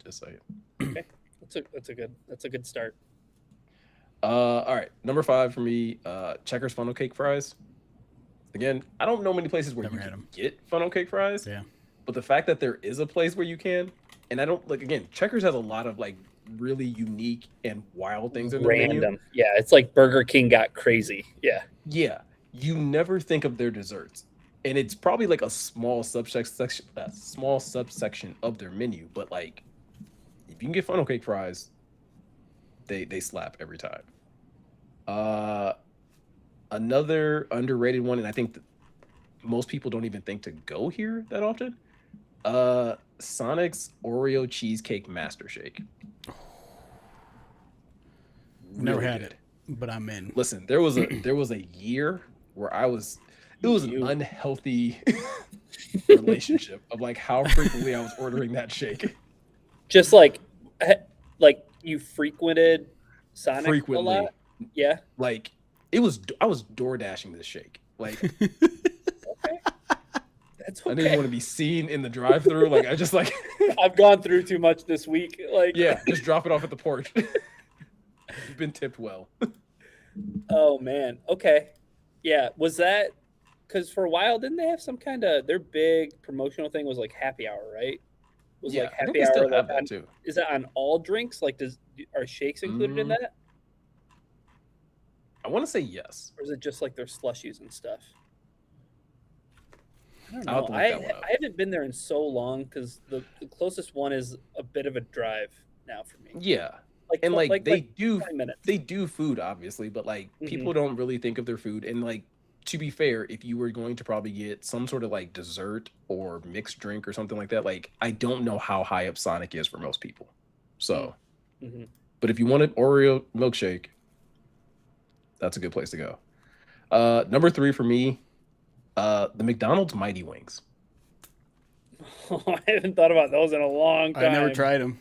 Just saying. Okay, that's a good start. All right, number 5 for me. Checkers funnel cake fries. Again, I don't know many places where you can get funnel cake fries. Yeah. But the fact that there is a place where you can, and I don't like again, Checkers has a lot of like really unique and wild things in their menu. Yeah, it's like Burger King got crazy. Yeah. Yeah. You never think of their desserts. And it's probably like a small subsection of their menu, but like if you can get funnel cake fries, they slap every time. Another underrated one, and I think most people don't even think to go here that often. Sonic's Oreo cheesecake master shake. Never had it, but I'm in. Listen, there was a year where it was an unhealthy relationship of like how frequently I was ordering that shake. Just like you frequented Sonic a lot? Yeah. Like I was door dashing this shake. Like okay. That's okay. I didn't want to be seen in the drive-thru. Like I just like I've gone through too much this week. Like yeah, just drop it off at the porch. You've been tipped well. Oh man. Okay. Yeah. Was that because for a while didn't they have some kind of their big promotional thing was like happy hour, right? Was like happy hour. Still have that too. Is that on all drinks? Like are shakes included in that? I want to say yes. Or is it just like their slushies and stuff? I don't know. I haven't been there in so long because the closest one is a bit of a drive now for me. Yeah. They do food obviously, but like people don't really think of their food. And like to be fair, if you were going to probably get some sort of like dessert or mixed drink or something like that, like I don't know how high up Sonic is for most people. So, but if you wanted Oreo milkshake, that's a good place to go. Number 3 for me, the McDonald's Mighty Wings. Oh, I haven't thought about those in a long time. I never tried them.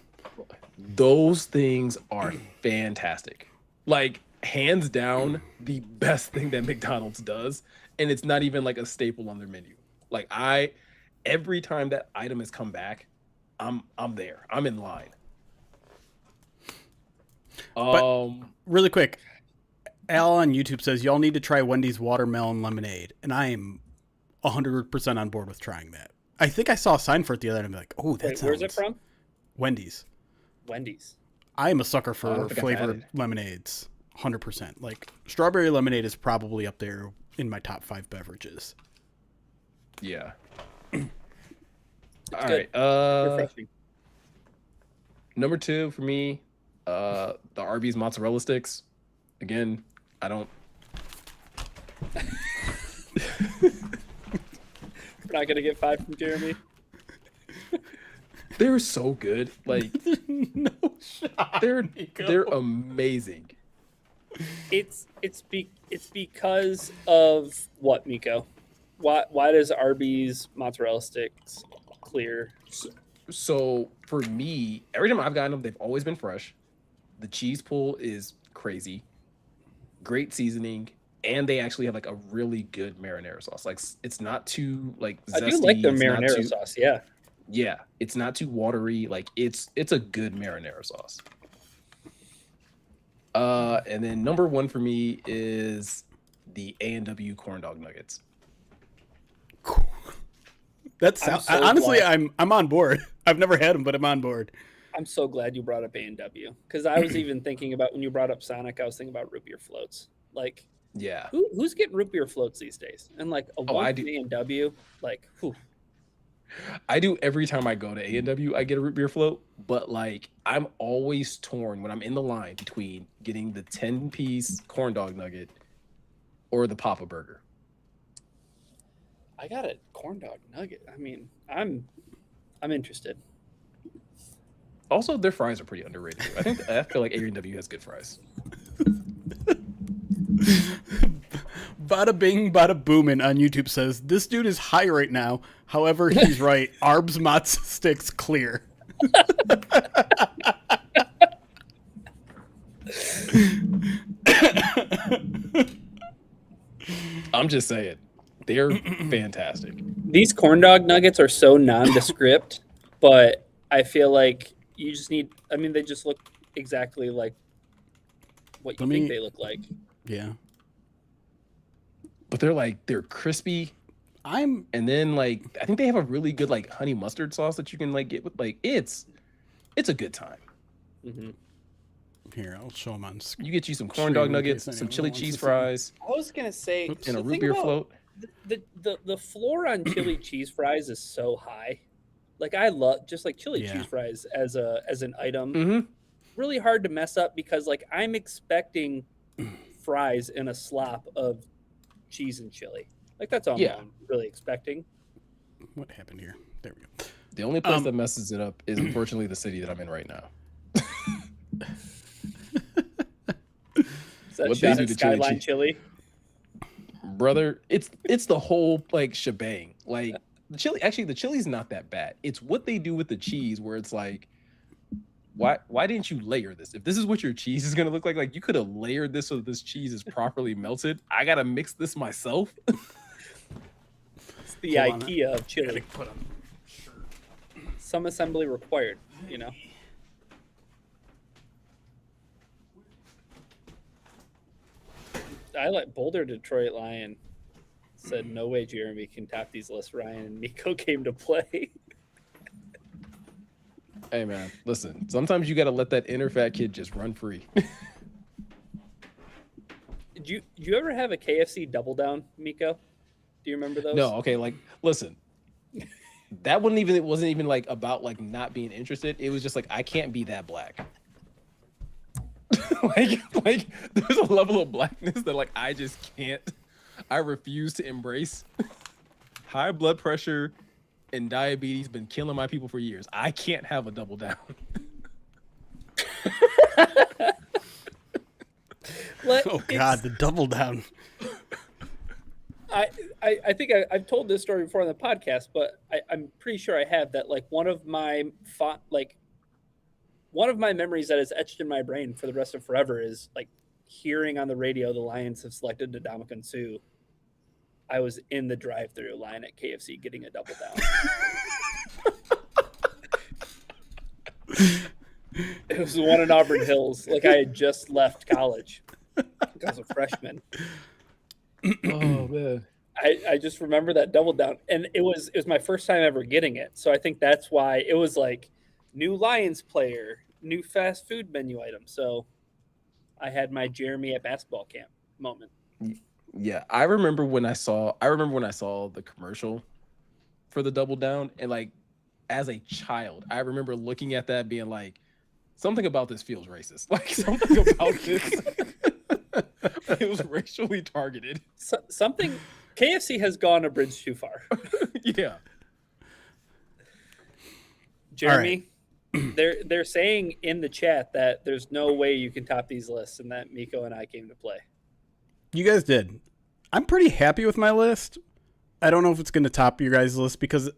Those things are fantastic. Like hands down the best thing that McDonald's does, and it's not even like a staple on their menu. Like every time that item has come back, I'm there. I'm in line. But really quick, Al on YouTube says y'all need to try Wendy's watermelon lemonade, and I am 100% on board with trying that. I think I saw a sign for it the other day. I'm like, oh, that sounds. Where's it from? Wendy's. I am a sucker for flavored lemonades. 100%. Like strawberry lemonade is probably up there in my top 5 beverages. Yeah. All right. Refreshing. Number 2 for me, the Arby's mozzarella sticks. Again, I don't. We're not gonna get 5 from Jeremy. They're so good. Like no shot. They're amazing. It's because of what, Miko? Why does Arby's mozzarella sticks clear? So for me, every time I've gotten them, they've always been fresh. The cheese pull is crazy. Great seasoning, and they actually have like a really good marinara sauce. Like it's not too like zesty. I do like their marinara sauce. Yeah. Yeah, it's not too watery. Like it's a good marinara sauce. And then number 1 for me is the A&W corn dog nuggets. That's honestly, I'm on board. I've never had them, but I'm on board. I'm so glad you brought up A&W because I was even thinking about when you brought up Sonic, I was thinking about root beer floats. Like, yeah, who's getting root beer floats these days? And like I do A&W, like, whew. I do every time I go to A&W, I get a root beer float, but like I'm always torn when I'm in the line between getting the 10-piece corn dog nugget or the Papa Burger. I got a corn dog nugget. I mean, I'm interested. Also, their fries are pretty underrated. I feel like A&W has good fries. Bada bing, bada boomin' on YouTube says, this dude is high right now. However, he's right. Arb's Mozz sticks clear. I'm just saying. They're fantastic. These corn dog nuggets are so nondescript, but I feel like you just need, I mean, they just look exactly like what you think they look like. Yeah. But they're crispy. And then I think they have a really good honey mustard sauce that you can get with it's a good time. Mm-hmm. Here, I'll show them on screen. You get you some corn dog nuggets, some chili cheese fries. I was gonna say, and a root beer float. The floor on chili cheese fries is so high. I love just chili cheese fries as an item. Mm-hmm. Really hard to mess up because I'm expecting fries in a slop of cheese and chili. That's all I'm really expecting. What happened here? There we go. The only place that messes it up is unfortunately the city that I'm in right now. Is that shot at Skyline chili? Brother, it's the whole shebang. The chili's not that bad. It's what they do with the cheese where it's why didn't you layer this? If this is what your cheese is gonna look like you could have layered this so this cheese is properly melted. I gotta mix this myself. It's the IKEA of chili. Some assembly required, I let Boulder Detroit Lion said, no way Jeremy can top these lists. Ryan and Nico came to play. Hey, man, listen. Sometimes you got to let that inner fat kid just run free. Did you ever have a KFC Double Down, Miko? Do you remember those? No, okay, listen. That wasn't even about not being interested. It was just I can't be that black. There's a level of blackness that I just can't. I refuse to embrace. High blood pressure and diabetes been killing my people for years. I can't have a Double Down. Oh God, the Double Down. I think I've told this story before on the podcast, but I'm pretty sure I have that. One of my memories that is etched in my brain for the rest of forever is hearing on the radio the Lions have selected Ndamukong Suh. I was in the drive-thru line at KFC getting a Double Down. It was the one in Auburn Hills. I had just left college. I was a freshman. Oh man. I just remember that Double Down, and it was my first time ever getting it. So I think that's why it was new Lions player, new fast food menu item. So I had my Jeremy at basketball camp moment. Yeah, I remember when I saw the commercial for the Double Down, and as a child, I remember looking at that being something about this feels racist. Something about this it was racially targeted. Something KFC has gone a bridge too far. Yeah. Jeremy, they're saying in the chat that there's no way you can top these lists, and that Miko and I came to play. You guys did. I'm pretty happy with my list. I don't know if it's going to top your guys' list because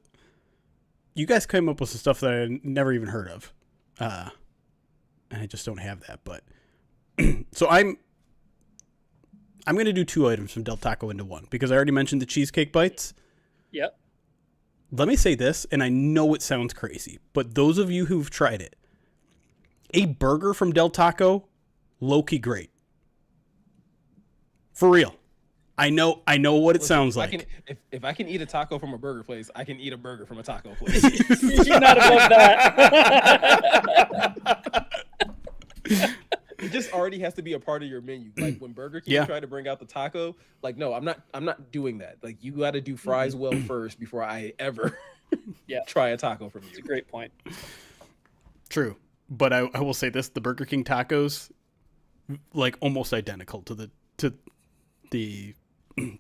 you guys came up with some stuff that I never even heard of. And I just don't have that. But so I'm going to do two items from Del Taco into one because I already mentioned the cheesecake bites. Yep. Let me say this, and I know it sounds crazy, but those of you who've tried it, a burger from Del Taco, low-key great. For real. I know what it sounds like. If I can eat a taco from a burger place, I can eat a burger from a taco place. You're not above that. It just already has to be a part of your menu. When Burger King tried to bring out the taco, no, I'm not doing that. You got to do fries well first before I ever try a taco from you. It's a great point. True. But I will say this, the Burger King tacos, almost identical to the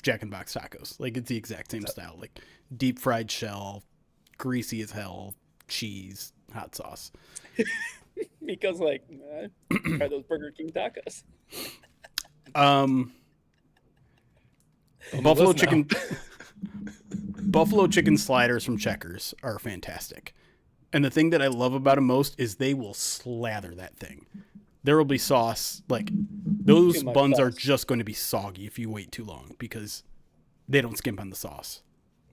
Jack in the Box tacos. Like, it's the exact same style. Like, deep fried shell, greasy as hell, cheese, hot sauce. Because like, try those Burger King tacos. Buffalo chicken. Buffalo chicken sliders from Checkers are fantastic. And the thing that I love about them most is they will slather that thing. There will be sauce. Like, those buns are just going to be soggy if you wait too long because they don't skimp on the sauce.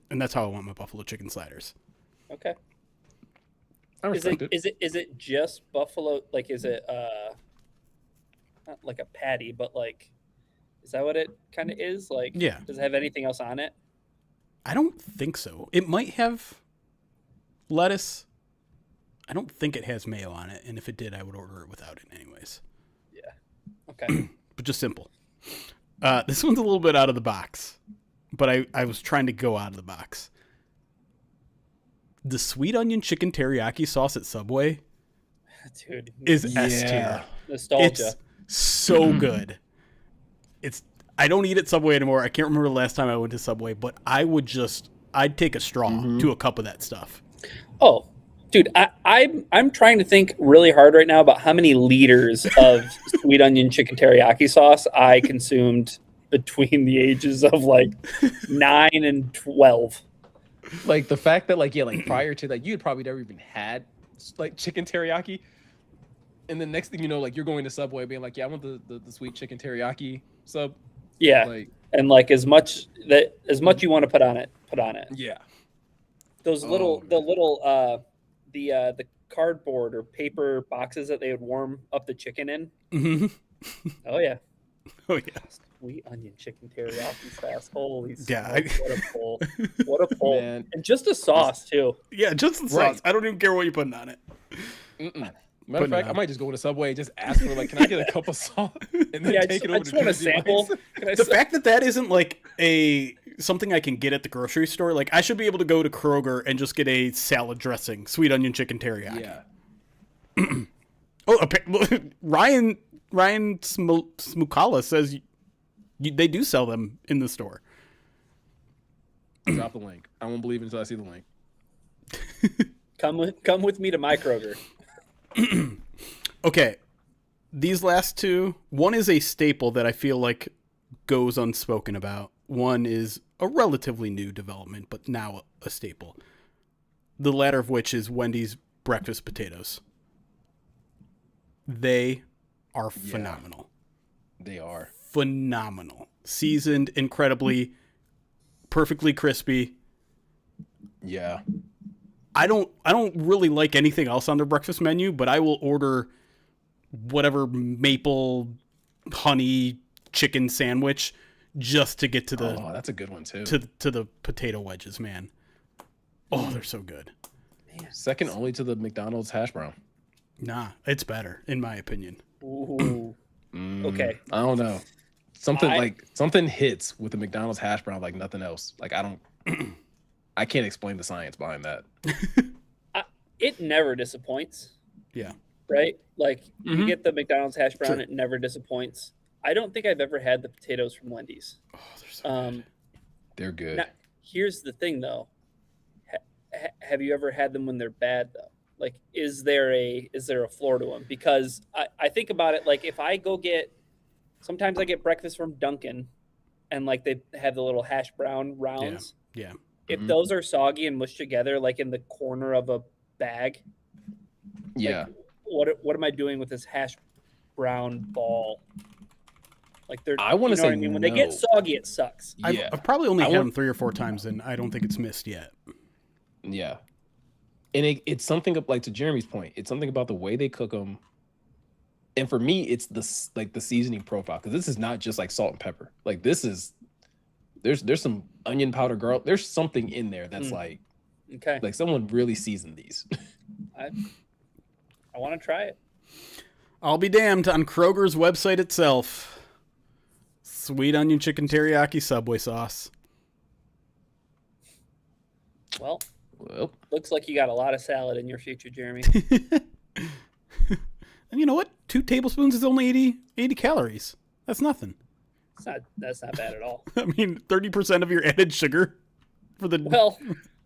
And that's how I want my buffalo chicken sliders. Okay. Is it just buffalo? Like, is it not like a patty, but like, is that what it kind of is? Like, yeah. Does it have anything else on it? I don't think so. It might have lettuce. I don't think it has mayo on it, and if it did, I would order it without it anyways. Yeah. Okay. But just simple. This one's a little bit out of the box, but I was trying to go out of the box. The sweet onion chicken teriyaki sauce at Subway, dude, is S tier. Nostalgia. It's so good. I don't eat at Subway anymore. I can't remember the last time I went to Subway, but I'd take a straw to a cup of that stuff. Oh, dude, I'm trying to think really hard right now about how many liters of sweet onion chicken teriyaki sauce I consumed between the ages of like 9 and 12. Like the fact that like prior to that, you had probably never even had like chicken teriyaki, and the next thing you know, like you're going to Subway being like, yeah, I want the sweet chicken teriyaki sub. Yeah, like, and like as much you want to put on it. Yeah, those the cardboard or paper boxes that they would warm up the chicken in. Mm-hmm. Oh yeah. Oh yeah. Sweet onion chicken teriyaki sauce. Holy yeah, smokes, what a pull! What a pull! Man. And just the sauce too. Yeah, just the sauce. Right. I don't even care what you're putting on it. Matter of fact, I might just go to Subway and just ask for like, can I get a cup of sauce and then take it over I just want a sample. The fact that isn't like something I can get at the grocery store, like I should be able to go to Kroger and just get a salad dressing, sweet onion chicken teriyaki. Yeah. Ryan Smukala says they do sell them in the store. Drop the link. I won't believe it until I see the link. Come with me to my Kroger. Okay, these last two, one is a staple that I feel like goes unspoken about. One is a relatively new development, but now a staple. The latter of which is Wendy's breakfast potatoes. They are phenomenal. They are phenomenal. Seasoned incredibly, perfectly crispy. Yeah. I don't really like anything else on their breakfast menu, but I will order whatever maple honey chicken sandwich just to get to the that's a good one too. To the potato wedges, man. Oh, they're so good. Man. Second only to the McDonald's hash brown. Nah, it's better in my opinion. Ooh. Okay. I don't know. Something hits with the McDonald's hash brown like nothing else. Like I can't explain the science behind that. It never disappoints. Yeah. Right? Like, you get the McDonald's hash brown, it never disappoints. I don't think I've ever had the potatoes from Wendy's. Oh, they're so good. They're good. Now, here's the thing, though. Have you ever had them when they're bad, though? Like, is there a floor to them? Because I think about it, like, if I go sometimes I get breakfast from Dunkin', and, like, they have the little hash brown rounds. Yeah. If those are soggy and mushed together, like in the corner of a bag, yeah. Like, what am I doing with this hash brown ball? Like I want to say, what I mean? When they get soggy, it sucks. Yeah. I've probably only had them 3 or 4 times, and I don't think it's missed yet. Yeah, and it's something like to Jeremy's point. It's something about the way they cook them, and for me, it's the seasoning profile because this is not just like salt and pepper. Like this is. There's some onion powder, garlic. There's something in there that's like someone really seasoned these. I want to try it. I'll be damned. On Kroger's website itself, sweet onion chicken teriyaki Subway sauce. Well, looks like you got a lot of salad in your future, Jeremy. And you know what? 2 tablespoons is only 80 calories. That's nothing. That's not bad at all. I mean, 30% of your added sugar for the. Well,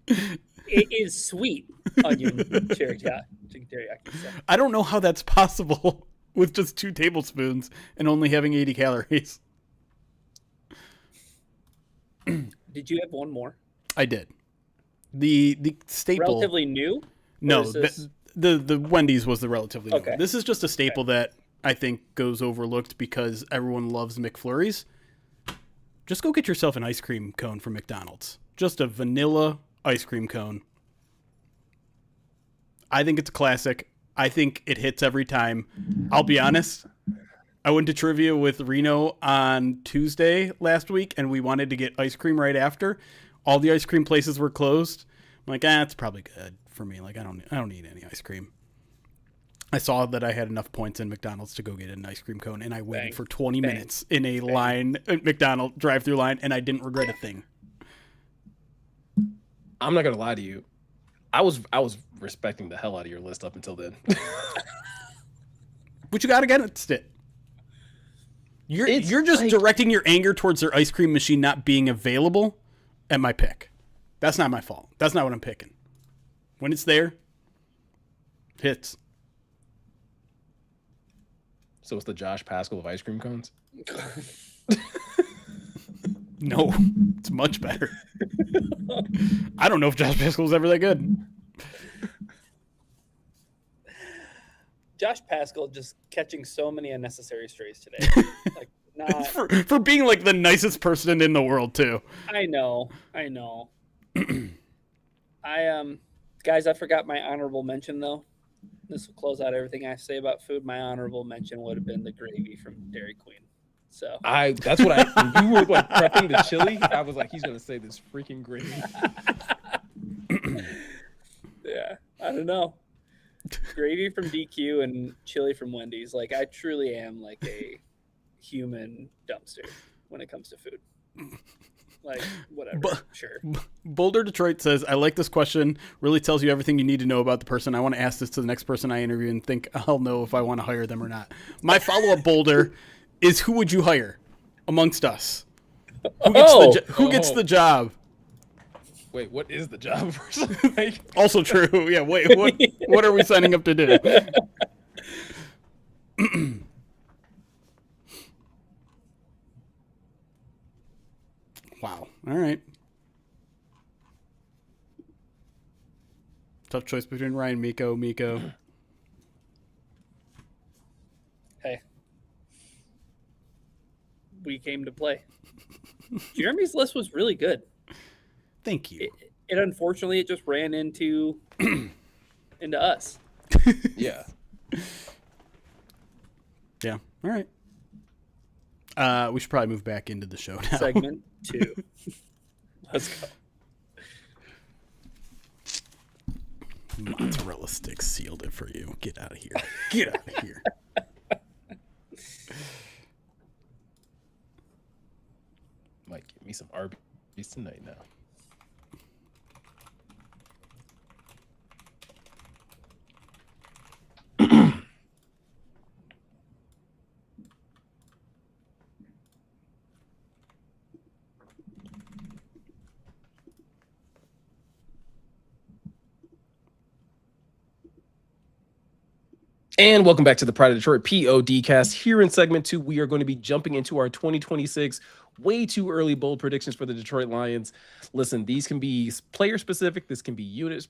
it is sweet onion teriyaki. So. I don't know how that's possible with just 2 tablespoons and only having 80 calories. Did you have one more? I did. The staple. Relatively new? No, the Wendy's was the relatively new. Okay. This is just a staple that I think goes overlooked because everyone loves McFlurries. Just go get yourself an ice cream cone from McDonald's. Just a vanilla ice cream cone. I think it's a classic. I think it hits every time. I'll be honest. I went to trivia with Reno on Tuesday last week, and we wanted to get ice cream right after. All the ice cream places were closed. I'm like, it's probably good for me. Like, I don't need any ice cream. I saw that I had enough points in McDonald's to go get an ice cream cone, and I waited for 20 minutes in a line, McDonald's drive-through line, and I didn't regret a thing. I'm not gonna lie to you. I was respecting the hell out of your list up until then. But you got against it. You're just directing your anger towards their ice cream machine not being available at my pick. That's not my fault. That's not what I'm picking. When it's there, hits. So it's the Josh Pascal of ice cream cones? No, it's much better. I don't know if Josh Pascal was ever that good. Josh Pascal just catching so many unnecessary strays today. Like, not for being like the nicest person in the world too. I know. Guys, I forgot my honorable mention though. This will close out everything I say about food. My honorable mention would have been the gravy from Dairy Queen. So that's what when you were like prepping the chili, I was like, he's gonna say this freaking gravy. Yeah, I don't know. Gravy from DQ and chili from Wendy's. Like, I truly am like a human dumpster when it comes to food. Like, whatever. Sure. Boulder Detroit says, I like this question. Really tells you everything you need to know about the person. I want to ask this to the next person I interview and think I'll know if I want to hire them or not. My follow-up, Boulder, is who would you hire amongst us? Who gets the job? Wait, what is the job? Also true. Yeah, wait, what are we signing up to do? Wow. All right. Tough choice between Ryan, Miko. Hey. We came to play. Jeremy's list was really good. Thank you. It unfortunately, it just ran into us. Yeah. Yeah. All right. We should probably move back into the show now. Segment 2. Let's go. Mozzarella sticks sealed it for you. Get out of here. Get out of here. Might give me some Arby's tonight now. And welcome back to the Pride of Detroit PODcast. Here in segment 2, we are going to be jumping into our 2026 way too early bold predictions for the Detroit Lions. Listen, these can be player specific. This can be unit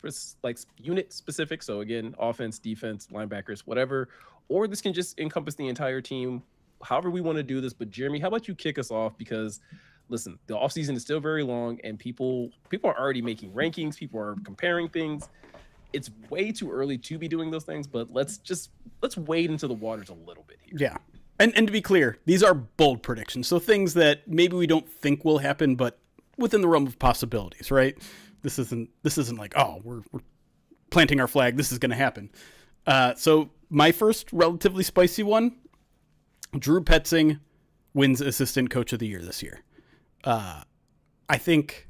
specific. So again, offense, defense, linebackers, whatever. Or this can just encompass the entire team. However we want to do this. But Jeremy, how about you kick us off? Because listen, the offseason is still very long and people are already making rankings. People are comparing things. It's way too early to be doing those things, but let's wade into the waters a little bit here. Yeah. And to be clear, these are bold predictions. So things that maybe we don't think will happen, but within the realm of possibilities, right? This isn't like, oh, we're planting our flag. This is going to happen. So my first relatively spicy one, Drew Petzing wins Assistant Coach of the Year this year. I think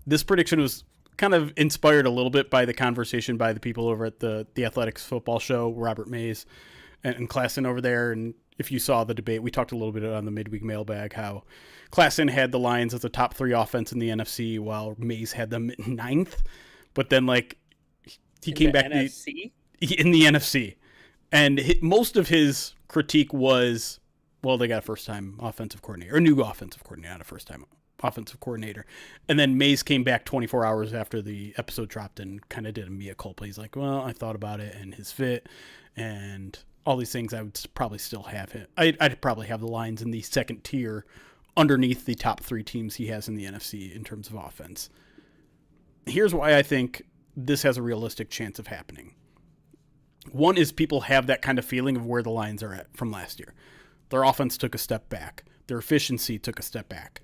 this prediction was kind of inspired a little bit by the conversation by the people over at the Athletics football show, Robert Mays and Klassen over there. And if you saw the debate, we talked a little bit on the midweek mailbag how Klassen had the Lions as a top 3 offense in the NFC while Mays had them in 9th. But then he came back in the NFC. And most of his critique was, well, they got a first-time offensive coordinator, or new offensive coordinator, not a first-time offensive coordinator. And then Mays came back 24 hours after the episode dropped and kind of did a mea culpa. He's like, well, I thought about it and his fit and all these things. I would probably still have him. I'd probably have the Lions in the second tier underneath the top 3 teams he has in the NFC in terms of offense. Here's why I think this has a realistic chance of happening. One is people have that kind of feeling of where the Lions are at from last year. Their offense took a step back. Their efficiency took a step back.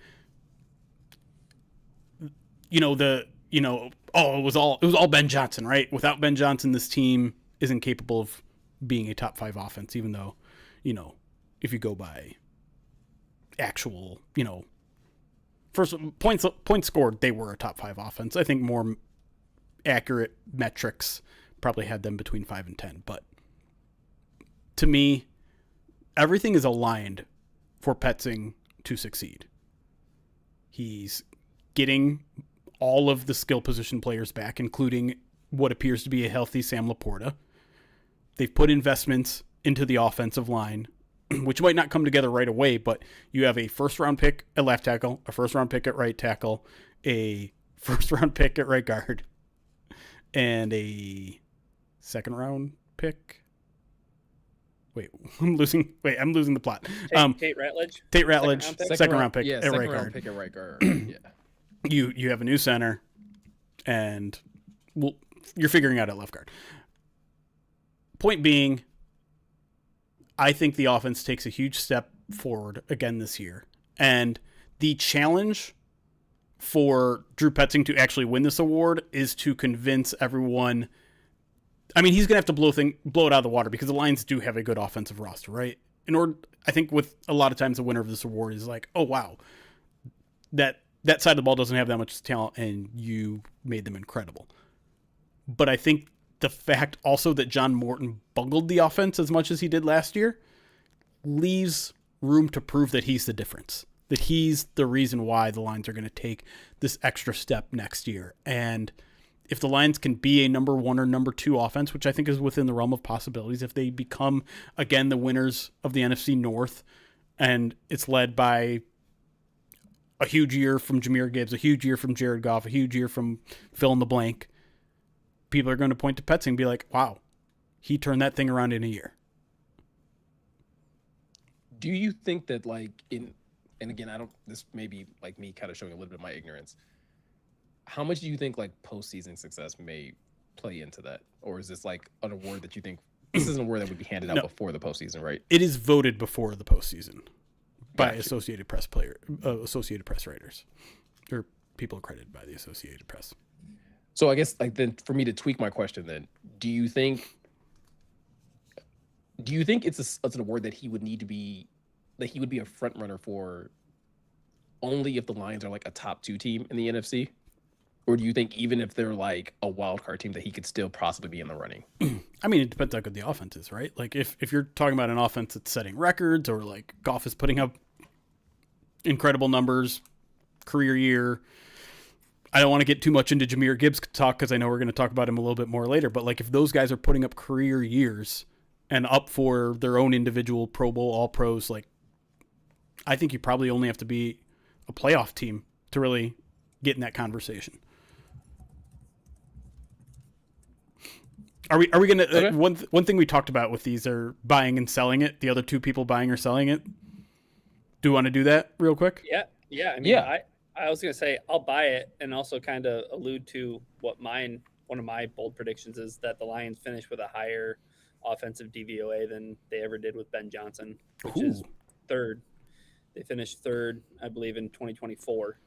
It was all Ben Johnson, right? Without Ben Johnson, this team isn't capable of being a top 5 offense, even though, if you go by actual, first points scored, they were a top 5 offense. I think more accurate metrics probably had them between 5 and 10. But to me, everything is aligned for Petzing to succeed. He's getting all of the skill position players back, including what appears to be a healthy Sam Laporta. They've put investments into the offensive line, which might not come together right away, but you have a first-round pick at left tackle, a first-round pick at right tackle, a first-round pick at right guard, and a second-round pick. I'm losing the plot. Tate Ratledge. Second-round pick at right guard. Pick at right guard. Yeah. You have a new center, and you're figuring out at left guard. Point being, I think the offense takes a huge step forward again this year. And the challenge for Drew Petzing to actually win this award is to convince everyone. I mean, he's going to have to blow it out of the water because the Lions do have a good offensive roster, right? I think with a lot of times the winner of this award is like, oh, wow, that side of the ball doesn't have that much talent and you made them incredible. But I think the fact also that John Morton bungled the offense as much as he did last year leaves room to prove that he's the difference, that he's the reason why the Lions are going to take this extra step next year. And if the Lions can be a number 1 or number 2 offense, which I think is within the realm of possibilities, if they become, again, the winners of the NFC North, and it's led by a huge year from Jahmyr Gibbs, a huge year from Jared Goff, a huge year from fill in the blank, people are going to point to Petzing and be like, wow, he turned that thing around in a year. Do you think that and again, this may be like me kind of showing a little bit of my ignorance. How much do you think postseason success may play into that? Or is this an award that you think this is an award that would be handed out before the postseason, right? It is voted before the postseason by Gotcha. Associated Press writers, or people accredited by the Associated Press. So I guess then for me to tweak my question, then do you think it's an award that he would be a front runner for only if the Lions are a top 2 team in the NFC? Or do you think even if they're a wild card team that he could still possibly be in the running? I mean, it depends how good the offense is, right? If you're talking about an offense that's setting records or Goff is putting up incredible numbers, career year. I don't want to get too much into Jahmyr Gibbs talk because I know we're going to talk about him a little bit more later. But if those guys are putting up career years and up for their own individual Pro Bowl, All Pros, I think you probably only have to be a playoff team to really get in that conversation. Are we going to okay. One thing we talked about with these are buying and selling it. The other 2 people buying or selling it. Do you want to do that real quick? Yeah. I mean, I was going to say I'll buy it and also kind of allude to what one of my bold predictions is that the Lions finish with a higher offensive DVOA than they ever did with Ben Johnson, which is 3rd. They finished 3rd, I believe, in 2024.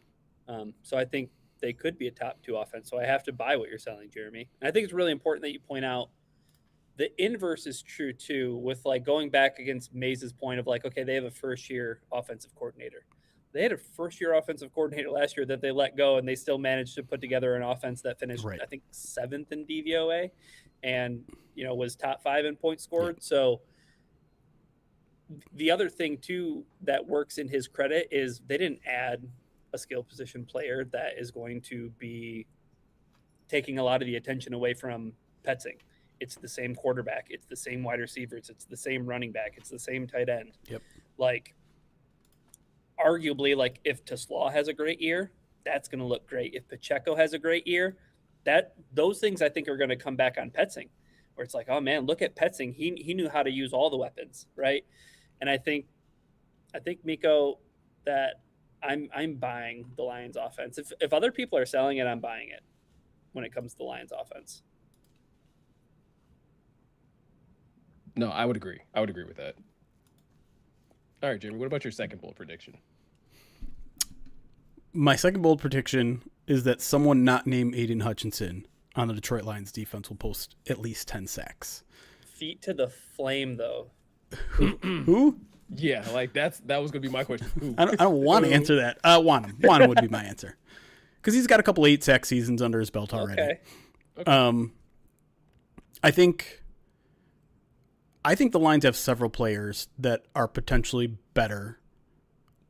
So I think they could be a top 2 offense. So I have to buy what you're selling, Jeremy. And I think it's really important that you point out the inverse is true too, with going back against Mays' point of okay, they have a first-year offensive coordinator. They had a first-year offensive coordinator last year that they let go, and they still managed to put together an offense that finished, I think, 7th in DVOA and, was top 5 in points scored. Yeah. So the other thing too that works in his credit is they didn't add a skill position player that is going to be taking a lot of the attention away from Petzing. It's the same quarterback. It's the same wide receivers. It's the same running back. It's the same tight end. Yep. Like, arguably, like if Teslaw has a great year, that's going to look great. If Pacheco has a great year, those things I think are going to come back on Petzing, where it's like, oh man, look at Petzing. He knew how to use all the weapons, right? And I think Miko, that I'm buying the Lions offense. If other people are selling it, I'm buying it when it comes to the Lions offense. No, I would agree. I would agree with that. All right, Jamie, what about your second bold prediction? My second bold prediction is that someone not named Aiden Hutchinson on the Detroit Lions defense will post at least 10 sacks. Feet to the flame, though. Who? Yeah, like that was going to be my question. Who? I don't want to answer that. Wanham. Wanham would be my answer. Because he's got a couple 8-sack seasons under his belt already. Okay. I think the Lions have several players that are potentially better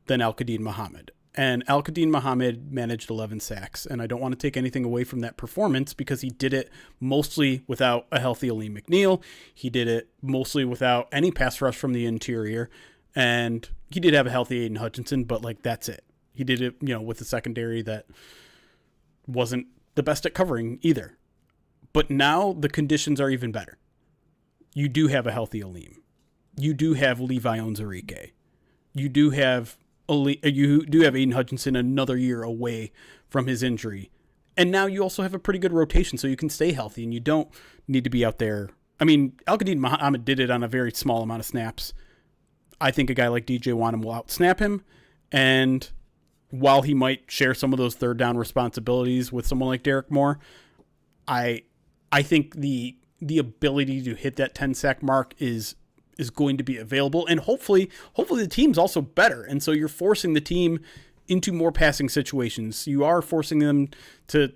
than Al-Qadim Muhammad. And Al-Qadim Muhammad managed 11 sacks. And I don't want to take anything away from that performance because he did it mostly without a healthy Alim McNeill. He did it mostly without any pass rush from the interior. And he did have a healthy Aiden Hutchinson, but like that's it. He did it, with a secondary that wasn't the best at covering either. But now the conditions are even better. You do have a healthy Alim. You do have Levi Onwuzurike. You do have Aiden Hutchinson another year away from his injury. And now you also have a pretty good rotation so you can stay healthy and you don't need to be out there. I mean, Al-Qadim Muhammad did it on a very small amount of snaps. I think a guy like DJ Wanham will outsnap him. And while he might share some of those third down responsibilities with someone like Derrick Moore, I think the ability to hit that 10-sack mark is going to be available, and hopefully the team's also better, and so you're forcing the team into more passing situations. You are forcing them to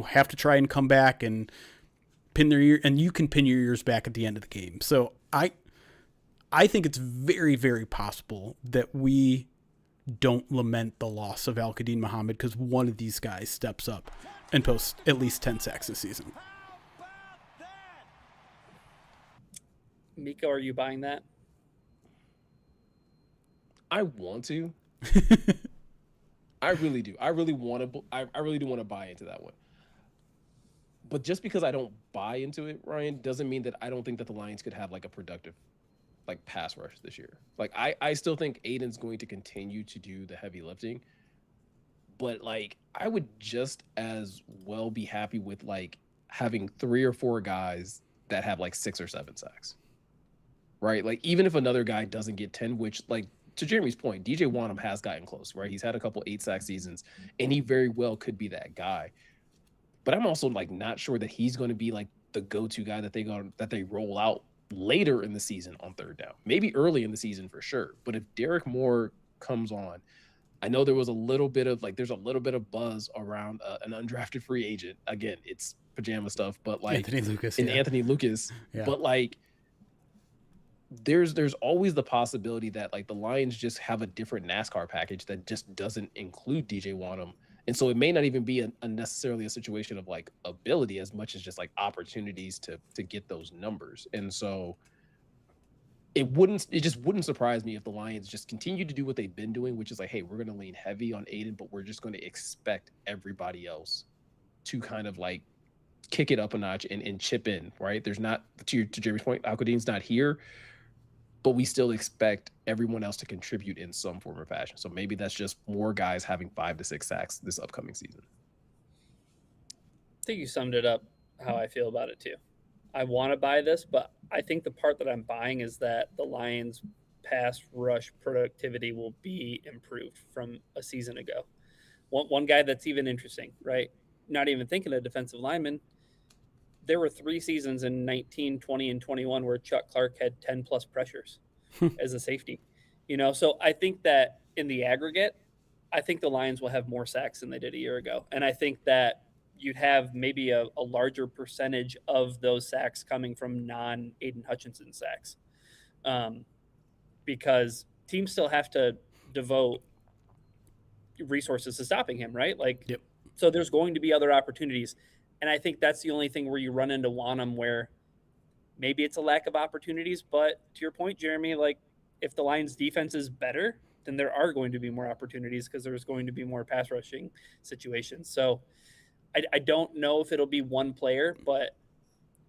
have to try and come back and pin their ear, and you can pin your ears back at the end of the game. So I think it's very, very possible that we don't lament the loss of Al-Qadim Muhammad because one of these guys steps up and posts at least 10 sacks this season. Miko, are you buying that? I want to. I really do. I really want to. I really do want to buy into that one. But just because I don't buy into it, Ryan, doesn't mean that I don't think that the Lions could have like a productive, like pass rush this year. Like I still think Aiden's going to continue to do the heavy lifting. But like I would just as well be happy with like having 3 or 4 guys that have like 6 or 7 sacks. Right? Like, even if another guy doesn't get 10, which, like, to Jeremy's point, DJ Wanham has gotten close, right? He's had a couple 8-sack seasons, and he very well could be that guy. But I'm also, like, not sure that he's going to be, like, the go-to guy that they roll out later in the season on third down. Maybe early in the season for sure. But if Derrick Moore comes on, I know there was a little bit of, like, there's a little bit of buzz around an undrafted free agent. Again, it's pajama stuff, but, like, Anthony Lucas. Yeah. But, like, there's always the possibility that like the Lions just have a different NASCAR package that just doesn't include DJ Wanham. And so it may not even be a necessarily a situation of like ability as much as just like opportunities to get those numbers. And so it just wouldn't surprise me if the Lions just continue to do what they've been doing, which is like, hey, we're going to lean heavy on Aiden, but we're just going to expect everybody else to kind of like kick it up a notch and chip in, right? There's not, to Jeremy's point, Al-Qadim's not here, but we still expect everyone else to contribute in some form or fashion. So maybe that's just more guys having 5 to 6 sacks this upcoming season. I think you summed it up how I feel about it too. I want to buy this, but I think the part that I'm buying is that the Lions' pass rush productivity will be improved from a season ago. One guy that's even interesting, right? Not even thinking of defensive lineman. There were 3 seasons in 19, 20, and 21 where Chuck Clark had 10 plus pressures as a safety. So I think that in the aggregate, I think the Lions will have more sacks than they did a year ago. And I think that you'd have maybe a larger percentage of those sacks coming from non-Aiden Hutchinson sacks. because teams still have to devote resources to stopping him, right? Like, Yep. so there's going to be other opportunities. And I think that's the only thing where you run into Wanham where maybe it's a lack of opportunities. But to your point, Jeremy, like if the Lions defense is better, then there are going to be more opportunities because there's going to be more pass rushing situations. So I don't know if it'll be one player, but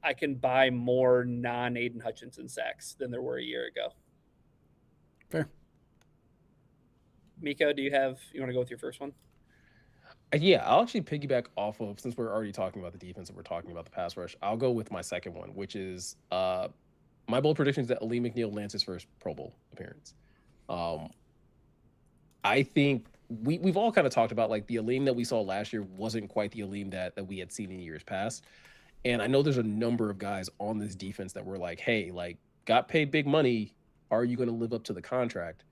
I can buy more non-Aiden Hutchinson sacks than there were a year ago. Fair. Miko, you want to go with your first one? Yeah, I'll actually piggyback off of, since we're already talking about the defense and we're talking about the pass rush, I'll go with my second one, which is my bold prediction is that Alim McNeill lands his first Pro Bowl appearance. I think we've all kind of talked about like the Alim that we saw last year wasn't quite the Alim that we had seen in years past. And I know there's a number of guys on this defense that were like, hey, like got paid big money. Are you going to live up to the contract?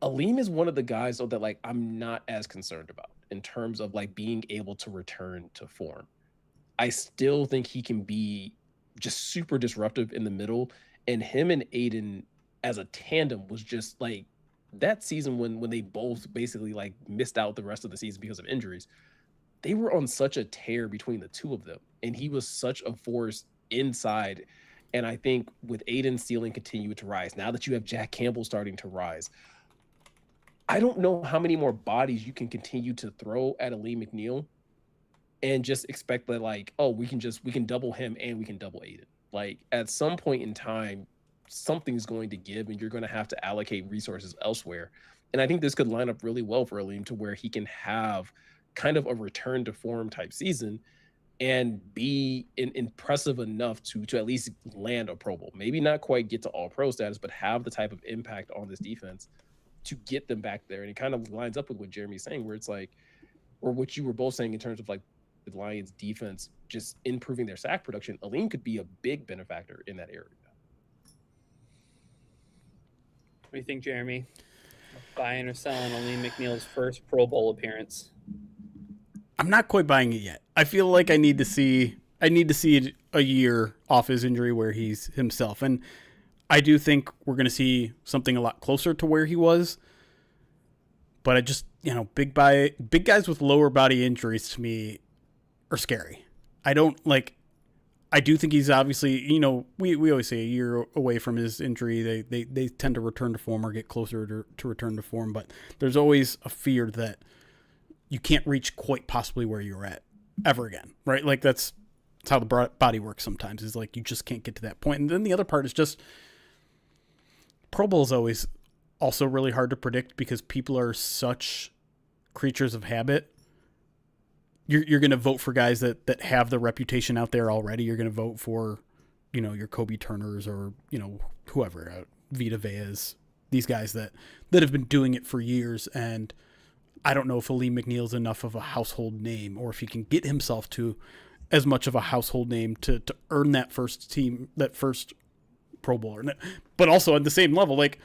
Alim is one of the guys though that like I'm not as concerned about in terms of like being able to return to form. I still think he can be just super disruptive in the middle, and him and Aiden as a tandem was just like that season when they both basically like missed out the rest of the season because of injuries. They were on such a tear between the two of them, and he was such a force inside. And I think with Aiden's ceiling continue to rise, now that you have Jack Campbell starting to rise, I don't know how many more bodies you can continue to throw at Alim McNeill and just expect that like, oh, we can double him and we can double Aiden. Like at some point in time, something's going to give and you're going to have to allocate resources elsewhere. And I think this could line up really well for Alim to where he can have kind of a return to form type season and be impressive enough to at least land a Pro Bowl. Maybe not quite get to all pro status, but have the type of impact on this defense to get them back there. And it kind of lines up with what Jeremy's saying, where it's like, or what you were both saying in terms of like the Lions defense just improving their sack production. Alim could be a big benefactor in that area. What do you think, Jeremy? Buying or selling Alim McNeill's first Pro Bowl appearance? I'm not quite buying it yet. I feel like I need to see a year off his injury where he's himself. And I do think we're going to see something a lot closer to where he was. But I just, big guys with lower body injuries to me are scary. I do think he's obviously, we always say a year away from his injury, they tend to return to form or get closer to return to form. But there's always a fear that you can't reach quite possibly where you're at ever again, right? Like that's how the body works sometimes, is like you just can't get to that point. And then the other part is just Pro Bowl is always also really hard to predict because people are such creatures of habit. You're going to vote for guys that have the reputation out there already. You're going to vote for, your Kobe Turners or, whoever, Vita Veas, these guys that have been doing it for years. And I don't know if Alim McNeill's enough of a household name or if he can get himself to as much of a household name to earn that first Pro Bowler. But also at the same level, like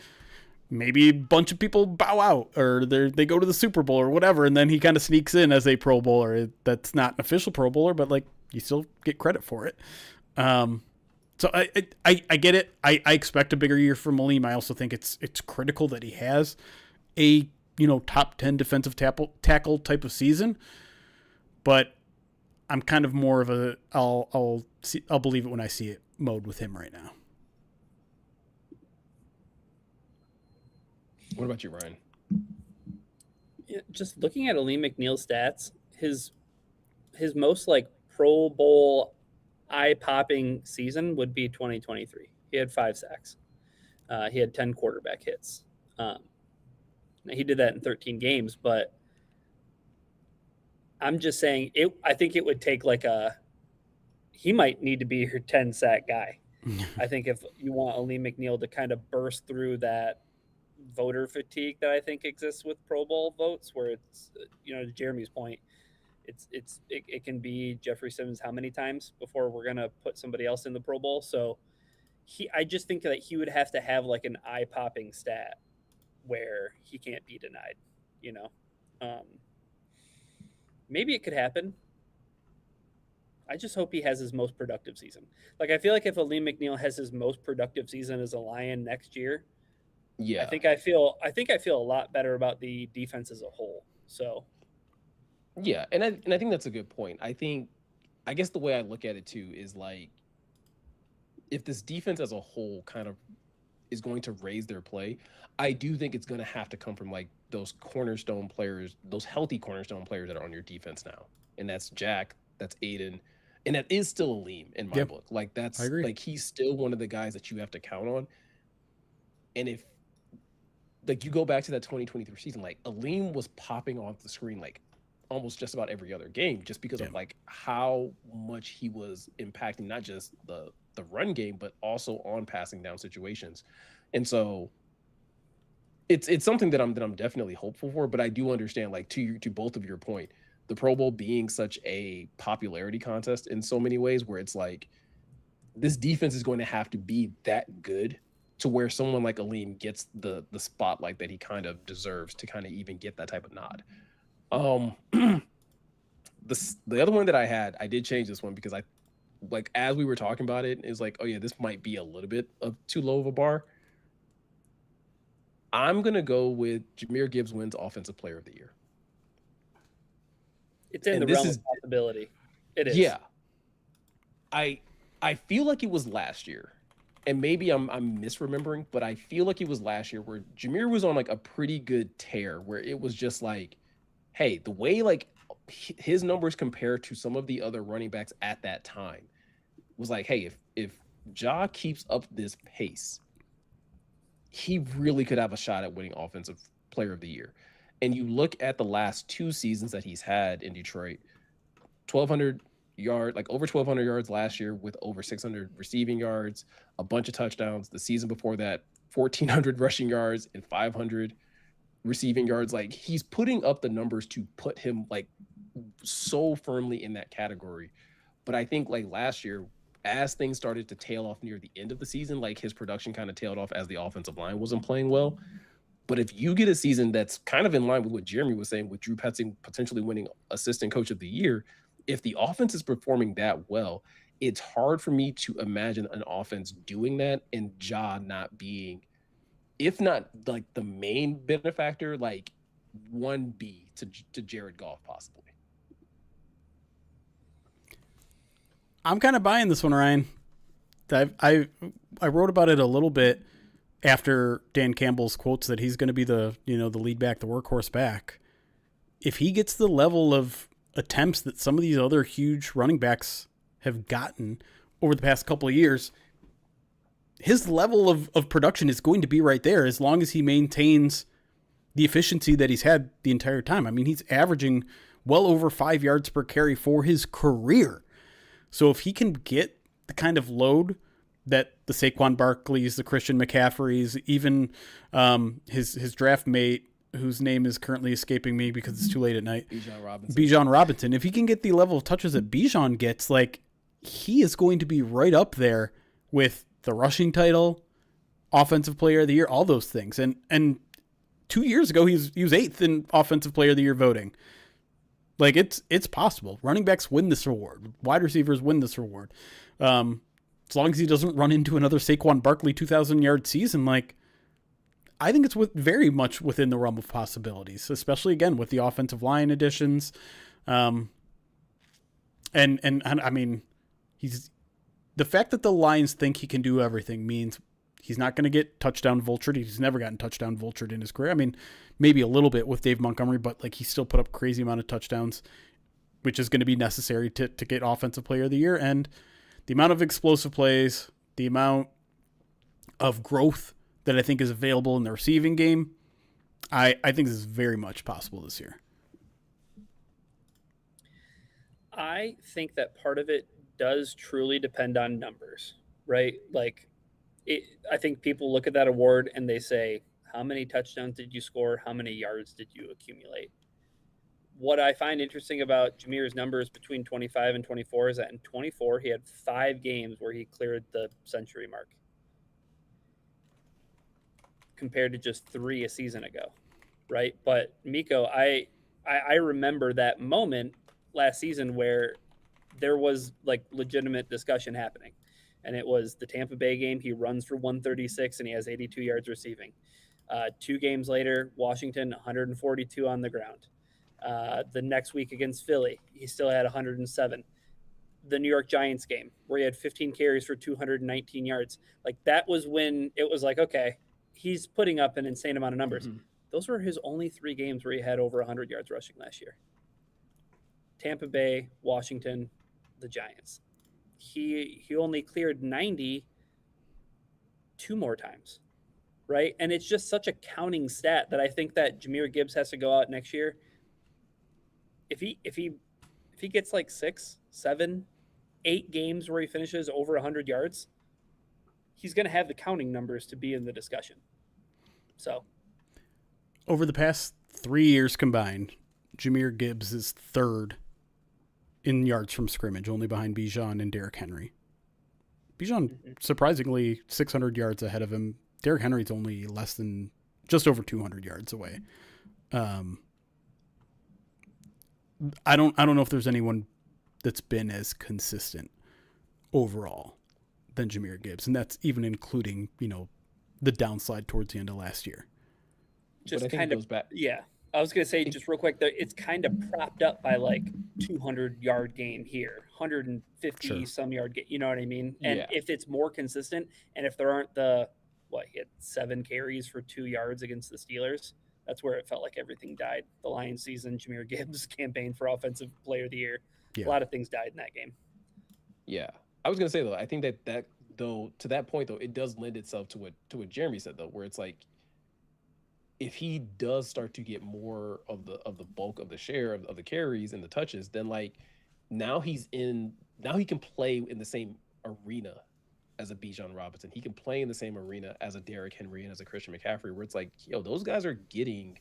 maybe a bunch of people bow out or they go to the Super Bowl or whatever, and then he kind of sneaks in as a Pro Bowler. That's not an official Pro Bowler, but like you still get credit for it. So I get it. I expect a bigger year from Alim. I also think it's critical that he has a top 10 defensive tackle type of season. But I'm kind of more of a I'll believe it when I see it mode with him right now. What about you, Ryan? Yeah, just looking at Alim McNeill's stats, his most like Pro Bowl eye-popping season would be 2023. He had 5 sacks. He had 10 quarterback hits. He did that in 13 games, but I'm just saying I think it would take he might need to be your 10 sack guy. I think if you want Alim McNeill to kind of burst through that voter fatigue that I think exists with Pro Bowl votes, where it's, to Jeremy's point, it can be Jeffrey Simmons how many times before we're going to put somebody else in the Pro Bowl. So I just think that he would have to have like an eye-popping stat where he can't be denied, maybe it could happen. I just hope he has his most productive season. Like, I feel like if Alim McNeill has his most productive season as a Lion next year, Yeah. I think I feel a lot better about the defense as a whole. So Yeah, and I think that's a good point. I guess the way I look at it too is like if this defense as a whole kind of is going to raise their play, I do think it's going to have to come from like those cornerstone players, those healthy cornerstone players that are on your defense now. And that's Jack, that's Aiden, and that is still Aleem in my Yep, book. Like I that's agree. like he's still one of the guys that you have to count on. And if like you go back to that 2023 season, like Aleem was popping off the screen like almost just about every other game just because Yeah. of like how much he was impacting not just the run game but also on passing down situations. And so it's something that I'm definitely hopeful for, but I do understand like to both of your point, the Pro Bowl being such a popularity contest in so many ways where it's like this defense is going to have to be that good to where someone like Aleem gets the spotlight that he kind of deserves to kind of even get that type of nod. Um, the other one that I had, I did change this one because I like as we were talking about it, is like, oh yeah, this might be a little bit of too low of a bar. I'm gonna go with Jahmyr Gibbs wins Offensive Player of the Year. it's in And the this realm is of possibility. It is. yeah. I I feel like it was last year, and maybe I'm misremembering, but I feel like it was last year where Jahmyr was on like a pretty good tear where it was just like, hey, the way like his numbers compared to some of the other running backs at that time was like, hey, if Ja keeps up this pace, he really could have a shot at winning Offensive Player of the Year. And you look at the last two seasons that he's had in Detroit, 1,200 like over 1,200 yards last year with over 600 receiving yards, a bunch of touchdowns. The season before that, 1,400 rushing yards and 500 receiving yards. Like he's putting up the numbers to put him like so firmly in that category. But I think like last year, as things started to tail off near the end of the season, like his production kind of tailed off as the offensive line wasn't playing well. But if you get a season that's kind of in line with what Jeremy was saying, with Drew Petzing potentially winning Assistant Coach of the Year, if the offense is performing that well, it's hard for me to imagine an offense doing that and Ja not being, if not like the main benefactor, like 1B to Jared Goff possibly. I'm kind of buying this one, Ryan. I wrote about it a little bit after Dan Campbell's quotes that he's going to be the lead back, the workhorse back. If he gets the level of attempts that some of these other huge running backs have gotten over the past couple of years, his level of production is going to be right there as long as he maintains the efficiency that he's had the entire time. I mean, he's averaging well over 5 yards per carry for his career. So if he can get the kind of load that the Saquon Barkleys, the Christian McCaffreys, even his draft mate, whose name is currently escaping me because it's too late at night, Bijan Robinson. If he can get the level of touches that Bijan gets, like he is going to be right up there with the rushing title, Offensive Player of the Year, all those things. And 2 years ago, he was 8th in Offensive Player of the Year voting. Like it's possible. Running backs win this award. Wide receivers win this award. As long as he doesn't run into another Saquon Barkley 2,000-yard season, like I think it's very much within the realm of possibilities, especially again with the offensive line additions. And I mean, he's the fact that the Lions think he can do everything means he's not going to get touchdown vultured. He's never gotten touchdown vultured in his career. I mean, maybe a little bit with Dave Montgomery, but like he still put up crazy amount of touchdowns, which is going to be necessary to get Offensive Player of the Year. And the amount of explosive plays, the amount of growth that I think is available in the receiving game, I think this is very much possible this year. I think that part of it does truly depend on numbers, right? Like, I think people look at that award and they say, how many touchdowns did you score? How many yards did you accumulate? What I find interesting about Jahmyr's numbers between 25 and 24 is that in 24, he had 5 games where he cleared the century mark compared to just 3 a season ago, right? But Miko, I remember that moment last season where there was like legitimate discussion happening. And it was the Tampa Bay game. He runs for 136 and he has 82 yards receiving. 2 games later, Washington, 142 on the ground. The next week against Philly, he still had 107. The New York Giants game, where he had 15 carries for 219 yards. Like, that was when it was like, okay, he's putting up an insane amount of numbers. Mm-hmm. Those were his only 3 games where he had over 100 yards rushing last year. Tampa Bay, Washington, the Giants. He only cleared 90 2 more times, right? And it's just such a counting stat that I think that Jahmyr Gibbs has to go out next year. If he gets like 6, 7, 8 games where he finishes over 100 yards, he's going to have the counting numbers to be in the discussion. So, over the past 3 years combined, Jahmyr Gibbs is 3rd in yards from scrimmage, only behind Bijan and Derrick Henry. Bijan, surprisingly, 600 yards ahead of him. Derrick Henry's only just over 200 yards away. I don't know if there's anyone that's been as consistent overall than Jahmyr Gibbs, and that's even including, the downslide towards the end of last year. Just kind of goes back. Yeah. I was going to say, just real quick, it's kind of propped up by like 200-yard game here, 150 some yard game. You know what I mean? And if it's more consistent, and if there aren't he had 7 carries for 2 yards against the Steelers, that's where it felt like everything died. The Lions season, Jahmyr Gibbs campaign for Offensive Player of the Year. Yeah. A lot of things died in that game. Yeah. I was going to say, though, I think that though, to that point, though, it does lend itself to what Jeremy said, though, where it's like, if he does start to get more of the bulk of the share of the carries and the touches, then like now he can play in the same arena as a Bijan Robinson. He can play in the same arena as a Derrick Henry and as a Christian McCaffrey, where it's like, those guys are getting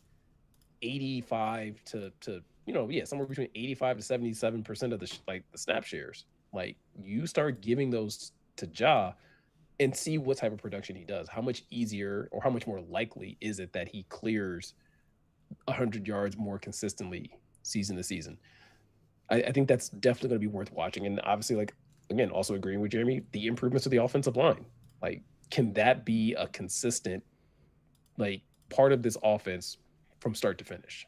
85 to somewhere between 85 to 77% of the snap shares. Like, you start giving those to Ja and see what type of production he does. How much easier or how much more likely is it that he clears 100 yards more consistently season to season? I think that's definitely going to be worth watching. And obviously, like, again, also agreeing with Jeremy, the improvements of the offensive line. Like, can that be a consistent, like, part of this offense from start to finish?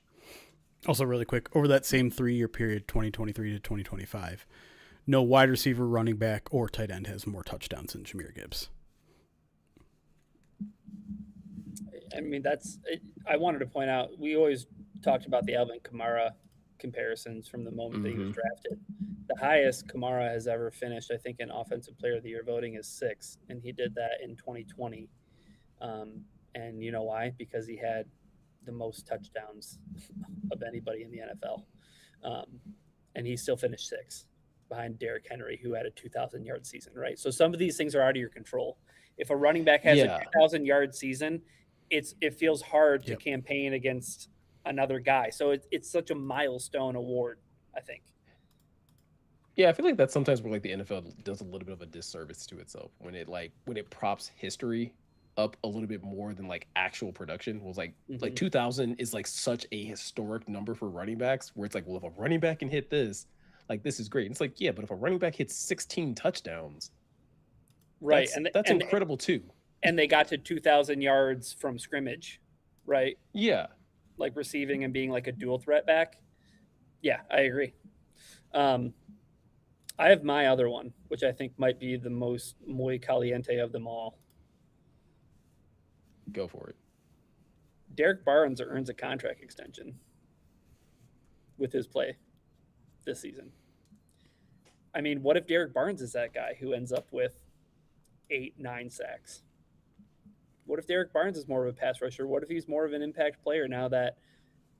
Also, really quick, over that same 3-year period, 2023 to 2025, no wide receiver, running back, or tight end has more touchdowns than Jahmyr Gibbs. I mean, I wanted to point out, we always talked about the Alvin Kamara comparisons from the moment that he was drafted. The highest Kamara has ever finished, I think, in Offensive Player of the Year voting is 6, and he did that in 2020. And you know why? Because he had the most touchdowns of anybody in the NFL. And he still finished 6. Behind Derrick Henry, who had a 2,000-yard season, right? So some of these things are out of your control. If a running back has a 2,000-yard season, it feels hard to campaign against another guy. So it's such a milestone award, I think. Yeah, I feel like that's sometimes where like the NFL does a little bit of a disservice to itself when it props history up a little bit more than like actual production. It was like 2,000 is like such a historic number for running backs, where it's like, well, if a running back can hit this, like, this is great. And it's like, yeah, but if a running back hits 16 touchdowns, right, that's incredible too. And they got to 2,000 yards from scrimmage, right? Yeah, like receiving and being like a dual threat back. Yeah, I agree. I have my other one, which I think might be the most muy caliente of them all. Go for it. Derrick Barnes earns a contract extension with his play this season. I mean, what if Derrick Barnes is that guy who ends up with 8-9 sacks? What if Derrick Barnes is more of a pass rusher? What if he's more of an impact player now that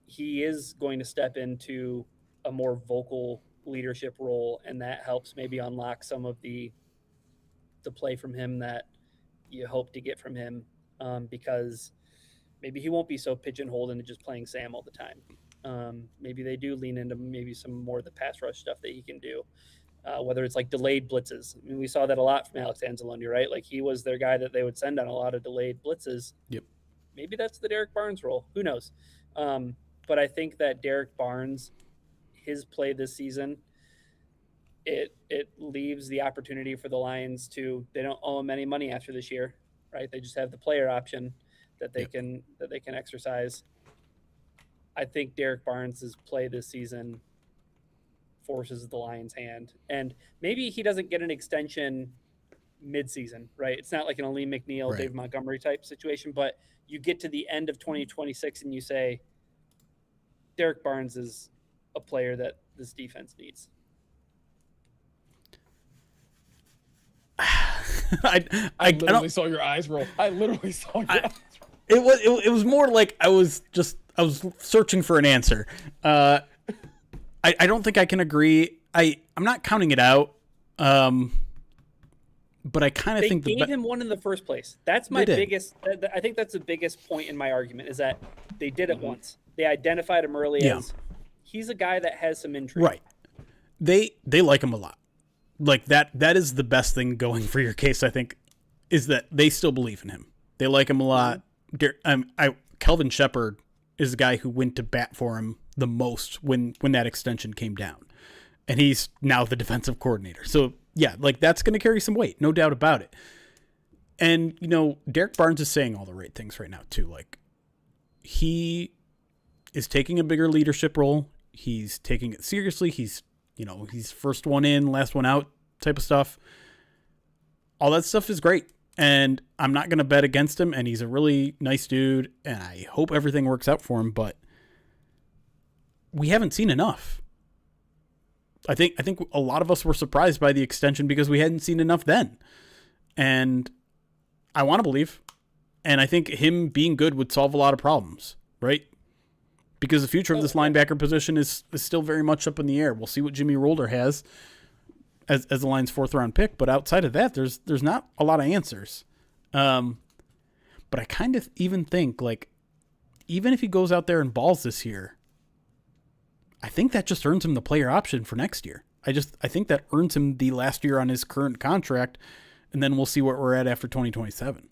he is going to step into a more vocal leadership role, and that helps maybe unlock some of the play from him that you hope to get from him, because maybe he won't be so pigeonholed into just playing Sam all the time. Maybe they do lean into maybe some more of the pass rush stuff that he can do, whether it's like delayed blitzes. I mean, we saw that a lot from Alex Anzalone, right? Like, he was their guy that they would send on a lot of delayed blitzes. Yep. Maybe that's the Derrick Barnes role. Who knows? But I think that Derrick Barnes, his play this season, it leaves the opportunity for the Lions to, they don't owe him any money after this year, right? They just have the player option that they can exercise. I think Derrick Barnes' play this season forces the Lions' hand, and maybe he doesn't get an extension mid-season, right? It's not like an Alim McNeill, Right. Dave Montgomery type situation, but you get to the end of 2026 and you say, Derrick Barnes is a player that this defense needs. I literally saw your eyes roll. I literally saw your eyes roll. It was more like I was searching for an answer. I don't think I can agree. I'm not counting it out. But I kind of think they gave him one in the first place. That's my biggest. I think that's the biggest point in my argument is that they did it once. They identified him early as he's a guy that has some intrigue. Right. They like him a lot. Like that is the best thing going for your case, I think, is that they still believe in him. They like him a lot. Kelvin Shepard is the guy who went to bat for him the most when that extension came down. And he's now the defensive coordinator. So, yeah, like that's going to carry some weight, no doubt about it. And, Derrick Barnes is saying all the right things right now, too. Like, he is taking a bigger leadership role. He's taking it seriously. He's first one in, last one out type of stuff. All that stuff is great. And I'm not going to bet against him. And he's a really nice dude. And I hope everything works out for him. But we haven't seen enough. I think a lot of us were surprised by the extension because we hadn't seen enough then. And I want to believe. And I think him being good would solve a lot of problems, right? Because the future of this linebacker position is still very much up in the air. We'll see what Jimmy Rolder has as the Lions' 4th round pick. But outside of that, there's not a lot of answers. But I kind of even think, like, even if he goes out there and balls this year, I think that just earns him the player option for next year. I think that earns him the last year on his current contract, and then we'll see where we're at after 2027.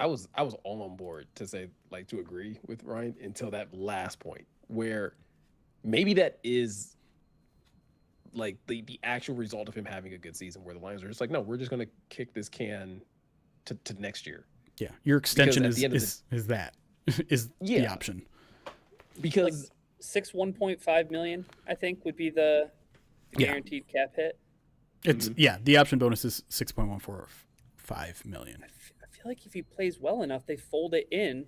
I was all on board to agree with Ryan until that last point where maybe that is like the actual result of him having a good season where the Lions are just like, no, we're just going to kick this can to next year. Yeah. Your extension is that. Is the option. like Because 1.5 million, I think, would be the guaranteed cap hit. It's the option bonus is 6.145 million. I feel like if he plays well enough, they fold it in.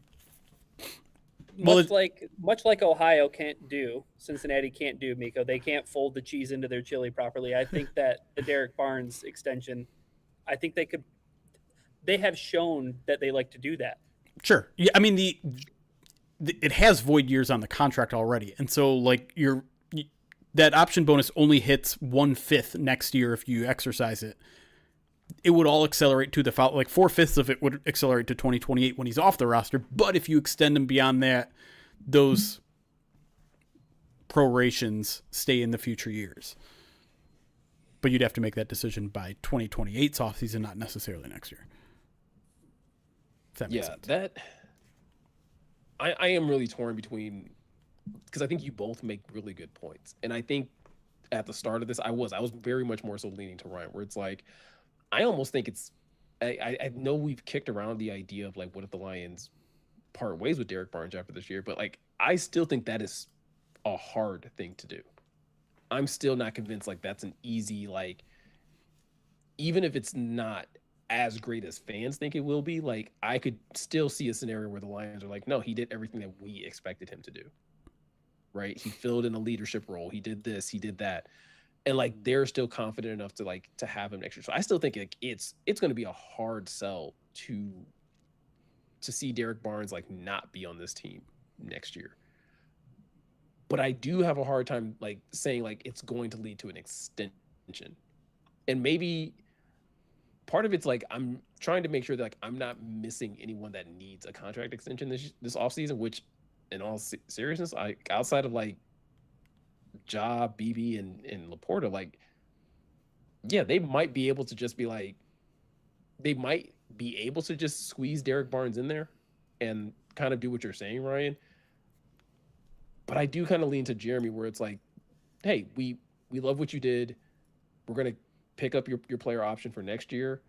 Much like Ohio can't do, Cincinnati can't do, Miko. They can't fold the cheese into their chili properly. I think that the Derrick Barnes extension, I think they have shown that they like to do that. Sure. Yeah, I mean it has void years on the contract already, and so like that option bonus only hits 1/5 next year if you exercise it. It would all accelerate to the 4/5 of it would accelerate to 2028 when he's off the roster. But if you extend him beyond that, those prorations stay in the future years. But you'd have to make that decision by 2028's offseason, not necessarily next year. That makes sense. That I am really torn between, because I think you both make really good points, and I think at the start of this I was very much more so leaning to Ryan, where it's like I almost think it's I know we've kicked around the idea of like what if the Lions part ways with Derrick Barnes after this year, but like I still think that is a hard thing to do. I'm still not convinced like that's an easy, like, even if it's not as great as fans think it will be, like I could still see a scenario where the Lions are like, no, he did everything that we expected him to do. Right? He filled in a leadership role. He did this, he did that. And like they're still confident enough to have him next year. So I still think like it's going to be a hard sell to see Derrick Barnes like not be on this team next year. But I do have a hard time like saying like it's going to lead to an extension. And maybe part of it's like I'm trying to make sure that like I'm not missing anyone that needs a contract extension this offseason, which in all seriousness, outside of like Ja, BB, and Laporta, like, yeah, they might be able to just be like, they might be able to just squeeze Derrick Barnes in there and kind of do what you're saying, Ryan. But I do kind of lean to Jeremy where it's like hey, we love what you did. We're gonna pick up your player option for next year,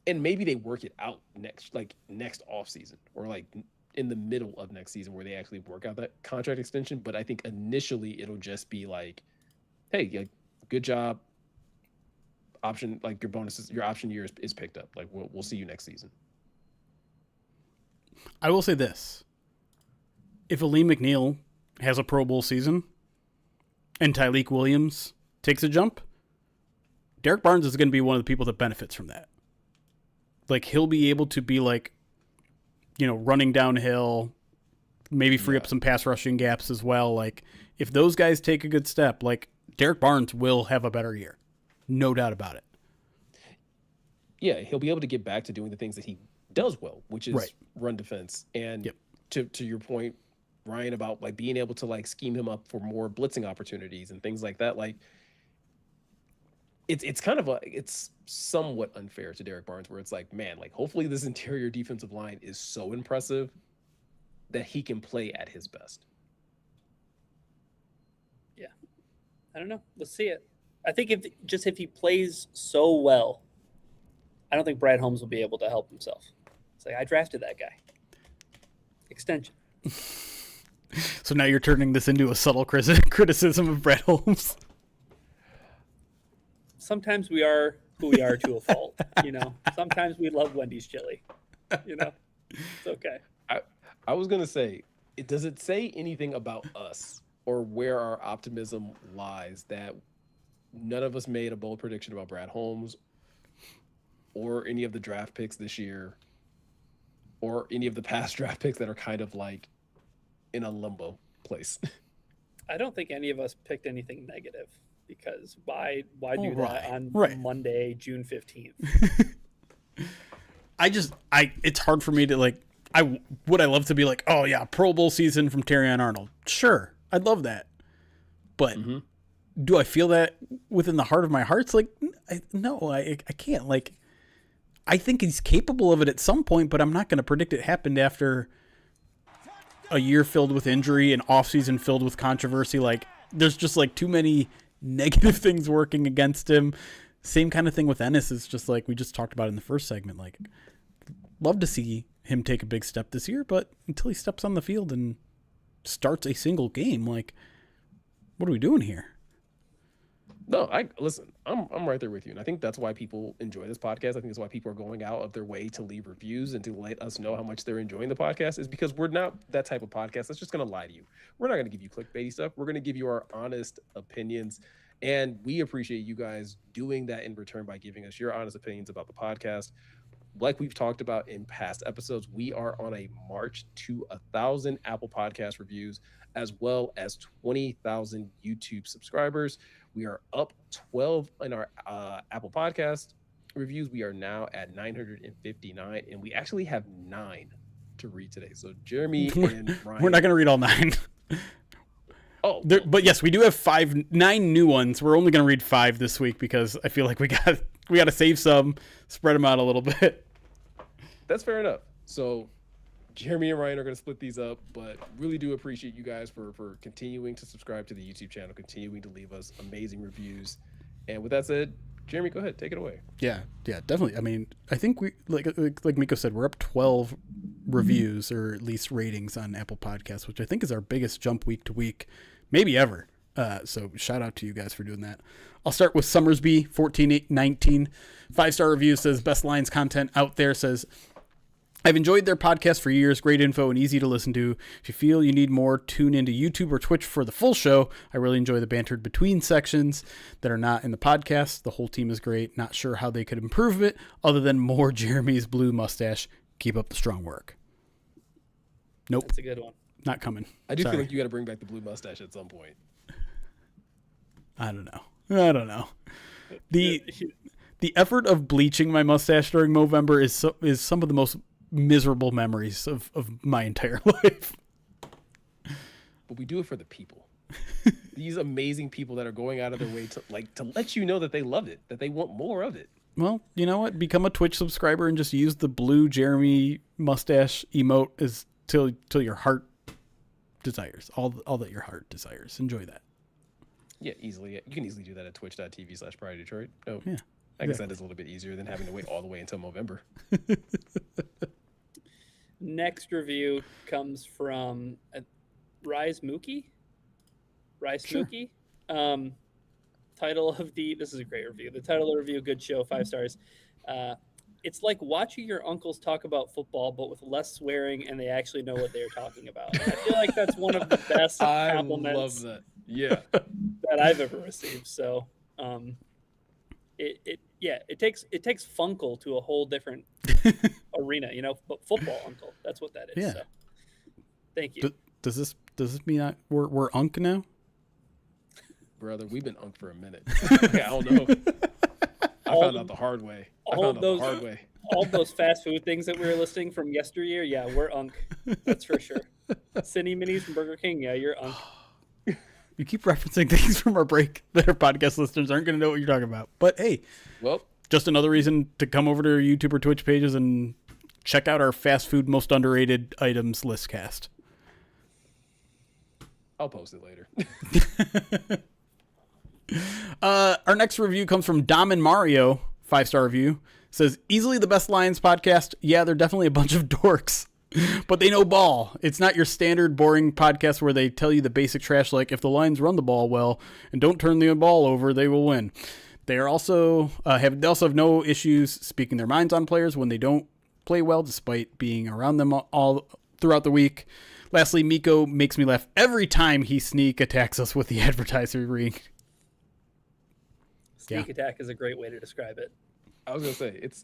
and maybe they work it out next off season or like in the middle of next season where they actually work out that contract extension. But I think initially it'll just be like, hey, like, good job. Option, like your bonuses, your option year is picked up. Like we'll see you next season. I will say this: if Alim McNeill has a Pro Bowl season and Tyleik Williams takes a jump, Derrick Barnes is going to be one of the people that benefits from that. Like, he'll be able to be like, running downhill, maybe free up some pass rushing gaps as well. Like, if those guys take a good step, like, Derrick Barnes will have a better year. No doubt about it. Yeah, he'll be able to get back to doing the things that he does well, which is run defense. And to your point, Ryan, about like being able to like scheme him up for more blitzing opportunities and things like that. Like, it's kind of it's somewhat unfair to Derrick Barnes where it's like, man, like hopefully this interior defensive line is so impressive that he can play at his best. Yeah. I don't know. Let's see it. I think if he plays so well, I don't think Brad Holmes will be able to help himself. It's like, I drafted that guy. Extension. So now you're turning this into a subtle criticism of Brad Holmes. Sometimes we are who we are to a fault. Sometimes we love Wendy's chili. It's okay. I was gonna say, does it say anything about us or where our optimism lies that none of us made a bold prediction about Brad Holmes or any of the draft picks this year or any of the past draft picks that are kind of like in a limbo place? I don't think any of us picked anything negative, because why do that on Monday, June 15th? It's hard for me to like, I love to be like, oh yeah, Pro Bowl season from Terrion Arnold. Sure. I'd love that. But do I feel that within the heart of my heart? It's like, no, I can't. Like, I think he's capable of it at some point, but I'm not going to predict it happened after a year filled with injury and offseason filled with controversy. Like, there's just like too many negative things working against him. Same kind of thing with Ennis. It's just like we just talked about in the first segment. Like, love to see him take a big step this year, but until he steps on the field and starts a single game, like, what are we doing here? No, listen, I'm right there with you. And I think that's why people enjoy this podcast. I think that's why people are going out of their way to leave reviews and to let us know how much they're enjoying the podcast, is because we're not that type of podcast that's just going to lie to you. We're not going to give you clickbaity stuff. We're going to give you our honest opinions. And we appreciate you guys doing that in return by giving us your honest opinions about the podcast. Like we've talked about in past episodes, we are on a march to 1,000 Apple Podcast reviews, as well as 20,000 YouTube subscribers. We are up 12 in our Apple Podcast reviews. We are now at 959, and we actually have 9 to read today. So Jeremy and Ryan, we're not going to read all 9. But yes, we do have 9 new ones. We're only going to read 5 this week because I feel like we got to save some, spread them out a little bit. That's fair enough. So Jeremy and Ryan are going to split these up, but really do appreciate you guys for continuing to subscribe to the YouTube channel, continuing to leave us amazing reviews. And with that said, Jeremy, go ahead, take it away. Yeah, definitely. I mean, I think we like Miko said, we're up 12 reviews or at least ratings on Apple Podcasts, which I think is our biggest jump week to week, maybe ever. So shout out to you guys for doing that. I'll start with Summersby 1419, 5-star review, says best Lions content out there, says I've enjoyed their podcast for years. Great info and easy to listen to. If you feel you need more, tune into YouTube or Twitch for the full show. I really enjoy the banter between sections that are not in the podcast. The whole team is great. Not sure how they could improve it other than more Jeremy's blue mustache. Keep up the strong work. Nope. That's a good one. Not coming. I do feel like you got to bring back the blue mustache at some point. I don't know. The effort of bleaching my mustache during Movember is some of the most miserable memories of my entire life. But we do it for the people. These amazing people that are going out of their way to let you know that they love it, that they want more of it. Well, you know what? Become a Twitch subscriber and just use the blue Jeremy mustache emote as till your heart desires. All that your heart desires. Enjoy that. Yeah, easily. You can easily do that at twitch.tv/Pride Detroit. No, Yeah, I guess that is a little bit easier than having to wait all the way until November. Next review comes from Rise Mookie. Sure. Title of this is a great review. The title of the review, good show, 5 stars. It's like watching your uncles talk about football, but with less swearing, and they actually know what they're talking about. I feel like that's one of the best compliments love that. Yeah. that I've ever received. So, it takes Funkle to a whole different arena, but football uncle. That's what that is. Yeah. So, thank you. Does this mean we're unk now? Brother, we've been unk for a minute. I don't know. I found out the hard way. All those fast food things that we were listing from yesteryear, yeah, we're unk. That's for sure. Cine Minis from Burger King, yeah, you're unk. You keep referencing things from our break that our podcast listeners aren't going to know what you're talking about. But hey, well, just another reason to come over to our YouTube or Twitch pages and check out our fast food most underrated items listcast. I'll post it later. Our next review comes from Dom and Mario, 5-star review. Says, easily the best Lions podcast. Yeah, they're definitely a bunch of dorks, but they know ball. It's not your standard boring podcast where they tell you the basic trash like if the Lions run the ball well and don't turn the ball over, they will win. They are also have no issues speaking their minds on players when they don't play well, despite being around them all throughout the week. Lastly, Miko makes me laugh every time he sneak attacks us with the advertiser ring. Sneak attack is a great way to describe it. I was gonna say it's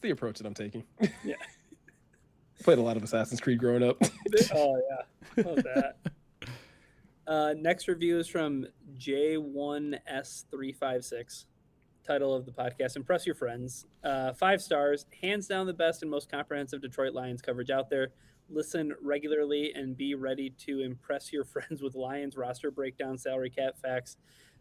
the approach that I'm taking. Yeah, played a lot of Assassin's Creed growing up. Oh yeah, love that. Next review is from J1S356. Title of the podcast: Impress Your Friends. 5 stars, hands down the best and most comprehensive Detroit Lions coverage out there. Listen regularly and be ready to impress your friends with Lions roster breakdown, salary cap facts,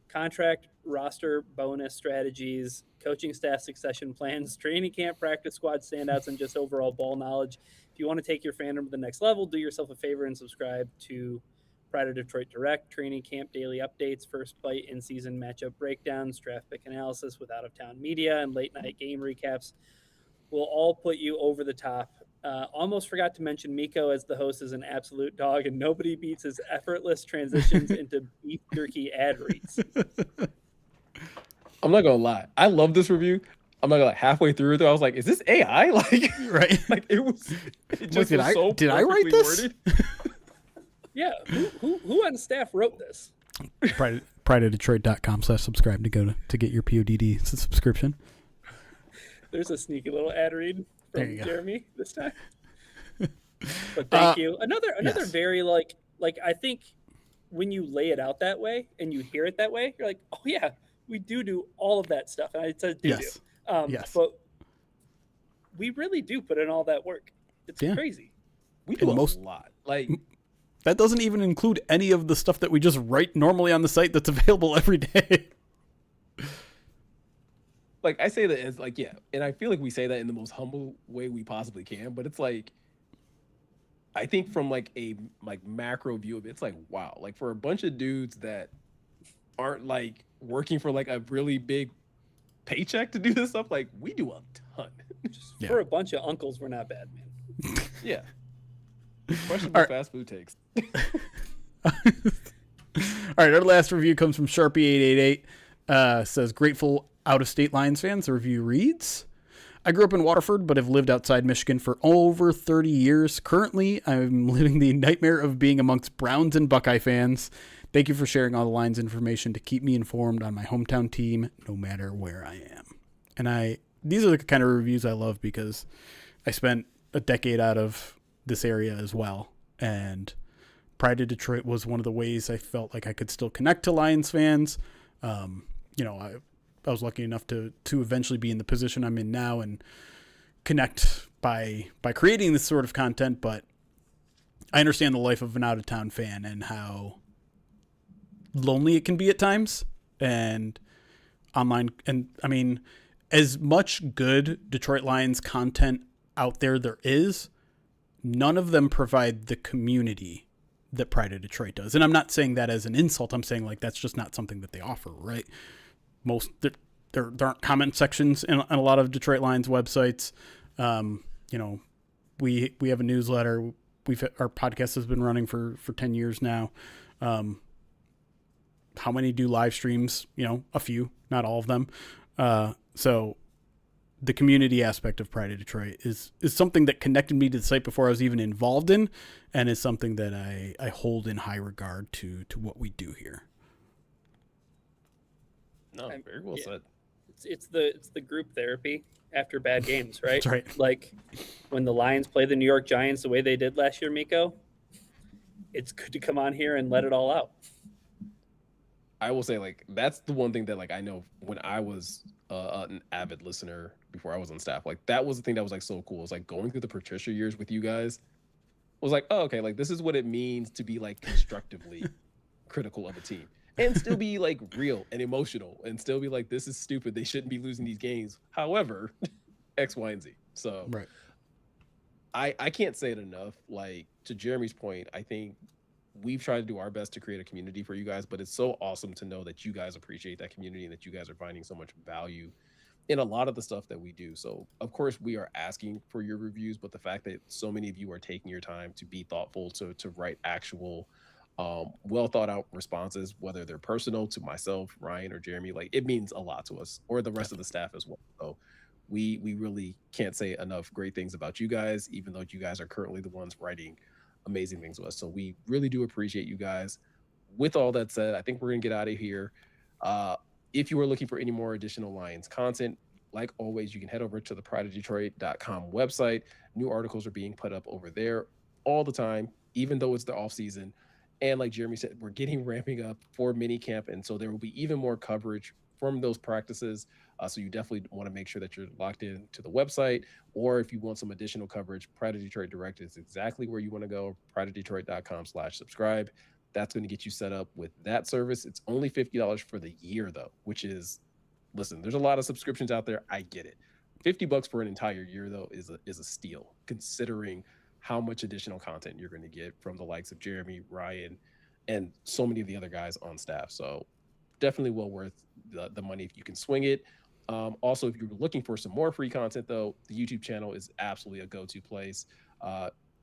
contract roster bonus strategies, coaching staff succession plans, training camp practice squad standouts, and just overall ball knowledge. If you want to take your fandom to the next level, do yourself a favor and subscribe to Pride of Detroit Direct, training camp daily updates, first bite in season matchup breakdowns, draft pick analysis with out-of-town media, and late night game recaps. Will all put you over the top. Almost forgot to mention Miko as the host is an absolute dog, and nobody beats his effortless transitions into beef jerky ad reads. I'm not gonna lie, I love this review. I'm not gonna lie, halfway through it, I was like, "Is this AI?" Like, right? Like it just did I write this? Yeah, who on staff wrote this? PrideofDetroit.com/subscribe to get your PODD subscription. There's a sneaky little ad read from Jeremy this time. But thank you. Another very like I think when you lay it out that way and you hear it that way, you're like, oh yeah, we do all of that stuff. And I said yes. But we really do put in all that work. It's crazy. We do a lot. Like that doesn't even include any of the stuff that we just write normally on the site that's available every day. Like I say that as like, yeah, and I feel like we say that in the most humble way we possibly can, but it's like, I think from like a macro view of it, it's like, wow, like for a bunch of dudes that aren't like working for like a really big paycheck to do this stuff, like we do a ton. For a bunch of uncles, we're not bad, man. Yeah. Questionable fast food takes. All right, our last review comes from Sharpie888. Says, grateful out-of-state Lions fans. The review reads, I grew up in Waterford, but have lived outside Michigan for over 30 years. Currently, I'm living the nightmare of being amongst Browns and Buckeye fans. Thank you for sharing all the Lions information to keep me informed on my hometown team, no matter where I am. And these are the kind of reviews I love because I spent a decade out of this area as well. And Pride of Detroit was one of the ways I felt like I could still connect to Lions fans. I was lucky enough to eventually be in the position I'm in now and connect by creating this sort of content. But I understand the life of an out-of-town fan and how lonely it can be at times. And online, and I mean, as much good Detroit Lions content out there is, none of them provide the community that Pride of Detroit does. And I'm not saying that as an insult. I'm saying like that's just not something that they offer, right? There aren't comment sections in a lot of Detroit Lions websites. We have a newsletter. Our podcast has been running for 10 years now. How many do live streams? A few, not all of them. So the community aspect of Pride of Detroit is something that connected me to the site before I was even involved in, and is something that I hold in high regard to what we do here. No, very well said. It's the group therapy after bad games, right? That's right. Like when the Lions play the New York Giants the way they did last year, Miko, it's good to come on here and let it all out. I will say, like, that's the one thing that, like, I know when I was an avid listener before I was on staff, like, that was the thing that was, like, so cool. It's like going through the Patricia years with you guys was like, oh, okay, like, this is what it means to be, like, constructively critical of a team and still be, like, real and emotional and still be like, this is stupid. They shouldn't be losing these games. However, X, Y, and Z. So right. I can't say it enough. Like, to Jeremy's point, I think we've tried to do our best to create a community for you guys, but it's so awesome to know that you guys appreciate that community and that you guys are finding so much value in a lot of the stuff that we do. So of course we are asking for your reviews, but the fact that so many of you are taking your time to be thoughtful, to write actual well thought out responses, whether they're personal to myself, Ryan, or Jeremy, like, it means a lot to us, or the rest of the staff as well. So we really can't say enough great things about you guys, even though you guys are currently the ones writing amazing things to us. So we really do appreciate you guys. With all that said, I think we're gonna get out of here. If you are looking for any more additional Lions content, like always, you can head over to the prideofdetroit.com website. New articles are being put up over there all the time, even though it's the off season. And like Jeremy said, we're ramping up for mini camp, and so there will be even more coverage from those practices. So you definitely want to make sure that you're locked in to the website, or if you want some additional coverage, Pride of Detroit Direct is exactly where you want to go. prideofdetroit.com/subscribe. That's going to get you set up with that service. It's only $50 for the year though, which is, listen, there's a lot of subscriptions out there. I get it. $50 for an entire year though is a steal, considering how much additional content you're going to get from the likes of Jeremy, Ryan, and so many of the other guys on staff. So definitely well worth the money if you can swing it. Also, if you're looking for some more free content, though, the YouTube channel is absolutely a go-to place.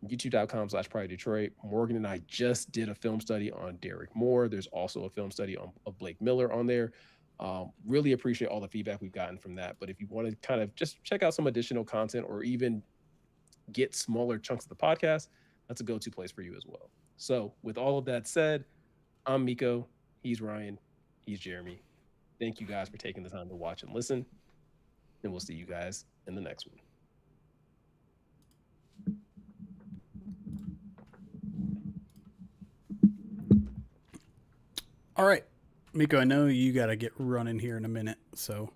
YouTube.com/PrideDetroit. Morgan and I just did a film study on Derrick Moore. There's also a film study of Blake Miller on there. Really appreciate all the feedback we've gotten from that. But if you want to kind of just check out some additional content or even get smaller chunks of the podcast, that's a go-to place for you as well. So with all of that said, I'm Miko. He's Ryan. He's Jeremy. Thank you guys for taking the time to watch and listen, and we'll see you guys in the next one. All right, Miko, I know you got to get running here in a minute, so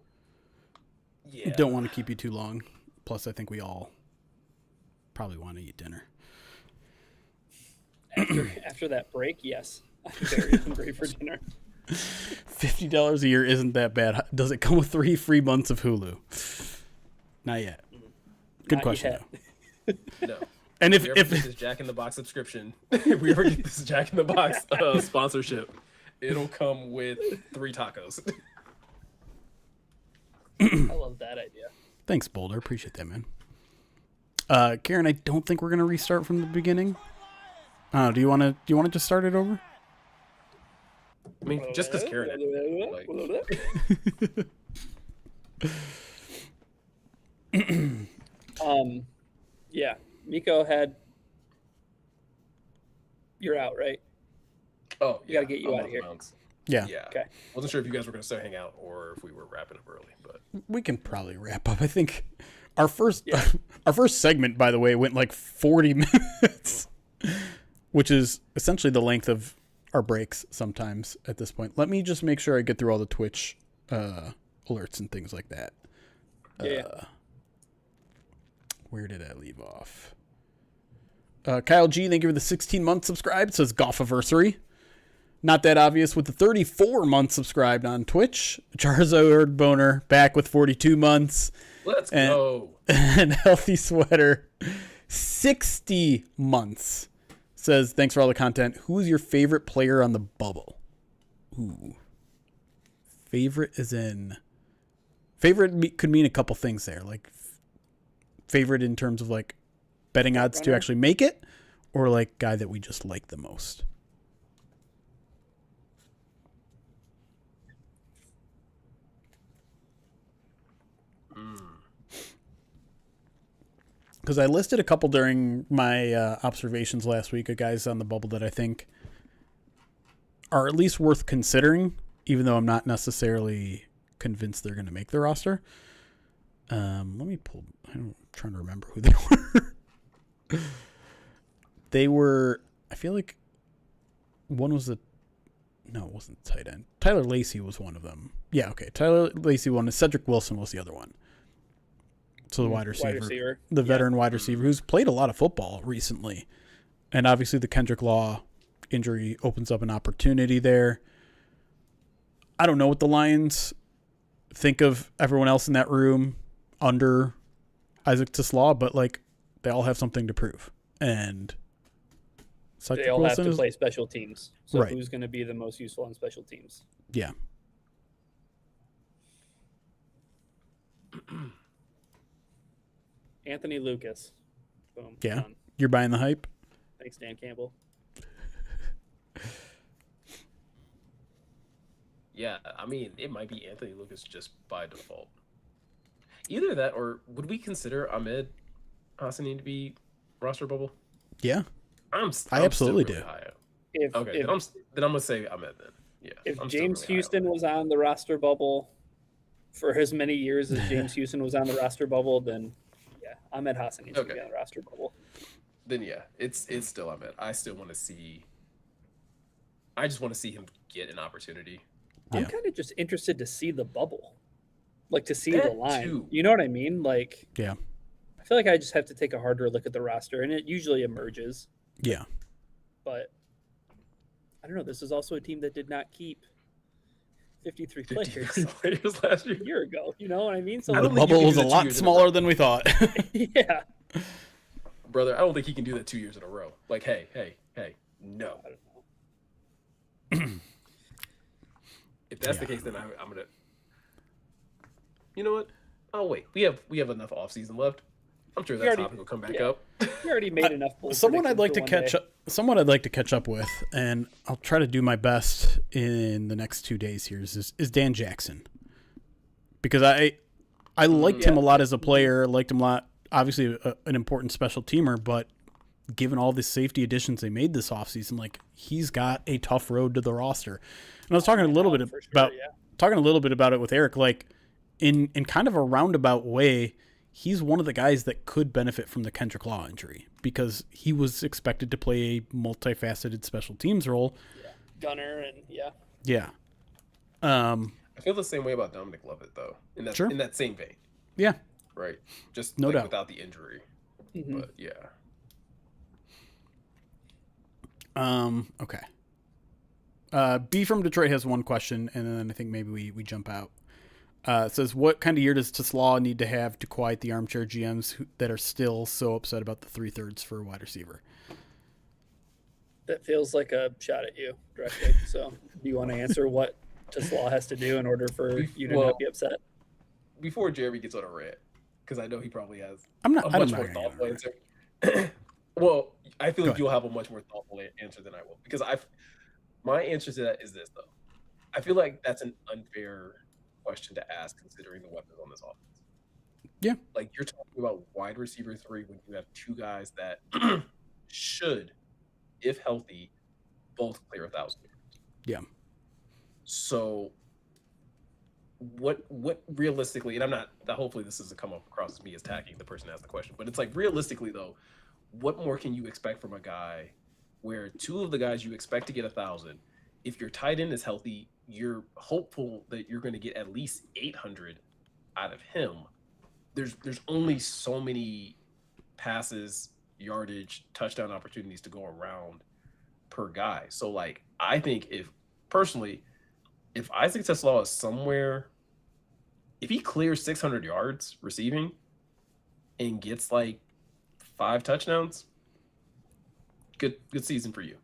yeah, don't want to keep you too long. Plus, I think we all probably want to eat dinner. After that break, yes. I'm very hungry for dinner. $50 a year isn't that bad. Does it come with 3 free months of Hulu? Not yet. Good Not question, yet. though. No. And if this Jack in the Box subscription, if we ever get this Jack in the Box sponsorship, it'll come with 3 tacos. I love that idea. Thanks, Boulder. Appreciate that, man. Karen, I don't think we're gonna restart from the beginning. Do you want to just start it over? I mean, just because Karen, yeah, Miko had. You're out, right? Oh, you gotta get you out of here. Yeah. Okay. Wasn't sure if you guys were gonna stay hang out or if we were wrapping up early, but we can probably wrap up. I think our first segment, by the way, went like 40 minutes, which is essentially the length of our breaks sometimes at this point. Let me just make sure I get through all the Twitch alerts and things like that. Where did I leave off? Kyle G, thank you for the 16-month subscribe. It says Golfiversary. Not that obvious with the 34-month subscribed on Twitch. Charizard Boner back with 42 months. Let's go. And Healthy Sweater, 60 months. says, thanks for all the content. Who's your favorite player on the bubble? Ooh. Favorite is in... Favorite could mean a couple things there. Like, favorite in terms of, like, betting odds to actually make it, or, like, guy that we just like the most. Because I listed a couple during my observations last week of guys on the bubble that I think are at least worth considering, even though I'm not necessarily convinced they're going to make the roster. Let me pull. I'm trying to remember who they were. They were. I feel like one was no, it wasn't the tight end. Tyler Lacey was one of them. Yeah, okay. Tyler Lacey one. Cedric Wilson was the other one. So the wide receiver. The veteran wide receiver who's played a lot of football recently. And obviously the Kendrick Law injury opens up an opportunity there. I don't know what the Lions think of everyone else in that room under Isaac Tislaw, but like they all have something to prove. And they all have to play special teams. So right. Who's going to be the most useful on special teams? Yeah. Anthony Lucas. Boom. Yeah. Done. You're buying the hype? Thanks, Dan Campbell. Yeah, I mean, it might be Anthony Lucas just by default. Either that, or would we consider Ahmed Hassani to be roster bubble? Yeah. I'm I absolutely really do. Then I'm going to say Ahmed then. Yeah. If James Houston was on the roster bubble for as many years as James Houston was on the roster bubble, then yeah, Ahmed Hassani needs to be on the roster bubble. Then yeah, it's still Ahmed. I still want to see. I just want to see him get an opportunity. Yeah. I'm kind of just interested to see the bubble, like to see the line. Too. You know what I mean? Like, yeah. I feel like I just have to take a harder look at the roster, and it usually emerges. Yeah. But I don't know. This is also a team that did not keep 53 players last year. a year ago. You know what I mean? So the bubble was a lot smaller than we thought. Yeah. Brother, I don't think he can do that 2 years in a row. Like, hey, no. I don't know. If that's the case, then I'm gonna. You know what? Oh wait, we have enough offseason left. I'm sure that topic will come back up. We already made enough. Someone I'd like to catch up with, and I'll try to do my best in the next 2 days here. Is Dan Jackson, because I liked him a lot as a player. Liked him a lot. Obviously, an important special teamer, but given all the safety additions they made this offseason, like he's got a tough road to the roster. And I was talking a little bit about it with Eric, like in kind of a roundabout way. He's one of the guys that could benefit from the Kendrick Law injury because he was expected to play a multifaceted special teams role. Yeah. Gunner and yeah. I feel the same way about Dominic Lovett though. In that same vein. Yeah. Right. Just no doubt without the injury. Mm-hmm. But yeah. Okay. B from Detroit has one question, and then I think maybe we jump out. It says, what kind of year does Tislaw need to have to quiet the armchair GMs that are still so upset about the 3/3 for a wide receiver? That feels like a shot at you directly. So do you want to answer what Tislaw has to do in order for you to not be upset? Before Jeremy gets on a rant, because I know he probably has a much more thoughtful answer. Well, I feel like you'll have a much more thoughtful answer than I will. Because my answer to that is this, though. I feel like that's an unfair question to ask considering the weapons on this offense. Yeah. Like, you're talking about wide receiver 3 when you have 2 guys that should, if healthy, both clear 1,000 yards. Yeah. So what realistically, and I'm not, hopefully this doesn't come across as me as attacking the person who asked the question, but it's like realistically though, what more can you expect from a guy where 2 of the guys you expect to get 1,000, if your tight end is healthy, you're hopeful that you're going to get at least 800 out of him. There's only so many passes, yardage, touchdown opportunities to go around per guy. So like, I think if Isaac Tislaw is somewhere, if he clears 600 yards receiving and gets like 5 touchdowns, good season for you.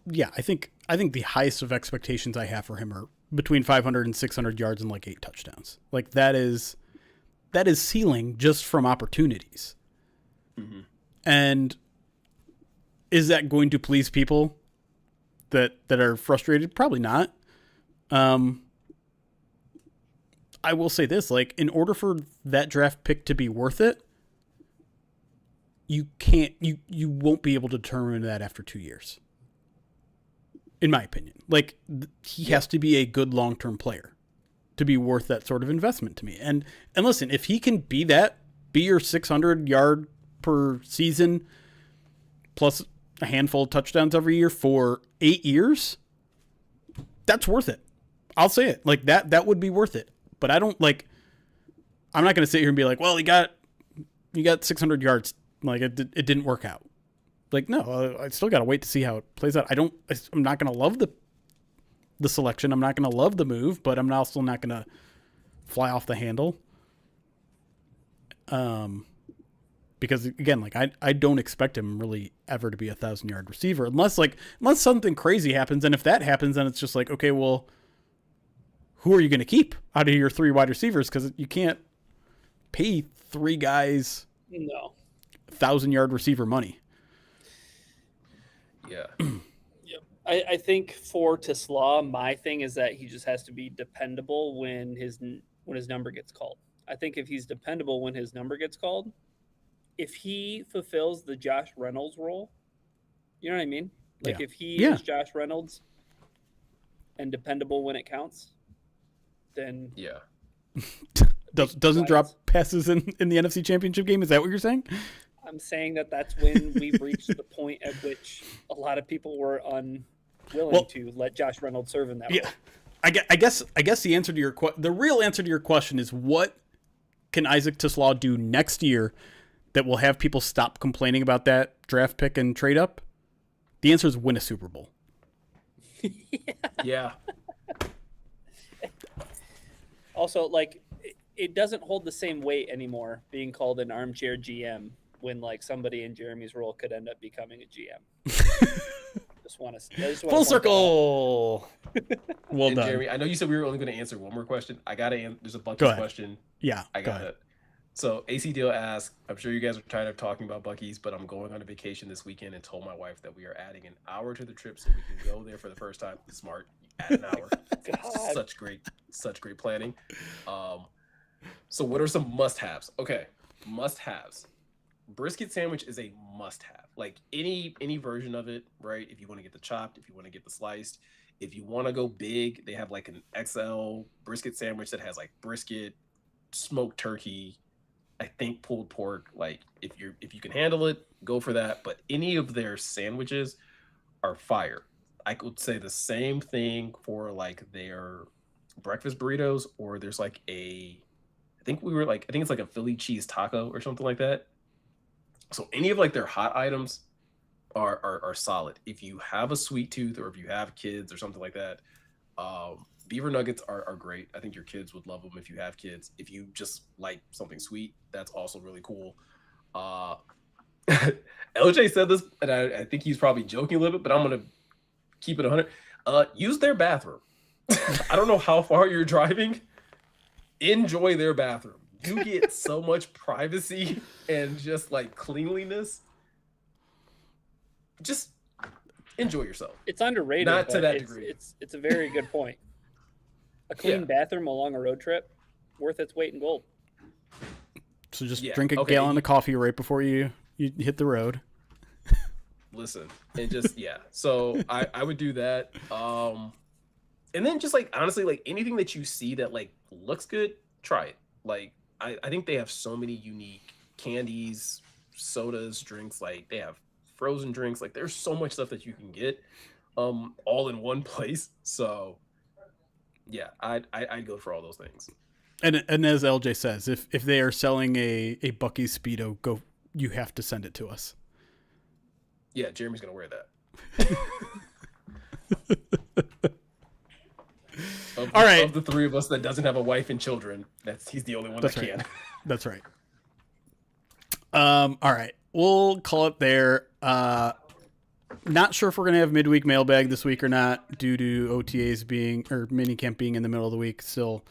Yeah, I think the highest of expectations I have for him are between 500 and 600 yards and like 8 touchdowns. Like that is ceiling just from opportunities. Mm-hmm. And is that going to please people that are frustrated? Probably not. I will say this, like in order for that draft pick to be worth it, you won't be able to determine that after 2 years. In my opinion, like he has to be a good long-term player to be worth that sort of investment to me. And listen, if he can be your 600 yard per season plus a handful of touchdowns every year for 8 years, that's worth it. I'll say it like that would be worth it. But I don't like, I'm not going to sit here and be like, well, you got 600 yards. Like it didn't work out. Like, no, I still got to wait to see how it plays out. I'm not going to love the selection. I'm not going to love the move, but I'm also not going to fly off the handle. Because again, like I don't expect him really ever to be 1,000-yard receiver unless something crazy happens. And if that happens, then it's just like, okay, well, who are you going to keep out of your 3 wide receivers? Because you can't pay 3 guys 1,000-yard receiver money. Yeah. Yep. I think for Tesla, my thing is that he just has to be dependable when his number gets called. I think if he's dependable when his number gets called, if he fulfills the Josh Reynolds role, you know what I mean? Like if he is Josh Reynolds and dependable when it counts, then doesn't drop passes in the NFC Championship game. Is that what you're saying? I'm saying that's when we've reached the point at which a lot of people were unwilling to let Josh Reynolds serve in that role. I guess the answer to the real answer to your question is, what can Isaac Tesla do next year that will have people stop complaining about that draft pick and trade up? The answer is win a Super Bowl. Yeah. Also, like, it doesn't hold the same weight anymore being called an armchair GM when like somebody in Jeremy's role could end up becoming a GM. Full circle. Well done, Jeremy. I know you said we were only going to answer one more question. I got to. There's a Bucky's question. Yeah, I got it. So AC Deal asks, I'm sure you guys are tired of talking about Bucky's, but I'm going on a vacation this weekend and told my wife that we are adding an hour to the trip so we can go there for the first time. Smart. Add an hour. Such great planning. So what are some must-haves? Okay, must-haves. Brisket sandwich is a must-have. Like any version of it, right? If you want to get the chopped, if you want to get the sliced, if you want to go big, they have like an XL brisket sandwich that has like brisket, smoked turkey, I think pulled pork. Like if you can handle it, go for that. But any of their sandwiches are fire. I could say the same thing for like their breakfast burritos, or there's like I think it's like a Philly cheese taco or something like that. So any of like their hot items are solid. If you have a sweet tooth or if you have kids or something like that, beaver nuggets are great. I think your kids would love them if you have kids. If you just like something sweet, that's also really cool. LJ said this, and I think he's probably joking a little bit, but I'm going to keep it 100. Use their bathroom. I don't know how far you're driving. Enjoy their bathroom. You get so much privacy and just like cleanliness. Just enjoy yourself. It's underrated. Not to that degree. It's a very good point. A clean bathroom along a road trip, worth its weight in gold. So just drink a gallon of coffee right before you hit the road. Listen, and just So I would do that. And then just like honestly, like anything that you see that like looks good, try it. Like I think they have so many unique candies, sodas, drinks. Like they have frozen drinks. Like there's so much stuff that you can get all in one place. So yeah, I'd go for all those things. And as LJ says, if they are selling a Bucky's Speedo, you have to send it to us. Yeah, Jeremy's gonna wear that. All right. Of the three of us that doesn't have a wife and children, he's the only one that can. That's right. All right. We'll call it there. Not sure if we're going to have midweek mailbag this week or not due to OTAs or minicamp being in the middle of the week. Still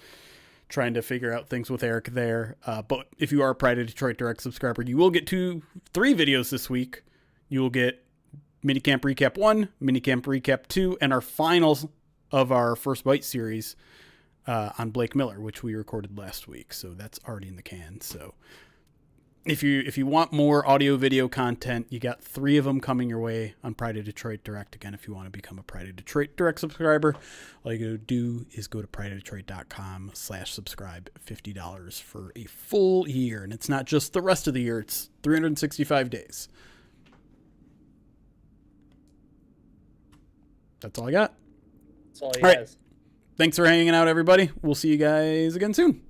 trying to figure out things with Eric there. But if you are a Pride of Detroit Direct subscriber, you will get 3 videos this week. You will get Minicamp Recap 1, Minicamp Recap 2, and our finals of our First Bite series on Blake Miller, which we recorded last week. So that's already in the can. So if you want more audio video content, you got 3 of them coming your way on Pride of Detroit Direct. Again, if you want to become a Pride of Detroit Direct subscriber, all you got to do is go to prideofdetroit.com/subscribe, $50 for a full year. And it's not just the rest of the year, it's 365 days. That's all I got. That's all he All right. has. Thanks for hanging out, everybody. We'll see you guys again soon.